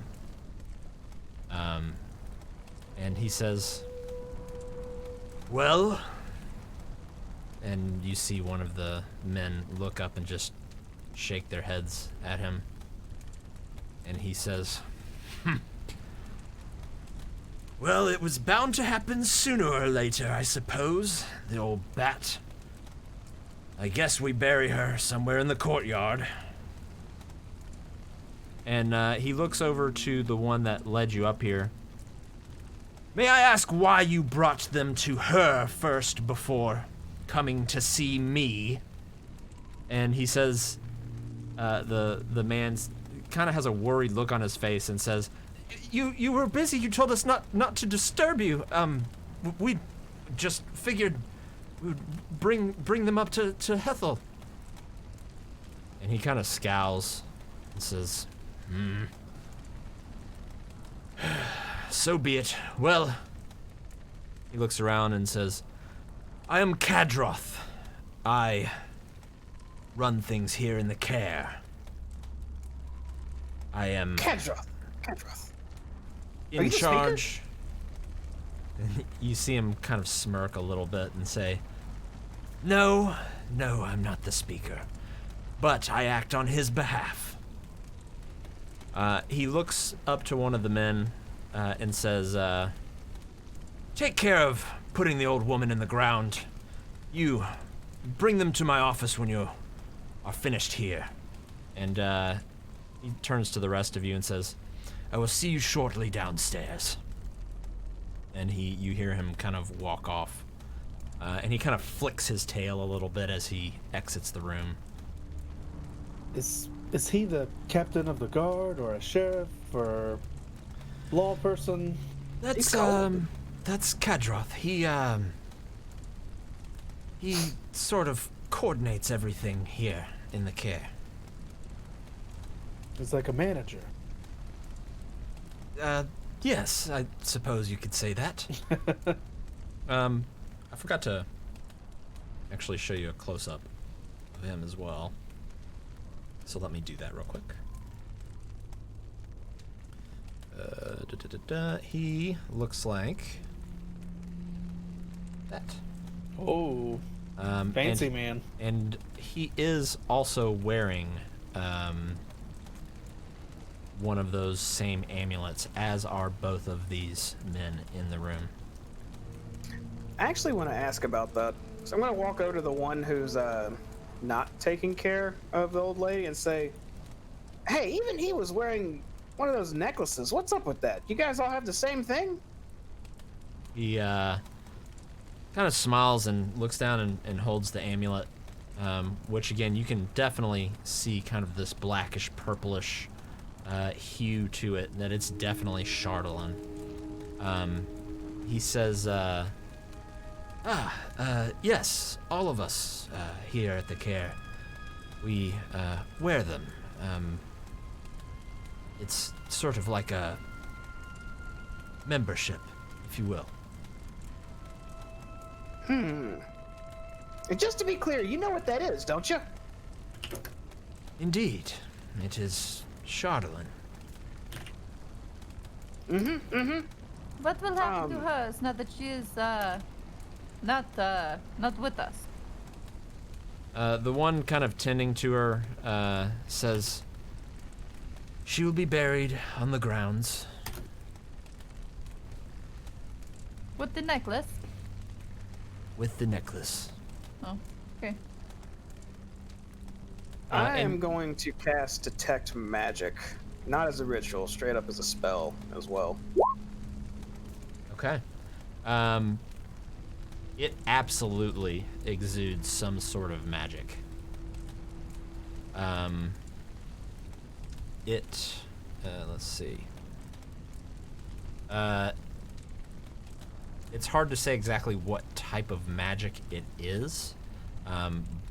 Speaker 2: And he says, "Well?" And you see one of the men look up and just shake their heads at him. And he says, "Well, it was bound to happen sooner or later, I suppose. The old bat. I guess we bury her somewhere in the courtyard." And he looks over to the one that led you up here. "May I ask why you brought them to her first before coming to see me?" And he says, the man kind of has a worried look on his face and says, You were busy. You told us not to disturb you. We just figured we would bring them up to Hethel." And he kind of scowls and says, "So be it. Well," he looks around and says, "I am Kadroth. I run things here in the care. I am
Speaker 4: Kadroth. Are
Speaker 2: in
Speaker 4: you the speaker?
Speaker 2: charge." And you see him kind of smirk a little bit and say, No, I'm not the speaker, but I act on his behalf." He looks up to one of the men and says, "Take care of putting the old woman in the ground. You bring them to my office when you are finished here." And he turns to the rest of you and says, "I will see you shortly downstairs." And you hear him kind of walk off. And he kind of flicks his tail a little bit as he exits the room.
Speaker 5: Is he the captain of the guard or a sheriff or law person?
Speaker 2: That's Kadroth. He sort of coordinates everything here in the care.
Speaker 5: He's like a manager.
Speaker 2: Yes, I suppose you could say that. I forgot to actually show you a close-up of him as well. So let me do that real quick. He looks like that.
Speaker 5: Oh, fancy man.
Speaker 2: And he is also wearing one of those same amulets, as are both of these men in the room.
Speaker 4: I actually want to ask about that. So I'm going to walk over to the one who's not taking care of the old lady and say, "Hey, even he was wearing one of those necklaces. What's up with that? You guys all have the same thing?"
Speaker 2: He
Speaker 6: kind of smiles and looks down and holds the amulet, which again you can definitely see kind of this blackish purplish hue to it, that it's definitely Chardalyn. He says, yes, all of us here at the Care, we wear them. It's sort of like a membership, if you will.
Speaker 4: And just to be clear, you know what that is, don't you?
Speaker 6: Indeed, it is Chardalyn.
Speaker 1: What will happen to her now that she is not with us?
Speaker 6: The one kind of tending to her says, she will be buried on the grounds.
Speaker 1: With the necklace?
Speaker 6: With the necklace.
Speaker 1: Oh, okay.
Speaker 4: I am
Speaker 6: and-
Speaker 4: going to cast Detect Magic. Not as a ritual, straight up as a spell as well.
Speaker 6: Okay. It absolutely exudes some sort of magic. Let's see. It's hard to say exactly what type of magic it is,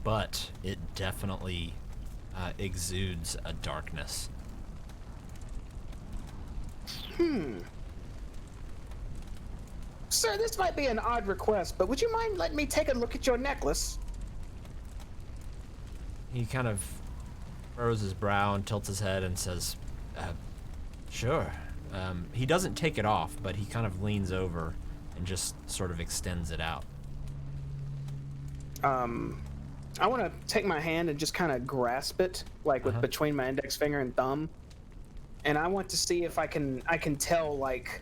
Speaker 6: but it definitely exudes a darkness.
Speaker 4: Sir, this might be an odd request, but would you mind letting me take a look at your necklace?
Speaker 6: He kind of furrows his brow and tilts his head and says, sure. He doesn't take it off, but he kind of leans over and just sort of extends it out.
Speaker 4: I want to take my hand and just kind of grasp it, like with between my index finger and thumb, and I want to see if I can tell like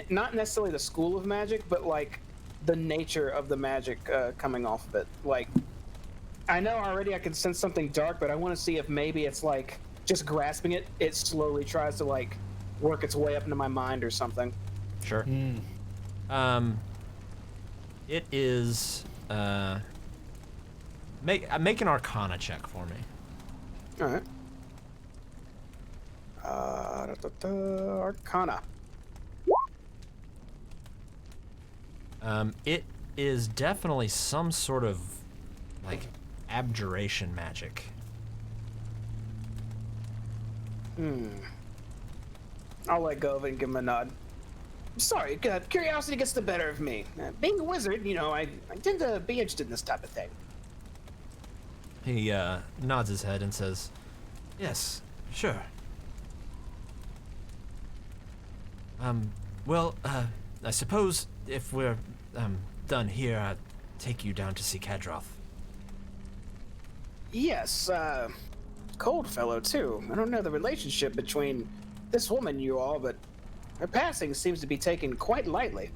Speaker 4: not necessarily the school of magic, but like the nature of the magic coming off of it. Like, I know already I can sense something dark, but I want to see if maybe it's like just grasping it, it slowly tries to like work its way up into my mind or something.
Speaker 6: Sure. It is make an Arcana check for me.
Speaker 4: All right. Arcana.
Speaker 6: It is definitely some sort of like abjuration magic.
Speaker 4: I'll let go of it and give him a nod. Sorry, curiosity gets the better of me. Being a wizard, you know, I tend to be interested in this type of thing.
Speaker 6: He nods his head and says, yes, sure. Well, I suppose if we're done here, I'll take you down to see Kadroth.
Speaker 4: Yes, cold fellow too. I don't know the relationship between this woman and you all, but her passing seems to be taken quite lightly.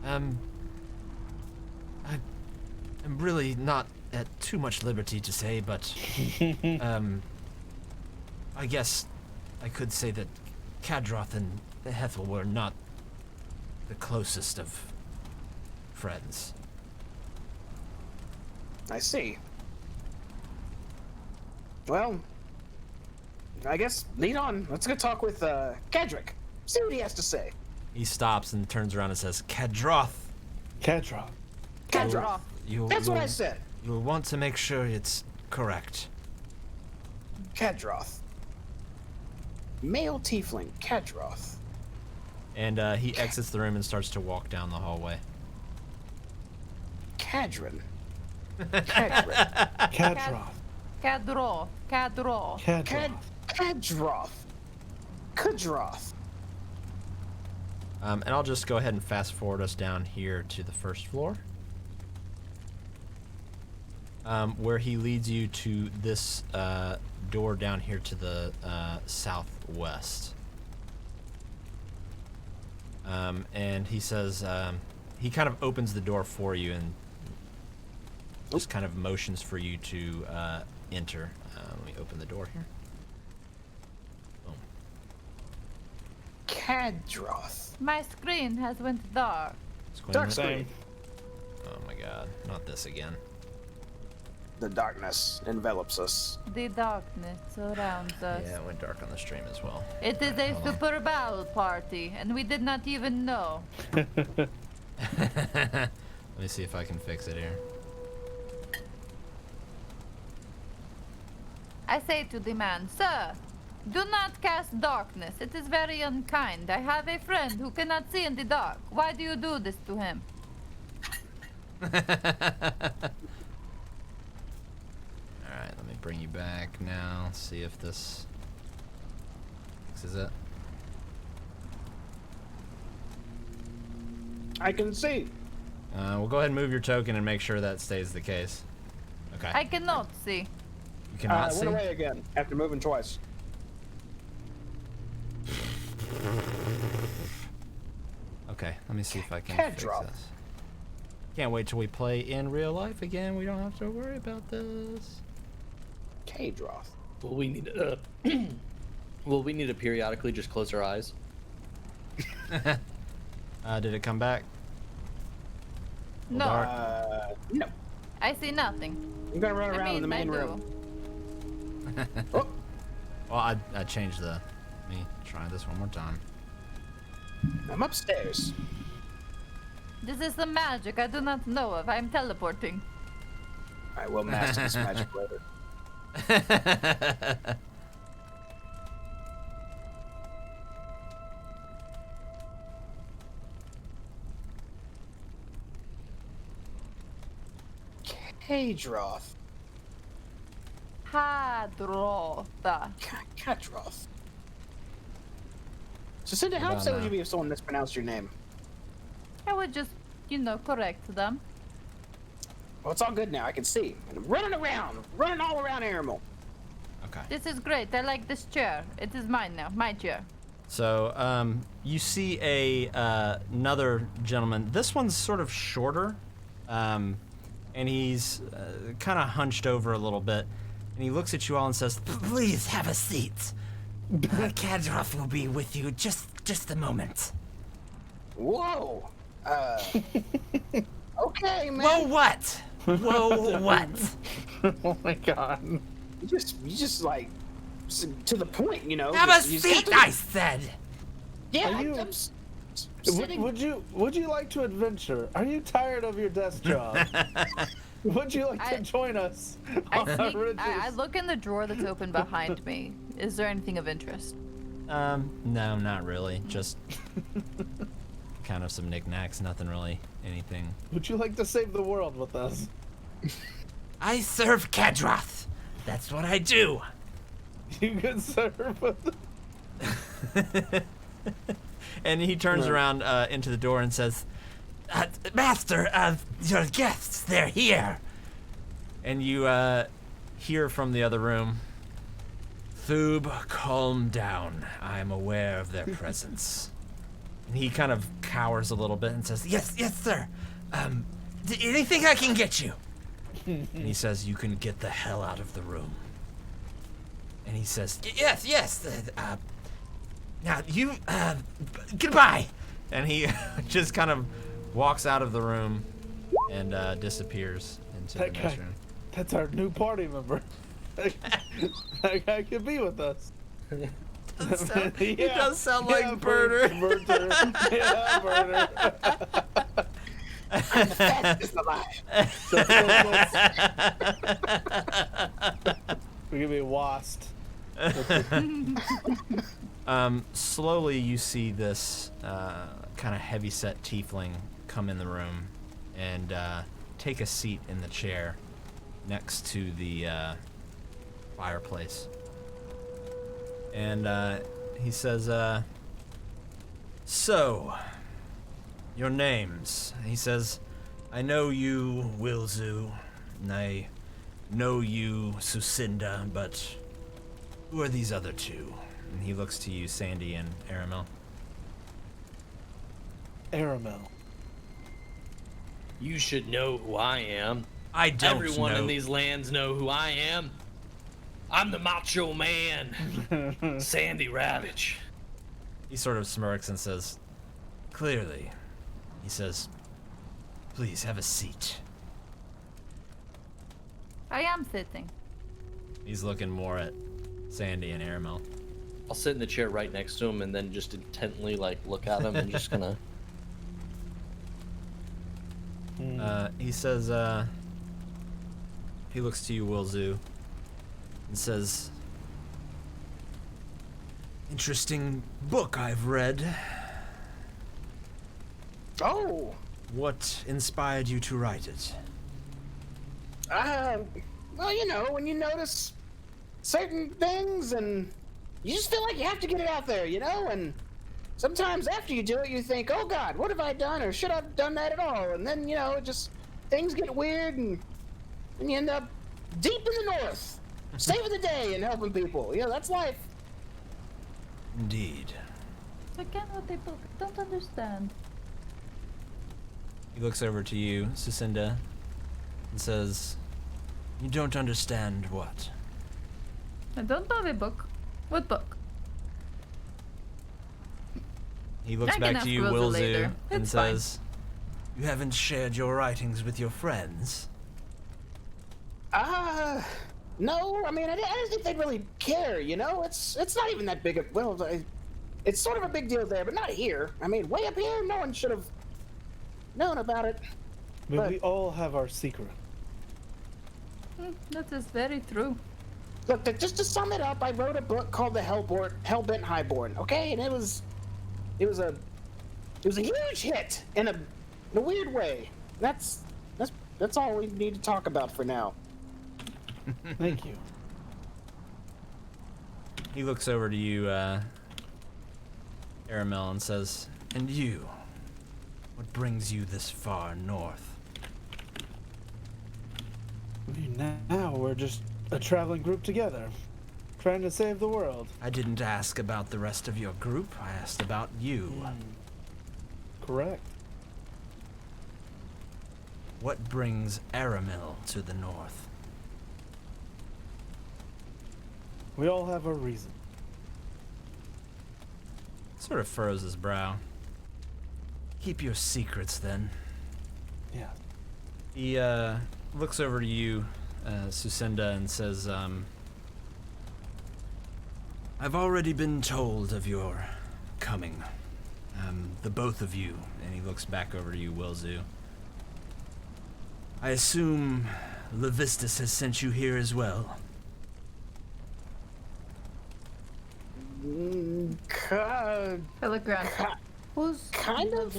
Speaker 6: I'm really not at too much liberty to say, but I guess I could say that Kadroth and Hethel were not the closest of friends.
Speaker 4: I see. Well, I guess lead on. Let's go talk with Kedrick. See what he has to say.
Speaker 6: He stops and turns around and says, Kadroth.
Speaker 5: Kedra.
Speaker 4: Kedroth. That's what I said.
Speaker 6: You'll want to make sure it's correct.
Speaker 4: Kedroth. Male tiefling, Kedroth.
Speaker 6: And he exits the room and starts to walk down the hallway.
Speaker 4: Kadrin. Kedrick.
Speaker 5: Kedra.
Speaker 1: Kadro.
Speaker 5: Kedra.
Speaker 4: Kedroth. Kudroth.
Speaker 6: And I'll just go ahead and fast forward us down here to the first floor, where he leads you to this door down here to the southwest. And he says, he kind of opens the door for you and just kind of motions for you to enter. Let me open the door here. Boom.
Speaker 4: Kadroth.
Speaker 1: My screen has went dark.
Speaker 4: Dark
Speaker 5: Same.
Speaker 4: screen.
Speaker 2: Oh my god, not this again.
Speaker 4: The darkness envelops us.
Speaker 1: The darkness surrounds us.
Speaker 2: Yeah, it went dark on the stream as well.
Speaker 1: It is
Speaker 2: Alright,
Speaker 1: a
Speaker 2: hold on.
Speaker 1: super battle party, and we did not even know.
Speaker 6: Let me see if I can fix it here.
Speaker 1: I say to the man, sir, do not cast darkness. It is very unkind. I have a friend who cannot see in the dark. Why do you do this to him?
Speaker 6: Alright, let me bring you back now. See if this fixes it.
Speaker 4: I can see.
Speaker 6: We'll go ahead and move your token and make sure that stays the case. Okay.
Speaker 1: I cannot see.
Speaker 6: You cannot see?
Speaker 4: Went away again after moving twice.
Speaker 6: Okay, let me see if I can
Speaker 4: Cat
Speaker 6: fix
Speaker 4: drop.
Speaker 6: this. Can't wait till we play in real life again. We don't have to worry about this.
Speaker 4: K-Droth.
Speaker 3: Well, we need to. Well, we need to periodically just close our eyes.
Speaker 6: Did it come back?
Speaker 1: No,
Speaker 6: dark.
Speaker 4: No.
Speaker 1: I see nothing.
Speaker 4: I'm gonna run
Speaker 1: I
Speaker 4: around in the
Speaker 1: mean, I
Speaker 4: main
Speaker 1: do.
Speaker 4: room.
Speaker 6: Well, I changed the. Let me try this one more time.
Speaker 4: I'm upstairs.
Speaker 1: This is the magic I do not know of. I'm teleporting.
Speaker 4: I will master this magic later. K-Droth.
Speaker 1: Hadrotha.
Speaker 4: Kadroth. So, Cinda, how
Speaker 6: About
Speaker 4: upset would
Speaker 6: now.
Speaker 4: you be if someone mispronounced your name?
Speaker 1: I would just, correct them.
Speaker 4: Well, it's all good now. I can see. And I'm running around, running all around Aramil.
Speaker 6: Okay.
Speaker 1: This is great. I like this chair. It is mine now. My chair.
Speaker 6: So, you see another gentleman. This one's sort of shorter, and he's kind of hunched over a little bit. And he looks at you all and says,
Speaker 7: Please have a seat. Kadroth will be with you just a moment.
Speaker 4: Whoa. Okay, man.
Speaker 7: Whoa, what? Whoa, what?
Speaker 5: Oh my god.
Speaker 4: You just like to the point, you know.
Speaker 7: Have a
Speaker 4: just have
Speaker 7: seat,
Speaker 4: to-
Speaker 7: I said.
Speaker 4: Yeah,
Speaker 5: Are you-
Speaker 4: I'm sitting.
Speaker 5: Would you like to adventure? Are you tired of your desk job? Would you like
Speaker 1: I-
Speaker 5: to join us
Speaker 1: I,
Speaker 5: on our
Speaker 1: sneak,
Speaker 5: ridges?
Speaker 1: I look in the drawer that's open behind me. Is there anything of interest?
Speaker 6: no, not really. Just kind of some knickknacks. Nothing really. Anything.
Speaker 5: Would you like to save the world with us?
Speaker 7: I serve Kadroth. That's what I do.
Speaker 5: You could serve with
Speaker 6: And he turns around into the door and says,
Speaker 7: Master, your guests, they're here.
Speaker 6: and you hear from the other room, Thoob, calm down. I'm aware of their presence. And he kind of cowers a little bit and says,
Speaker 7: Yes, sir. Anything I can get you?
Speaker 6: and he says, you can get the hell out of the room. And he says,
Speaker 7: Yes. Now you, goodbye.
Speaker 6: and he just kind of walks out of the room and disappears into the
Speaker 5: That
Speaker 6: next
Speaker 5: guy.
Speaker 6: room.
Speaker 5: That's our new party member. That guy could be with us.
Speaker 6: He does sound like Birder.
Speaker 5: Birder. Yeah, Birder.
Speaker 4: I'm the fastest alive.
Speaker 5: We could be wasp.
Speaker 6: Slowly you see this kind of heavy-set tiefling come in the room and take a seat in the chair next to the fireplace. And he says, so, your names. He says, I know you, Wilzu, and I know you, Sucinda, but who are these other two? And he looks to you, Sandy and Aramel.
Speaker 5: Aramel.
Speaker 3: You should know who I am.
Speaker 6: I don't
Speaker 3: Everyone
Speaker 6: know.
Speaker 3: in these lands know who I am. I'm the Macho Man, Sandy Ravage.
Speaker 6: He sort of smirks and says, clearly. He says, Please have a seat.
Speaker 1: I am sitting.
Speaker 6: He's looking more at Sandy and Aramel.
Speaker 3: I'll sit in the chair right next to him and then just intently like look at him and just kind of.
Speaker 6: He says, he looks to you, Wilzu, and says, interesting book I've read.
Speaker 4: Oh,
Speaker 6: What inspired you to write it?
Speaker 4: well, you know, when you notice certain things and you just feel like you have to get it out there, you know, and sometimes after you do it, you think, oh God, what have I done, or should I have done that at all? And then, you know, it just, things get weird and you end up deep in the north, saving the day and helping people. You know, that's life.
Speaker 6: Indeed.
Speaker 1: Again, what they both don't understand.
Speaker 6: He looks over to you, Sucinda, and says, you don't understand what?
Speaker 1: I don't know the book. What book?
Speaker 6: He looks
Speaker 1: I can
Speaker 6: back to
Speaker 1: ask
Speaker 6: you,
Speaker 1: Wilzu
Speaker 6: Wilzu,
Speaker 1: later.
Speaker 6: and
Speaker 1: It's fine.
Speaker 6: says, you haven't shared your writings with your friends?
Speaker 4: No, I mean, I didn't think they'd really care, you know? It's not even that big of, well, it's sort of a big deal there, but not here. I mean, way up here, no one should have known about it.
Speaker 5: I mean,
Speaker 4: But-
Speaker 5: we all have our secret.
Speaker 1: That is very true.
Speaker 4: Look, just to sum it up, I wrote a book called The Hellbent Highborn, okay? And it was a huge hit in a weird way. That's all we need to talk about for now.
Speaker 5: Thank you.
Speaker 6: He looks over to you, Aramel, and says, and you? What brings you this far north?
Speaker 5: I mean, now we're just a traveling group together, trying to save the world.
Speaker 6: I didn't ask about the rest of your group. I asked about you.
Speaker 5: Correct.
Speaker 6: What brings Aramel to the north?
Speaker 5: We all have our reason.
Speaker 6: Sort of furrows his brow. Keep your secrets, then.
Speaker 5: Yeah.
Speaker 6: He, looks over to you, Sucinda, and says, I've already been told of your coming. The both of you. And he looks back over to you, Wilzu. I assume Levistus has sent you here as well.
Speaker 4: God.
Speaker 1: I look around. Who's
Speaker 4: Kind of.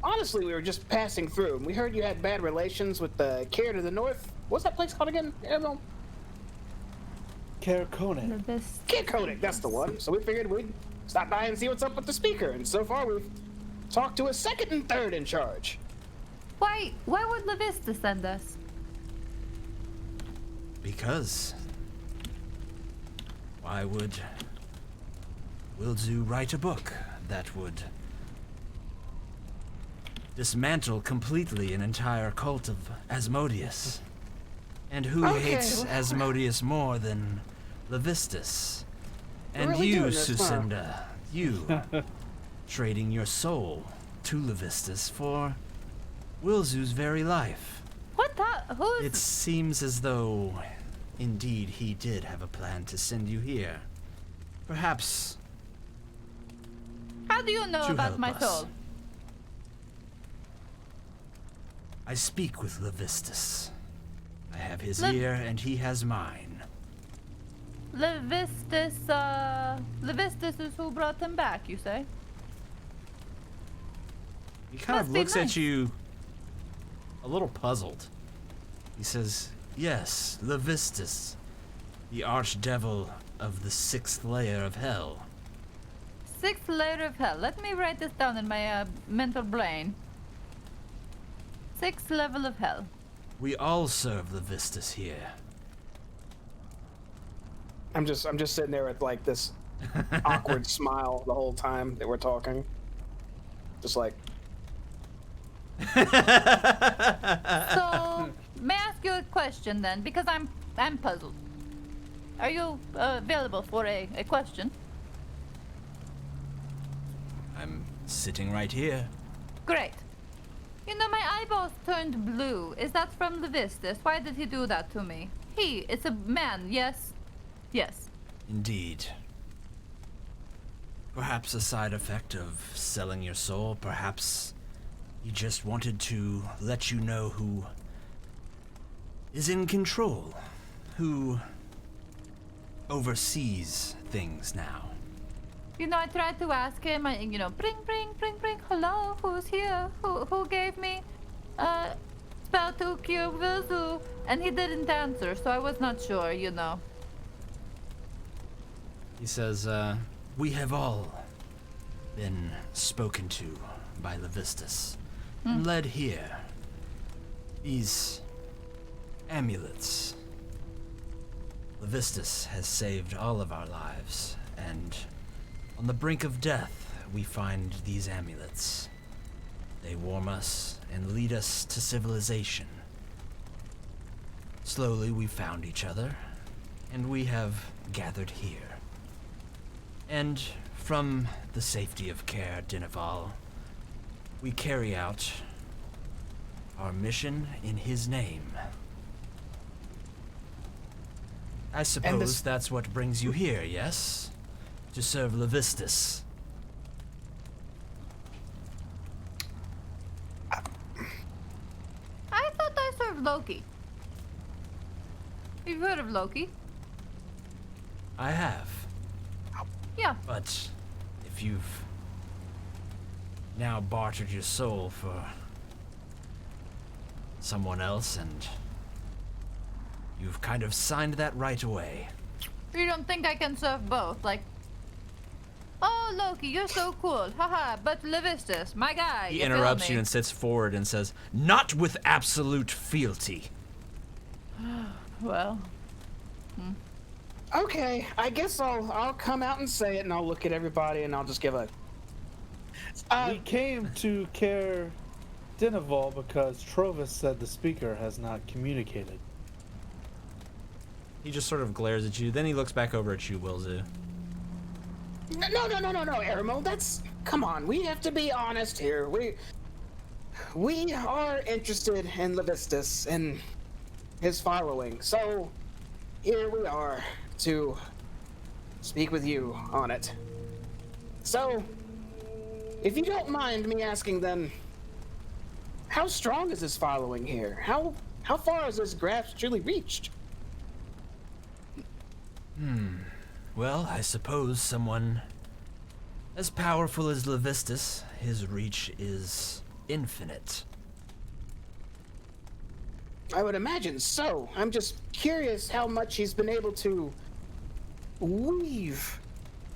Speaker 4: Honestly, we were just passing through, and we heard you had bad relations with the care to the north. What's that place called again? Emerald?
Speaker 5: Karakone.
Speaker 1: This
Speaker 4: Kodak, that's the one. So we figured we'd stop by and see what's up with the speaker, and so far we've talked to a second and third in charge.
Speaker 1: Why would Levista send us?
Speaker 6: Because why would Wilzu write a book that would dismantle completely an entire cult of Asmodeus? And who
Speaker 4: Okay,
Speaker 6: hates
Speaker 4: well-
Speaker 6: Asmodeus more than Levistus? And
Speaker 4: really
Speaker 6: you,
Speaker 4: doing this, huh?
Speaker 6: Sucinda, you, trading your soul to Levistus for Wilzu's very life.
Speaker 1: What the? Who is?
Speaker 6: It seems as though, indeed, he did have a plan to send you here. Perhaps
Speaker 1: How do you know
Speaker 6: to
Speaker 1: about
Speaker 6: help
Speaker 1: my
Speaker 6: us.
Speaker 1: soul?
Speaker 6: I speak with Levistus. I have his
Speaker 1: Le-
Speaker 6: ear, and he has mine.
Speaker 1: Levistus is who brought him back, you say?
Speaker 6: He kind
Speaker 1: Must
Speaker 6: of
Speaker 1: be
Speaker 6: looks
Speaker 1: nice.
Speaker 6: at you a little puzzled. He says, yes, Levistus, the archdevil of the 6th layer of hell.
Speaker 1: 6th layer of hell. Let me write this down in my mental brain. 6th level of hell.
Speaker 6: We all serve Levistus here.
Speaker 4: I'm just sitting there with like this awkward smile the whole time that we're talking. Just like,
Speaker 1: So, may I ask you a question then? Because I'm puzzled. Are you available for a question?
Speaker 6: I'm sitting right here.
Speaker 1: Great. You know, my eyeballs turned blue. Is that from Levistus? Why did he do that to me? It's a man, yes? Yes.
Speaker 6: Indeed. Perhaps a side effect of selling your soul. Perhaps he just wanted to let you know who is in control, who oversees things now.
Speaker 1: You know, I tried to ask him, bring, hello, who's here? Who gave me a spell to cure Vizu? And he didn't answer, so I was not sure, you know.
Speaker 6: He says, we have all been spoken to by Levistus, and led here. These amulets. Levistus has saved all of our lives, and on the brink of death, we find these amulets. They warm us and lead us to civilization. Slowly, we found each other, and we have gathered here. And from the safety of Caer Dineval, we carry out our mission in his name. I suppose that's what brings you here, yes? To serve Levistus.
Speaker 1: I thought I served Loki. You've heard of Loki?
Speaker 6: I have.
Speaker 1: Yeah.
Speaker 6: But if you've now bartered your soul for someone else, and you've kind of signed that right away.
Speaker 1: You don't think I can serve both? Like, oh, Loki, you're so cool. Haha, but Levistus, my guy.
Speaker 6: He
Speaker 1: you feel
Speaker 6: interrupts
Speaker 1: me?
Speaker 6: you and sits forward and says, "Not with absolute fealty."
Speaker 1: Well.
Speaker 4: Okay, I guess I'll come out and say it, and I'll look at everybody, and I'll just give a.
Speaker 5: We came to Caer Dineval because Trovis said the speaker has not communicated.
Speaker 2: He just sort of glares at you. Then he looks back over at you, Wilzu.
Speaker 4: No, Aramo, that's. Come on, we have to be honest here. We are interested in Levistus and his following, so here we are to speak with you on it. So, if you don't mind me asking, then, how strong is this following here? How far has this grasp truly reached?
Speaker 6: Well, I suppose someone as powerful as Levistus, his reach is infinite.
Speaker 4: I would imagine so. I'm just curious how much he's been able to weave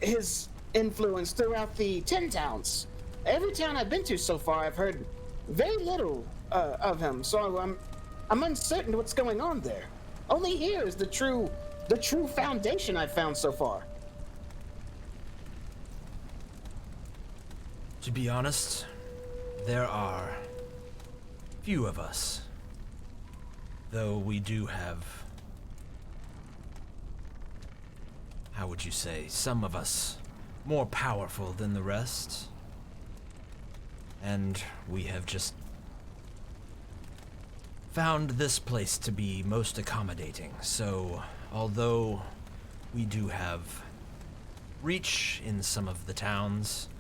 Speaker 4: his influence throughout the 10 towns. Every town I've been to so far, I've heard very little of him, so I'm uncertain what's going on there. Only here is the true foundation I've found so far.
Speaker 6: To be honest, there are few of us. Though we do have, how would you say, some of us more powerful than the rest. And we have just found this place to be most accommodating. So, although we do have reach in some of the towns,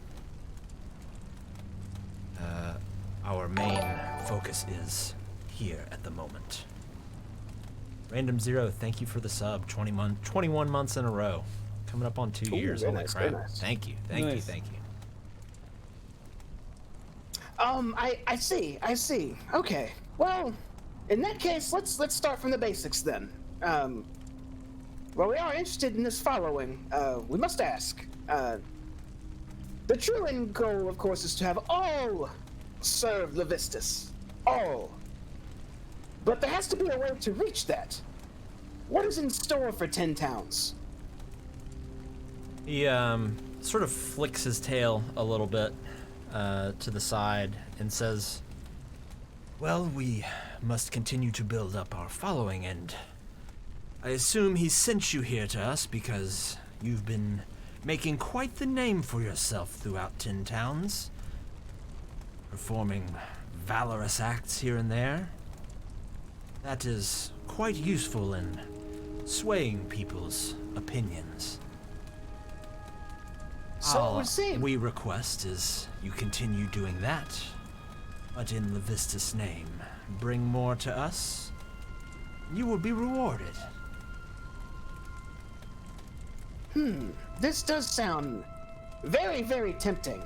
Speaker 6: our main focus is here at the moment.
Speaker 2: Random Zero, thank you for the sub. 21 months in a row. Coming up on 2 years.
Speaker 4: very
Speaker 2: Holy
Speaker 4: nice,
Speaker 2: crap.
Speaker 4: very nice.
Speaker 6: Thank you.
Speaker 5: Nice.
Speaker 4: I see. Okay. Well, in that case, let's start from the basics then. Well, we are interested in this following. We must ask. The true end goal, of course, is to have all serve Levistus. All. But there has to be a way to reach that. What is in store for 10 towns?
Speaker 2: He sort of flicks his tail a little bit to the side and says,
Speaker 6: Well, we must continue to build up our following, and I assume he sent you here to us because you've been making quite the name for yourself throughout 10 towns, performing valorous acts here and there. That is quite useful in swaying people's opinions.
Speaker 4: So it
Speaker 6: All
Speaker 4: would seem.
Speaker 6: we request is you continue doing that, but in Levistus' name, bring more to us. You will be rewarded.
Speaker 4: This does sound very, very tempting.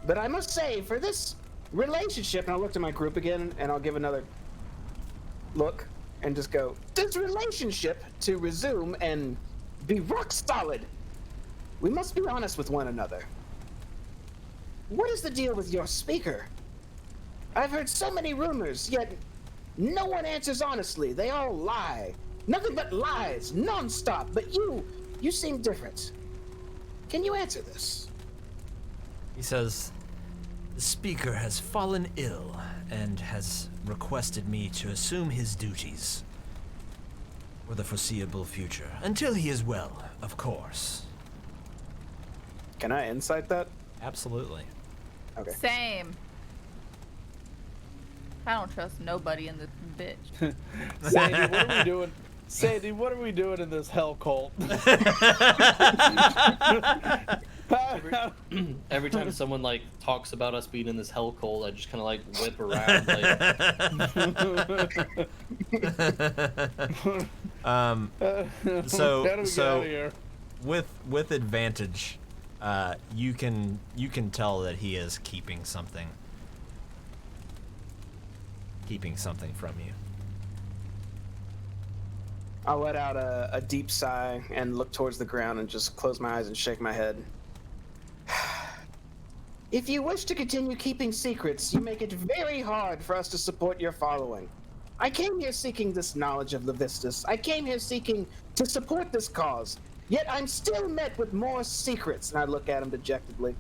Speaker 4: But I must say, for this relationship, and I'll look to my group again, and I'll give another look, and just go, this relationship to resume and be rock solid, we must be honest with one another. What is the deal with your speaker? I've heard so many rumors, yet no one answers honestly. They all lie. Nothing but lies, non-stop. But you seem different. Can you answer this?
Speaker 6: He says, the speaker has fallen ill and has requested me to assume his duties for the foreseeable future. Until he is well, of course.
Speaker 4: Can I insight that?
Speaker 2: Absolutely.
Speaker 4: Okay.
Speaker 1: Same. I don't trust nobody in this bitch.
Speaker 5: Sandy, what are we doing? Sandy, what are we doing in this hell cult?
Speaker 3: Every time someone like talks about us being in this hell cult, I just kind of like whip around. Like,
Speaker 2: So
Speaker 5: How do we get out of here?
Speaker 2: with advantage, you can tell that he is keeping something from you.
Speaker 4: I'll let out a deep sigh and look towards the ground and just close my eyes and shake my head. If you wish to continue keeping secrets, you make it very hard for us to support your following. I came here seeking this knowledge of Levistus. I came here seeking to support this cause. Yet I'm still met with more secrets. And I look at him dejectedly.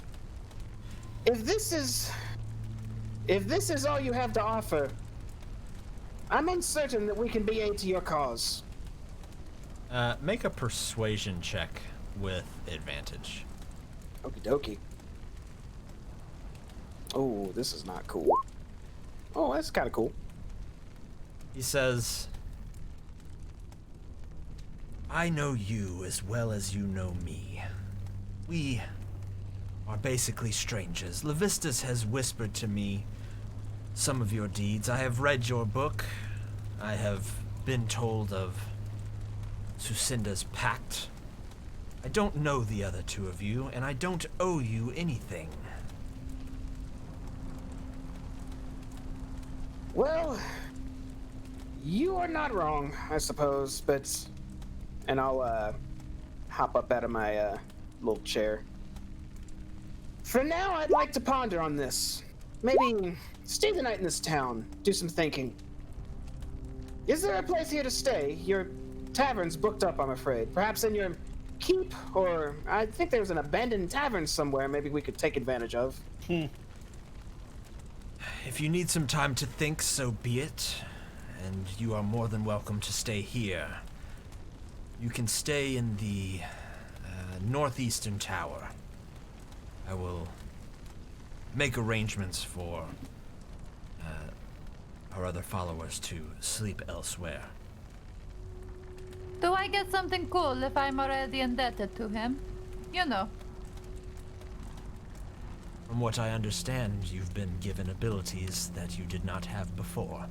Speaker 4: If this is all you have to offer, I'm uncertain that we can be aid to your cause.
Speaker 2: Make a persuasion check with advantage.
Speaker 4: Okie dokie. Oh, this is not cool. Oh, that's kind of cool.
Speaker 2: He says,
Speaker 6: I know you as well as you know me. We are basically strangers. Levistus has whispered to me some of your deeds. I have read your book. I have been told of Sucinda's pact. I don't know the other two of you, and I don't owe you anything.
Speaker 4: Well, you are not wrong, I suppose, but... And I'll, hop up out of my, little chair. For now, I'd like to ponder on this. Maybe stay the night in this town, do some thinking. Is there a place here to stay? Your tavern's booked up, I'm afraid. Perhaps in your keep, or I think there's an abandoned tavern somewhere maybe we could take advantage of.
Speaker 6: If you need some time to think, so be it. And you are more than welcome to stay here. You can stay in the northeastern tower. I will make arrangements for our other followers to sleep elsewhere.
Speaker 1: Do I get something cool if I'm already indebted to him? You know.
Speaker 6: From what I understand, you've been given abilities that you did not have before.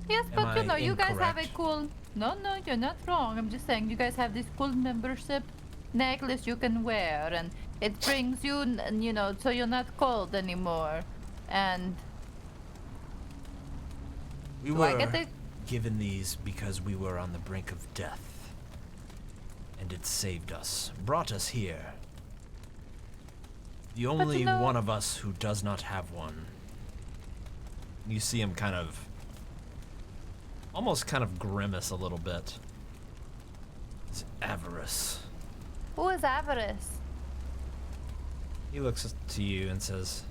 Speaker 1: Yes,
Speaker 6: Am
Speaker 1: but you
Speaker 6: I
Speaker 1: know, you guys have a
Speaker 6: incorrect?
Speaker 1: cool... No, you're not wrong. I'm just saying you guys have this cool membership necklace you can wear, and it brings you, you know, so you're not cold anymore. And
Speaker 6: We
Speaker 1: do I
Speaker 6: were
Speaker 1: get the...
Speaker 6: given these because we were on the brink of death. And it saved us, brought us here. The only
Speaker 1: know-
Speaker 6: one of us who does not have one.
Speaker 2: you see him kind of, almost kind of grimace a little bit.
Speaker 6: Is avarice.
Speaker 1: Who is Avarice?
Speaker 2: He looks to you and says,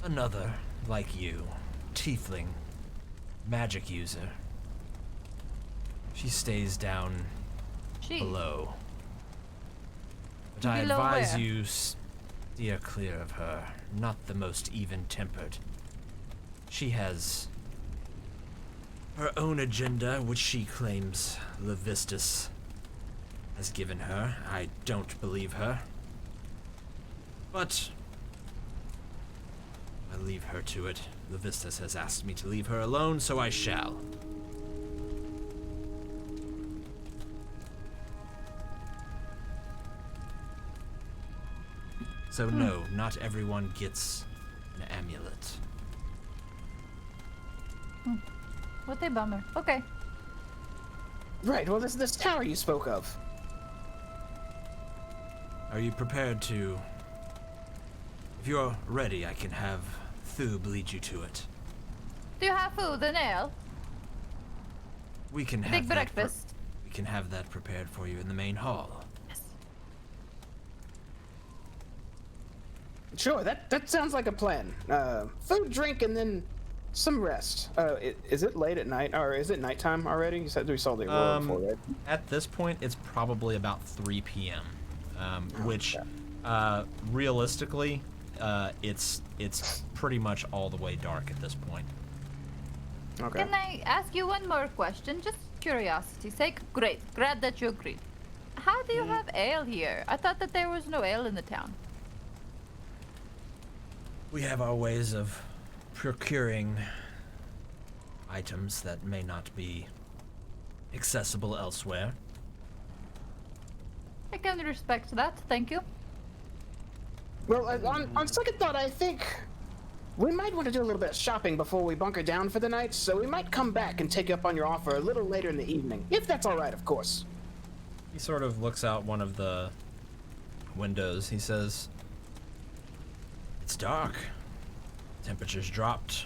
Speaker 6: Another, like you, tiefling, magic user. She stays down
Speaker 1: She.
Speaker 6: below. But I
Speaker 1: Below
Speaker 6: advise
Speaker 1: where?
Speaker 6: you steer clear of her. Not the most even-tempered.
Speaker 2: She has her own agenda, which she claims Levistus has given her. I don't believe her. But I leave her to it. Levistus has asked me to leave her alone, so I shall. So no, not everyone gets an amulet.
Speaker 1: What a bummer. Okay.
Speaker 4: Right. Well, this tower you spoke of.
Speaker 2: Are you prepared to... If you're ready, I can have Thub lead you to it.
Speaker 1: Do you have food and ale?
Speaker 2: We can have
Speaker 1: Big
Speaker 2: that
Speaker 1: breakfast.
Speaker 2: we can have that prepared for you in the main hall.
Speaker 1: Yes.
Speaker 4: Sure. That sounds like a plan. Food, drink, and then some rest. Is it late at night, or is it nighttime already? You said we saw the aurora before, right?
Speaker 2: At this point, it's probably about 3 p.m., which, realistically, it's pretty much all the way dark at this point.
Speaker 4: Okay.
Speaker 1: Can I ask you one more question? Just curiosity's sake. Great. Glad that you agreed. How do you have ale here? I thought that there was no ale in the town.
Speaker 2: We have our ways of procuring items that may not be accessible elsewhere.
Speaker 1: I can respect that. Thank you.
Speaker 4: Well, on second thought, I think we might want to do a little bit of shopping before we bunker down for the night, so we might come back and take you up on your offer a little later in the evening, if that's all right, of course.
Speaker 2: He sort of looks out one of the windows. He says, "It's dark. Temperature's dropped.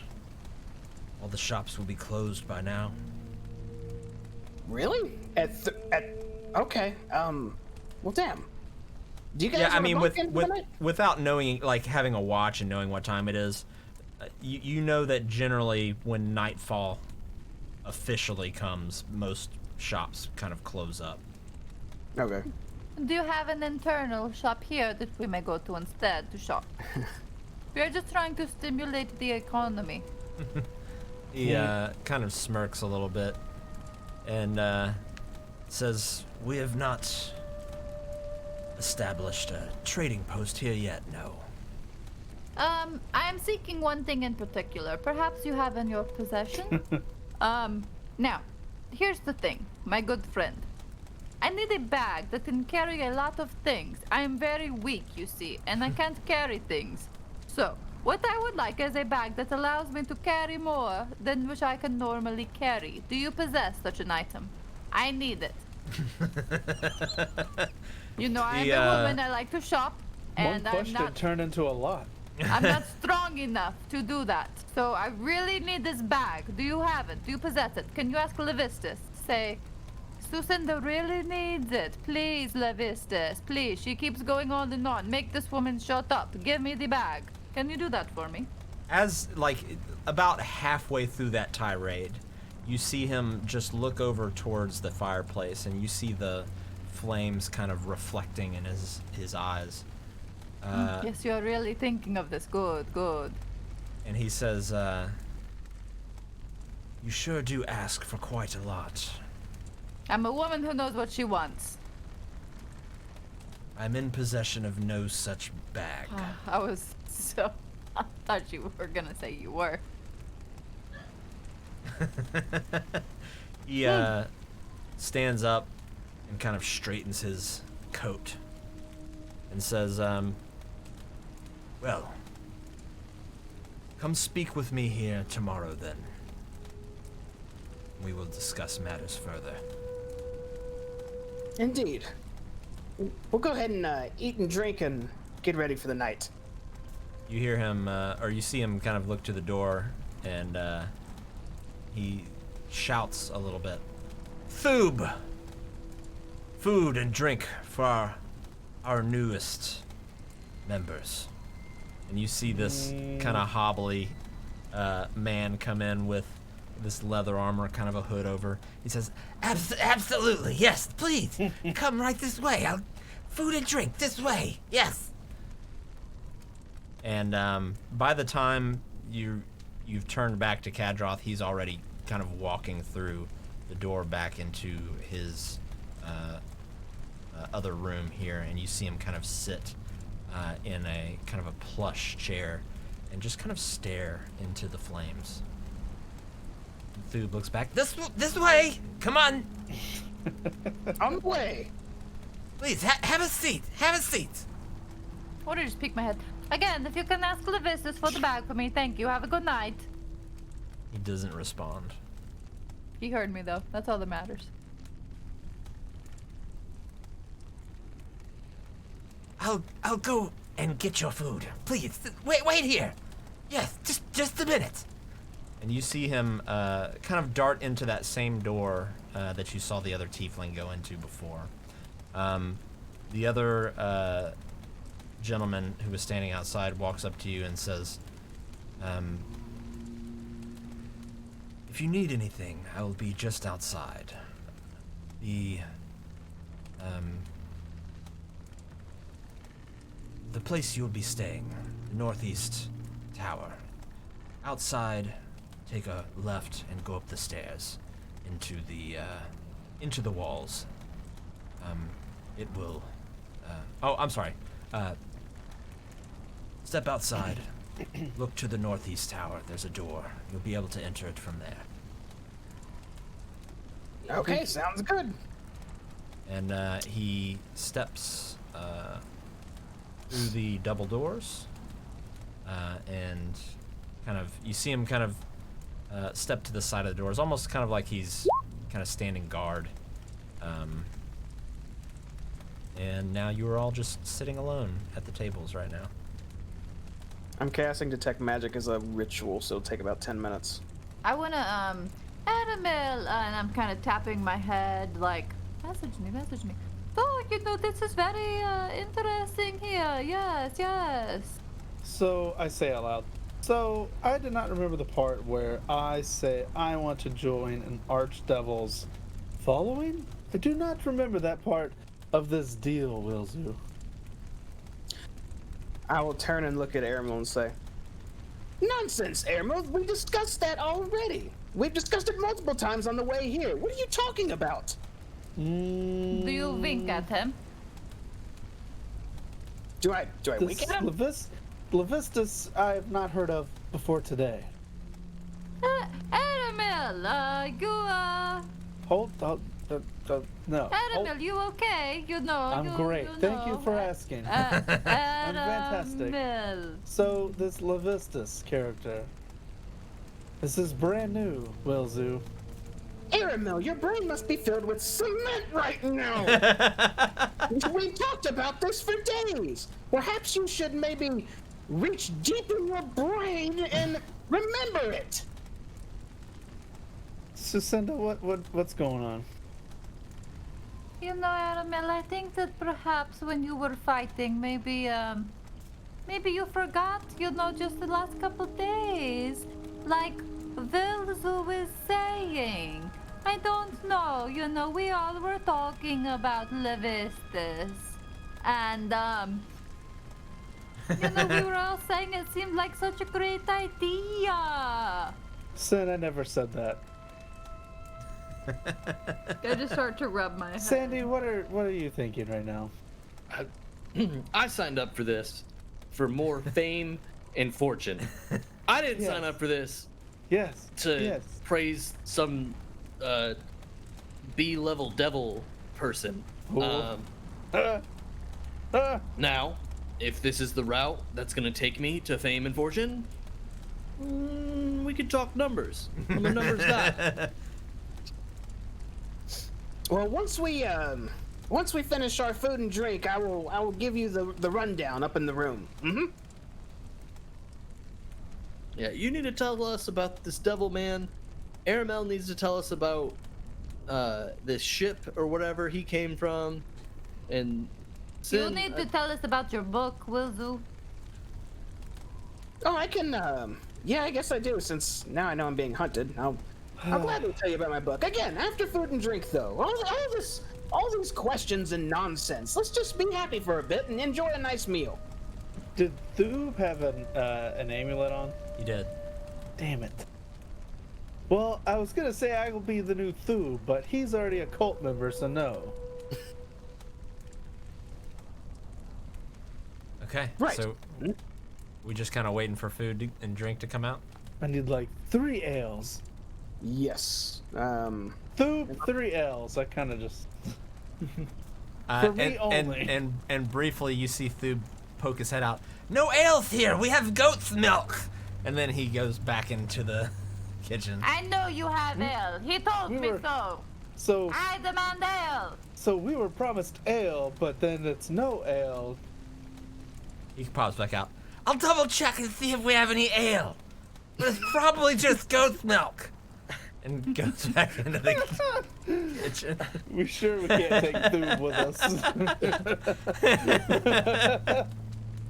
Speaker 2: All the shops will be closed by now."
Speaker 4: Really? Okay. Well, damn. Do you guys
Speaker 2: Yeah, I
Speaker 4: wanna
Speaker 2: mean,
Speaker 4: bunk in for the night?
Speaker 2: without knowing, like, having a watch and knowing what time it is, you know that generally when nightfall officially comes, most shops kind of close up.
Speaker 4: Okay.
Speaker 1: Do you have an internal shop here that we may go to instead to shop? We are just trying to stimulate the economy.
Speaker 2: He kind of smirks a little bit and says, "We have not established a trading post here yet, no."
Speaker 1: I am seeking one thing in particular. Perhaps you have in your possession. Now, here's the thing, my good friend. I need a bag that can carry a lot of things. I am very weak, you see, and I can't carry things. So, what I would like is a bag that allows me to carry more than which I can normally carry. Do you possess such an item? I need it. You know, I'm a woman, I like to shop, and
Speaker 5: One push could turn into a lot.
Speaker 1: I'm not strong enough to do that. So I really need this bag. Do you have it? Do you possess it? Can you ask Levistus? Say, Susinda really needs it. Please, Levistus, please. She keeps going on and on. Make this woman shut up. Give me the bag. Can you do that for me?
Speaker 2: As, like, about halfway through that tirade, you see him just look over towards the fireplace, and you see the flames kind of reflecting in his eyes.
Speaker 1: Yes, you're really thinking of this. Good, good.
Speaker 2: And he says, "You sure do ask for quite a lot.
Speaker 1: I'm a woman who knows what she wants.
Speaker 2: I'm in possession of no such bag."
Speaker 1: I was so... I thought you were gonna say you were.
Speaker 2: He stands up and kind of straightens his coat and says, "Well, come speak with me here tomorrow then. We will discuss matters further."
Speaker 4: Indeed. We'll go ahead and eat and drink and get ready for the night.
Speaker 2: You hear him, or you see him kind of look to the door, and he shouts a little bit. "Thub! Food and drink for our newest members." And you see this kind of hobbly man come in with this leather armor, kind of a hood over. He says,
Speaker 7: Absolutely, yes, please. Come right this way. Food and drink this way, yes.
Speaker 2: and by the time
Speaker 6: you've turned back to Kadroth, he's already kind of walking through the door back into his other room here, and you see him kind of sit in a kind of a plush chair and just kind of stare into the flames. Thube looks back. This way! Come on!
Speaker 4: On the way.
Speaker 7: Please, have a seat. Have a seat.
Speaker 1: I want to just peek my head. Again, if you can ask Levistus for the bag for me, thank you. Have a good night.
Speaker 6: He doesn't respond.
Speaker 1: He heard me, though. That's all that matters.
Speaker 7: I'll go and get your food. Please, wait here. Yes, just a minute.
Speaker 6: And you see him kind of dart into that same door that you saw the other tiefling go into before. The other gentleman who was standing outside walks up to you and says, if you need anything, I will be just outside. The place you'll be staying, the Northeast Tower. Outside, take a left and go up the stairs into the walls. It will. I'm sorry. Step outside. Look to the Northeast Tower. There's a door. You'll be able to enter it from there.
Speaker 4: Okay, sounds good.
Speaker 6: And he steps through the double doors, and kind of you see him kind of step to the side of the doors, almost kind of like he's kind of standing guard. And now you are all just sitting alone at the tables right now.
Speaker 4: I'm casting Detect Magic as a ritual, so it'll take about 10 minutes.
Speaker 1: I want to, Animal, and I'm kind of tapping my head, like, message me. Oh, you know, this is very, interesting here. Yes.
Speaker 5: So I say out loud. So I did not remember the part where I say I want to join an archdevil's following. I do not remember that part of this deal, Wilzu.
Speaker 4: I will turn and look at Aramil and say, nonsense, Aramil. We discussed that already. We've discussed it multiple times on the way here. What are you talking about?
Speaker 1: Do you wink at him?
Speaker 4: Do I wink
Speaker 5: This
Speaker 4: at him?
Speaker 5: Levistus I have not heard of before today.
Speaker 1: Animal,
Speaker 5: Hold no.
Speaker 1: Animal, you okay? You know.
Speaker 5: I'm great. Thank you for asking. I'm fantastic.
Speaker 1: Animal.
Speaker 5: So this Levistus character, this is brand new, Wilzu.
Speaker 4: Aramil, your brain must be filled with cement right now. We've talked about this for days. Perhaps you should maybe reach deep in your brain and remember it.
Speaker 5: Sucinda, what's going on?
Speaker 1: You know, Aramel, I think that perhaps when you were fighting, maybe you forgot, you know, just the last couple days. Like Vilzu is saying. I don't know, you know, we all were talking about Levistus. And, you know, we were all saying it seemed like such a great idea.
Speaker 5: Sin, I never said that.
Speaker 1: I just start to rub my head.
Speaker 5: Sandy, what are you thinking right now?
Speaker 3: I signed up for this for more fame and fortune. I didn't sign up for this
Speaker 5: Yes.
Speaker 3: to praise some B-level devil person. Now, if this is the route that's gonna take me to fame and fortune, we could talk numbers. I'm a numbers guy.
Speaker 4: Well, once we finish our food and drink, I will give you the rundown up in the room. Mm-hmm.
Speaker 3: Yeah, you need to tell us about this devil man. Aramel needs to tell us about this ship or whatever he came from, and
Speaker 1: You need to tell us about your book, Wilzu.
Speaker 4: Oh, I can. Yeah, I guess I do. Since now I know I'm being hunted, I'll gladly tell you about my book. Again, after food and drink, though. All these questions and nonsense. Let's just be happy for a bit and enjoy a nice meal.
Speaker 5: Did Thoob have an amulet on?
Speaker 6: You did.
Speaker 5: Damn it. Well, I was gonna say I will be the new Thu, but he's already a cult member, so no.
Speaker 2: Okay.
Speaker 4: Right.
Speaker 2: So we just kind of waiting for food and drink to come out.
Speaker 5: I need like 3 ales.
Speaker 4: Yes.
Speaker 5: Thu, 3 ales. I kind of just. For me only.
Speaker 2: And briefly, you see Thub poke his head out. No ales here. We have goat's milk. And then he goes back into the kitchen.
Speaker 1: I know you have ale. He told
Speaker 5: We
Speaker 1: me
Speaker 5: were-
Speaker 1: so.
Speaker 5: So,
Speaker 1: I demand ale.
Speaker 5: so we were promised ale, but then it's no ale.
Speaker 2: He pops back out. I'll double check and see if we have any ale. But it's probably just goat's milk. And goes back into the kitchen.
Speaker 5: We sure we can't take Thu with us.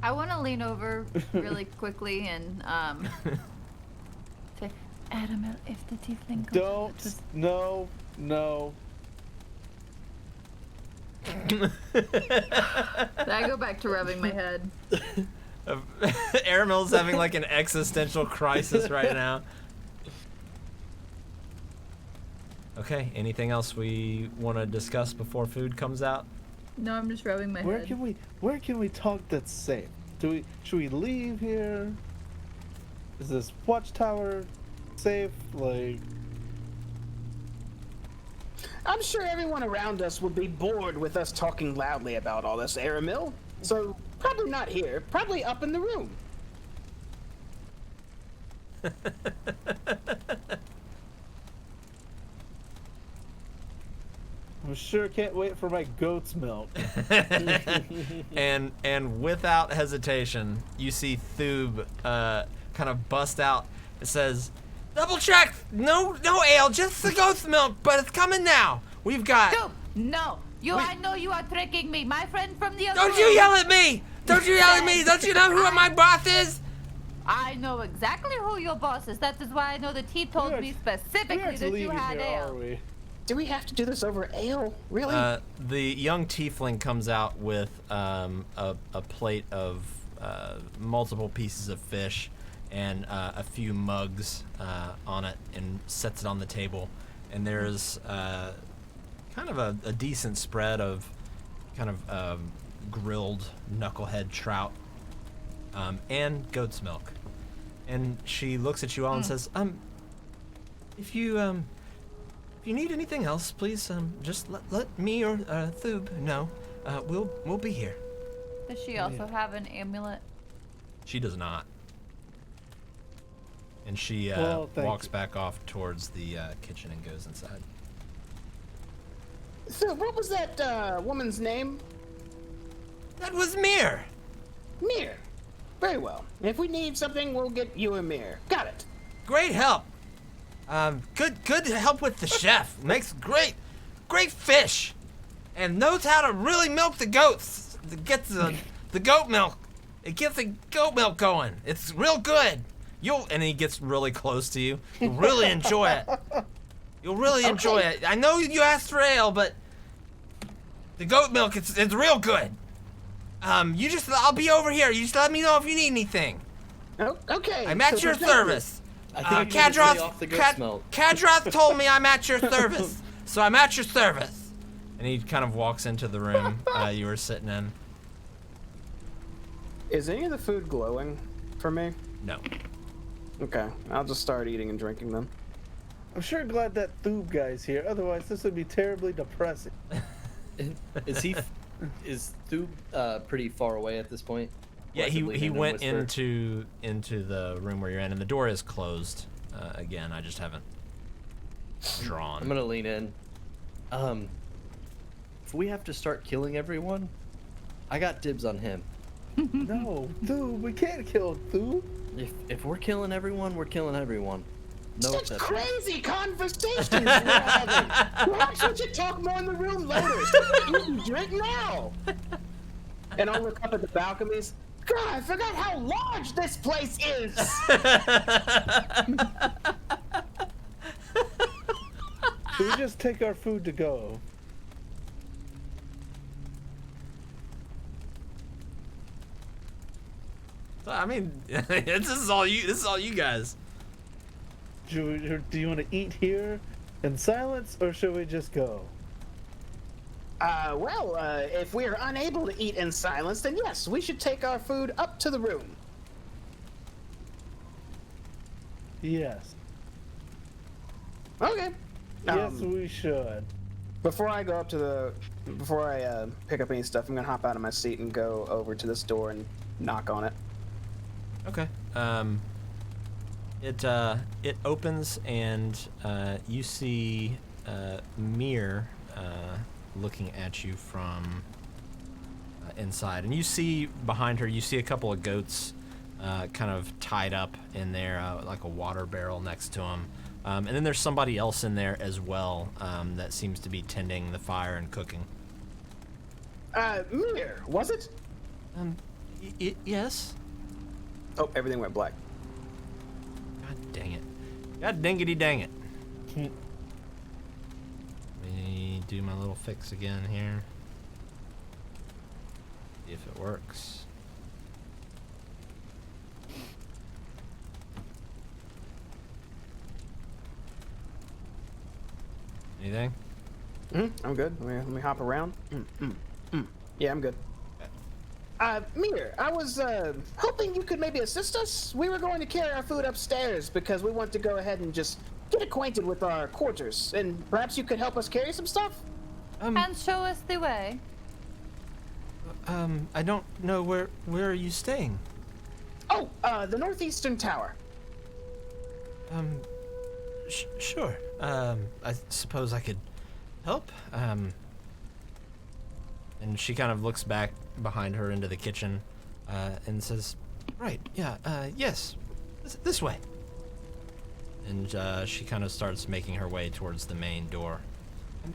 Speaker 1: I want to lean over really quickly and say, Adam, if the tiefling comes
Speaker 5: Don't. No.
Speaker 1: I go back to rubbing my head.
Speaker 2: Aramel's having like an existential crisis right now. Okay, anything else we want to discuss before food comes out?
Speaker 1: No, I'm just rubbing my
Speaker 5: Where
Speaker 1: head.
Speaker 5: can we talk that's safe? Should we leave here? Is this watchtower safe? Like,
Speaker 4: I'm sure everyone around us would be bored with us talking loudly about all this, Aramil. So probably not here. Probably up in the room.
Speaker 5: I sure can't wait for my goat's milk.
Speaker 2: And without hesitation, you see Thub kind of bust out. It says, "Double check! No ale, just the goat's milk, but it's coming now. We've got."
Speaker 1: No, I know you are tricking me, my friend from the other.
Speaker 2: Don't you
Speaker 1: room.
Speaker 2: yell at me! Don't you yell at me! Don't you know who my boss is?
Speaker 1: I know exactly who your boss is. That is why I know that he told me
Speaker 5: We
Speaker 1: specifically
Speaker 5: aren't
Speaker 1: that you
Speaker 5: leaving
Speaker 1: had
Speaker 5: here, are
Speaker 1: ale.
Speaker 5: we?
Speaker 4: Do we have to do this over ale? Really?
Speaker 2: The young tiefling comes out with a plate of multiple pieces of fish and a few mugs on it, and sets it on the table. And there's kind of a decent spread of kind of grilled knucklehead trout and goat's milk. And she looks at you all and says, if you need anything else, please just let me or Thub know. We'll be here.
Speaker 1: Does she also have an amulet?
Speaker 2: She does not. And she
Speaker 5: Well, thank
Speaker 2: walks
Speaker 5: you.
Speaker 2: back off towards the kitchen and goes inside.
Speaker 4: So what was that woman's name?
Speaker 2: That was Mir.
Speaker 4: Mir. Very well. If we need something, we'll get you a Mir. Got it.
Speaker 2: Great help. Good help with the chef. Makes great fish, and knows how to really milk the goats. Gets the goat milk. It gets the goat milk going. It's real good. And he gets really close to you. You'll really enjoy it. You'll really enjoy it. I know you asked for ale, but the goat milk, it's real good. I'll be over here. You just let me know if you need anything.
Speaker 4: Oh, okay.
Speaker 2: I'm at
Speaker 4: so
Speaker 2: your
Speaker 4: protect me.
Speaker 2: service.
Speaker 3: I think you need to lay off the goat's milk.
Speaker 2: Kadroth told me I'm at your service, so I'm at your service. And he kind of walks into the room you were sitting in.
Speaker 4: Is any of the food glowing for me?
Speaker 2: No.
Speaker 4: Okay, I'll just start eating and drinking then.
Speaker 5: I'm sure glad that Thub guy's here. Otherwise, this would be terribly depressing.
Speaker 3: Is Thub pretty far away at this point?
Speaker 2: Yeah,
Speaker 3: Like,
Speaker 2: he
Speaker 3: lean in and
Speaker 2: went
Speaker 3: whisper?
Speaker 2: into the room where you're in, and the door is closed. Again, I just haven't drawn.
Speaker 3: I'm gonna lean in. If we have to start killing everyone, I got dibs on him.
Speaker 5: No, Thub, we can't kill Thub.
Speaker 3: If we're killing everyone, we're killing everyone. No
Speaker 4: Such
Speaker 3: exceptions.
Speaker 4: crazy conversations we're having. Perhaps we should talk more in the room later. So eat and drink now. And I'll look up at the balconies. God, I forgot how large this place is.
Speaker 5: Should we just take our food to go?
Speaker 2: I mean, this is all you guys.
Speaker 5: Do you want to eat here in silence, or should we just go?
Speaker 4: Well, if we are unable to eat in silence, then yes, we should take our food up to the room.
Speaker 5: Yes.
Speaker 4: Okay.
Speaker 5: Yes, we should.
Speaker 4: Before I go up to before I pick up any stuff, I'm gonna hop out of my seat and go over to this door and knock on it.
Speaker 2: Okay. It opens and you see Mir looking at you from inside, and you see behind her, you see a couple of goats kind of tied up in there, like a water barrel next to them. And then there's somebody else in there as well that seems to be tending the fire and cooking.
Speaker 4: Mir, was it?
Speaker 2: Yes.
Speaker 4: Oh, everything went black.
Speaker 2: God dang it. God dangity dang it. Let me do my little fix again here. See if it works. Anything?
Speaker 4: I'm good. Let me hop around. Yeah, I'm good. Mir, I was hoping you could maybe assist us. We were going to carry our food upstairs because we want to go ahead and just get acquainted with our quarters, and perhaps you could help us carry some stuff.
Speaker 1: And show us the way.
Speaker 2: I don't know where are you staying?
Speaker 4: Oh, the northeastern tower.
Speaker 2: Sure. I suppose I could help. And she kind of looks back behind her into the kitchen, and says, "Right, yeah, yes, this way." And she kind of starts making her way towards the main door.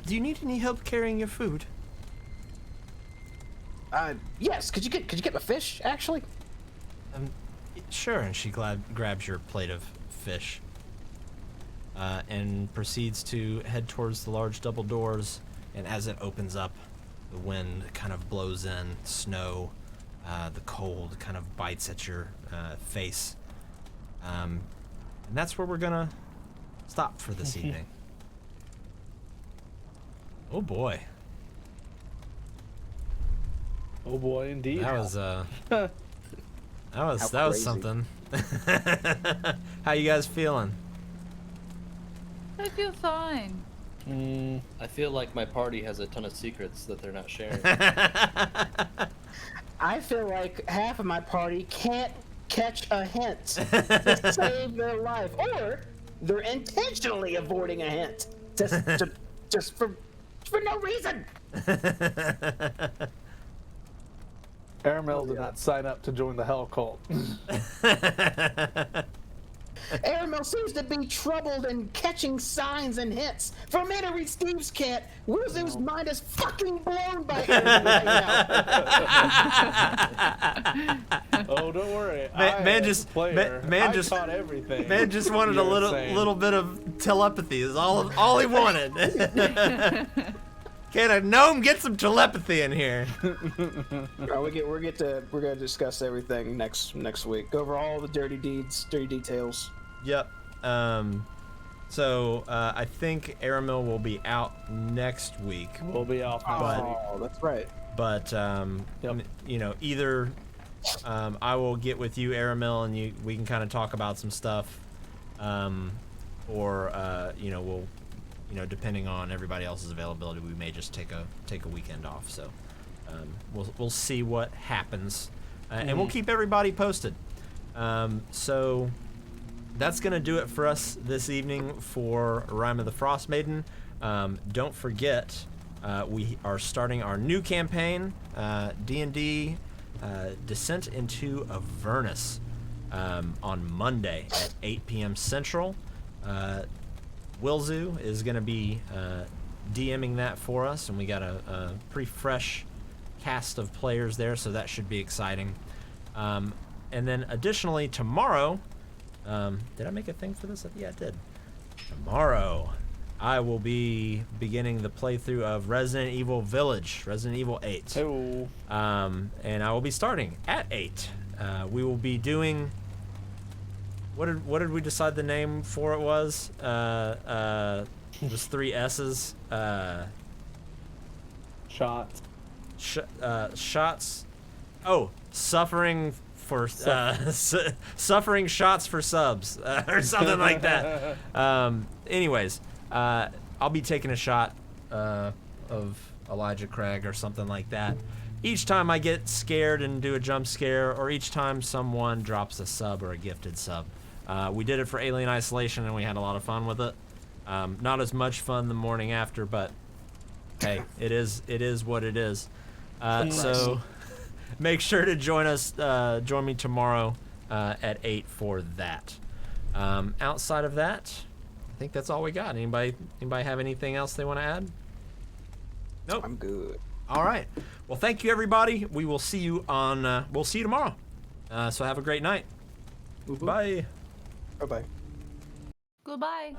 Speaker 2: Do you need any help carrying your food?
Speaker 4: Yes. Could you get my fish, actually?
Speaker 2: Sure. And she grabs your plate of fish, and proceeds to head towards the large double doors. And as it opens up, the wind kind of blows in, snow, the cold kind of bites at your face. And that's where we're gonna stop for this evening. Oh boy.
Speaker 5: Oh boy, indeed.
Speaker 2: That was that was
Speaker 4: crazy.
Speaker 2: something. How you guys feeling?
Speaker 1: I feel fine.
Speaker 3: I feel like my party has a ton of secrets that they're not sharing.
Speaker 4: I feel like half of my party can't catch a hint to save their life, or they're intentionally avoiding a hint just for no reason.
Speaker 5: Aramel did not sign up to join the Hell Cult.
Speaker 4: Aramel seems to be troubled in catching signs and hints. For a man to read Steve's cat, Wuzu's mind is fucking blown by Aramel right now.
Speaker 5: Oh, don't worry.
Speaker 2: Man
Speaker 5: I
Speaker 2: just
Speaker 5: caught everything.
Speaker 2: Man just wanted a little bit of telepathy. Is all he wanted. Can a gnome get some telepathy in here?
Speaker 4: We're gonna discuss everything next week. Go over all the dirty details.
Speaker 2: Yep. So I think Aramil will be out next week.
Speaker 5: We'll be off next week.
Speaker 4: Oh, that's right.
Speaker 2: But either I will get with you, Aramil, and we can kind of talk about some stuff, or we'll, depending on everybody else's availability, we may just take a weekend off. So we'll see what happens, and we'll keep everybody posted. So that's gonna do it for us this evening for Rime of the Frost Maiden. Don't forget, we are starting our new campaign, D&D Descent into Avernus, on Monday at 8 p.m. Central. Wilzu is going to be DMing that for us, and we got a pretty fresh cast of players there, so that should be exciting. And then additionally, tomorrow, did I make a thing for this? Yeah, I did. Tomorrow, I will be beginning the playthrough of Resident Evil Village, Resident Evil 8.
Speaker 5: Oh.
Speaker 2: And I will be starting at 8. We will be doing what did we decide the name for it was? It was 3 S's.
Speaker 5: Shots.
Speaker 2: Shots. Oh, suffering for suffering shots for subs or something like that. Anyways, I'll be taking a shot of Elijah Craig or something like that each time I get scared and do a jump scare, or each time someone drops a sub or a gifted sub. We did it for Alien Isolation and we had a lot of fun with it. Not as much fun the morning after, but hey, it is what it is. So make sure to join me tomorrow at 8 for that. Outside of that, I think that's all we got. Anybody have anything else they want to add? Nope.
Speaker 4: I'm good.
Speaker 2: All right. Well, thank you, everybody. We will see you on. We'll see you tomorrow. So have a great night. Bye.
Speaker 4: Bye bye.
Speaker 1: Goodbye.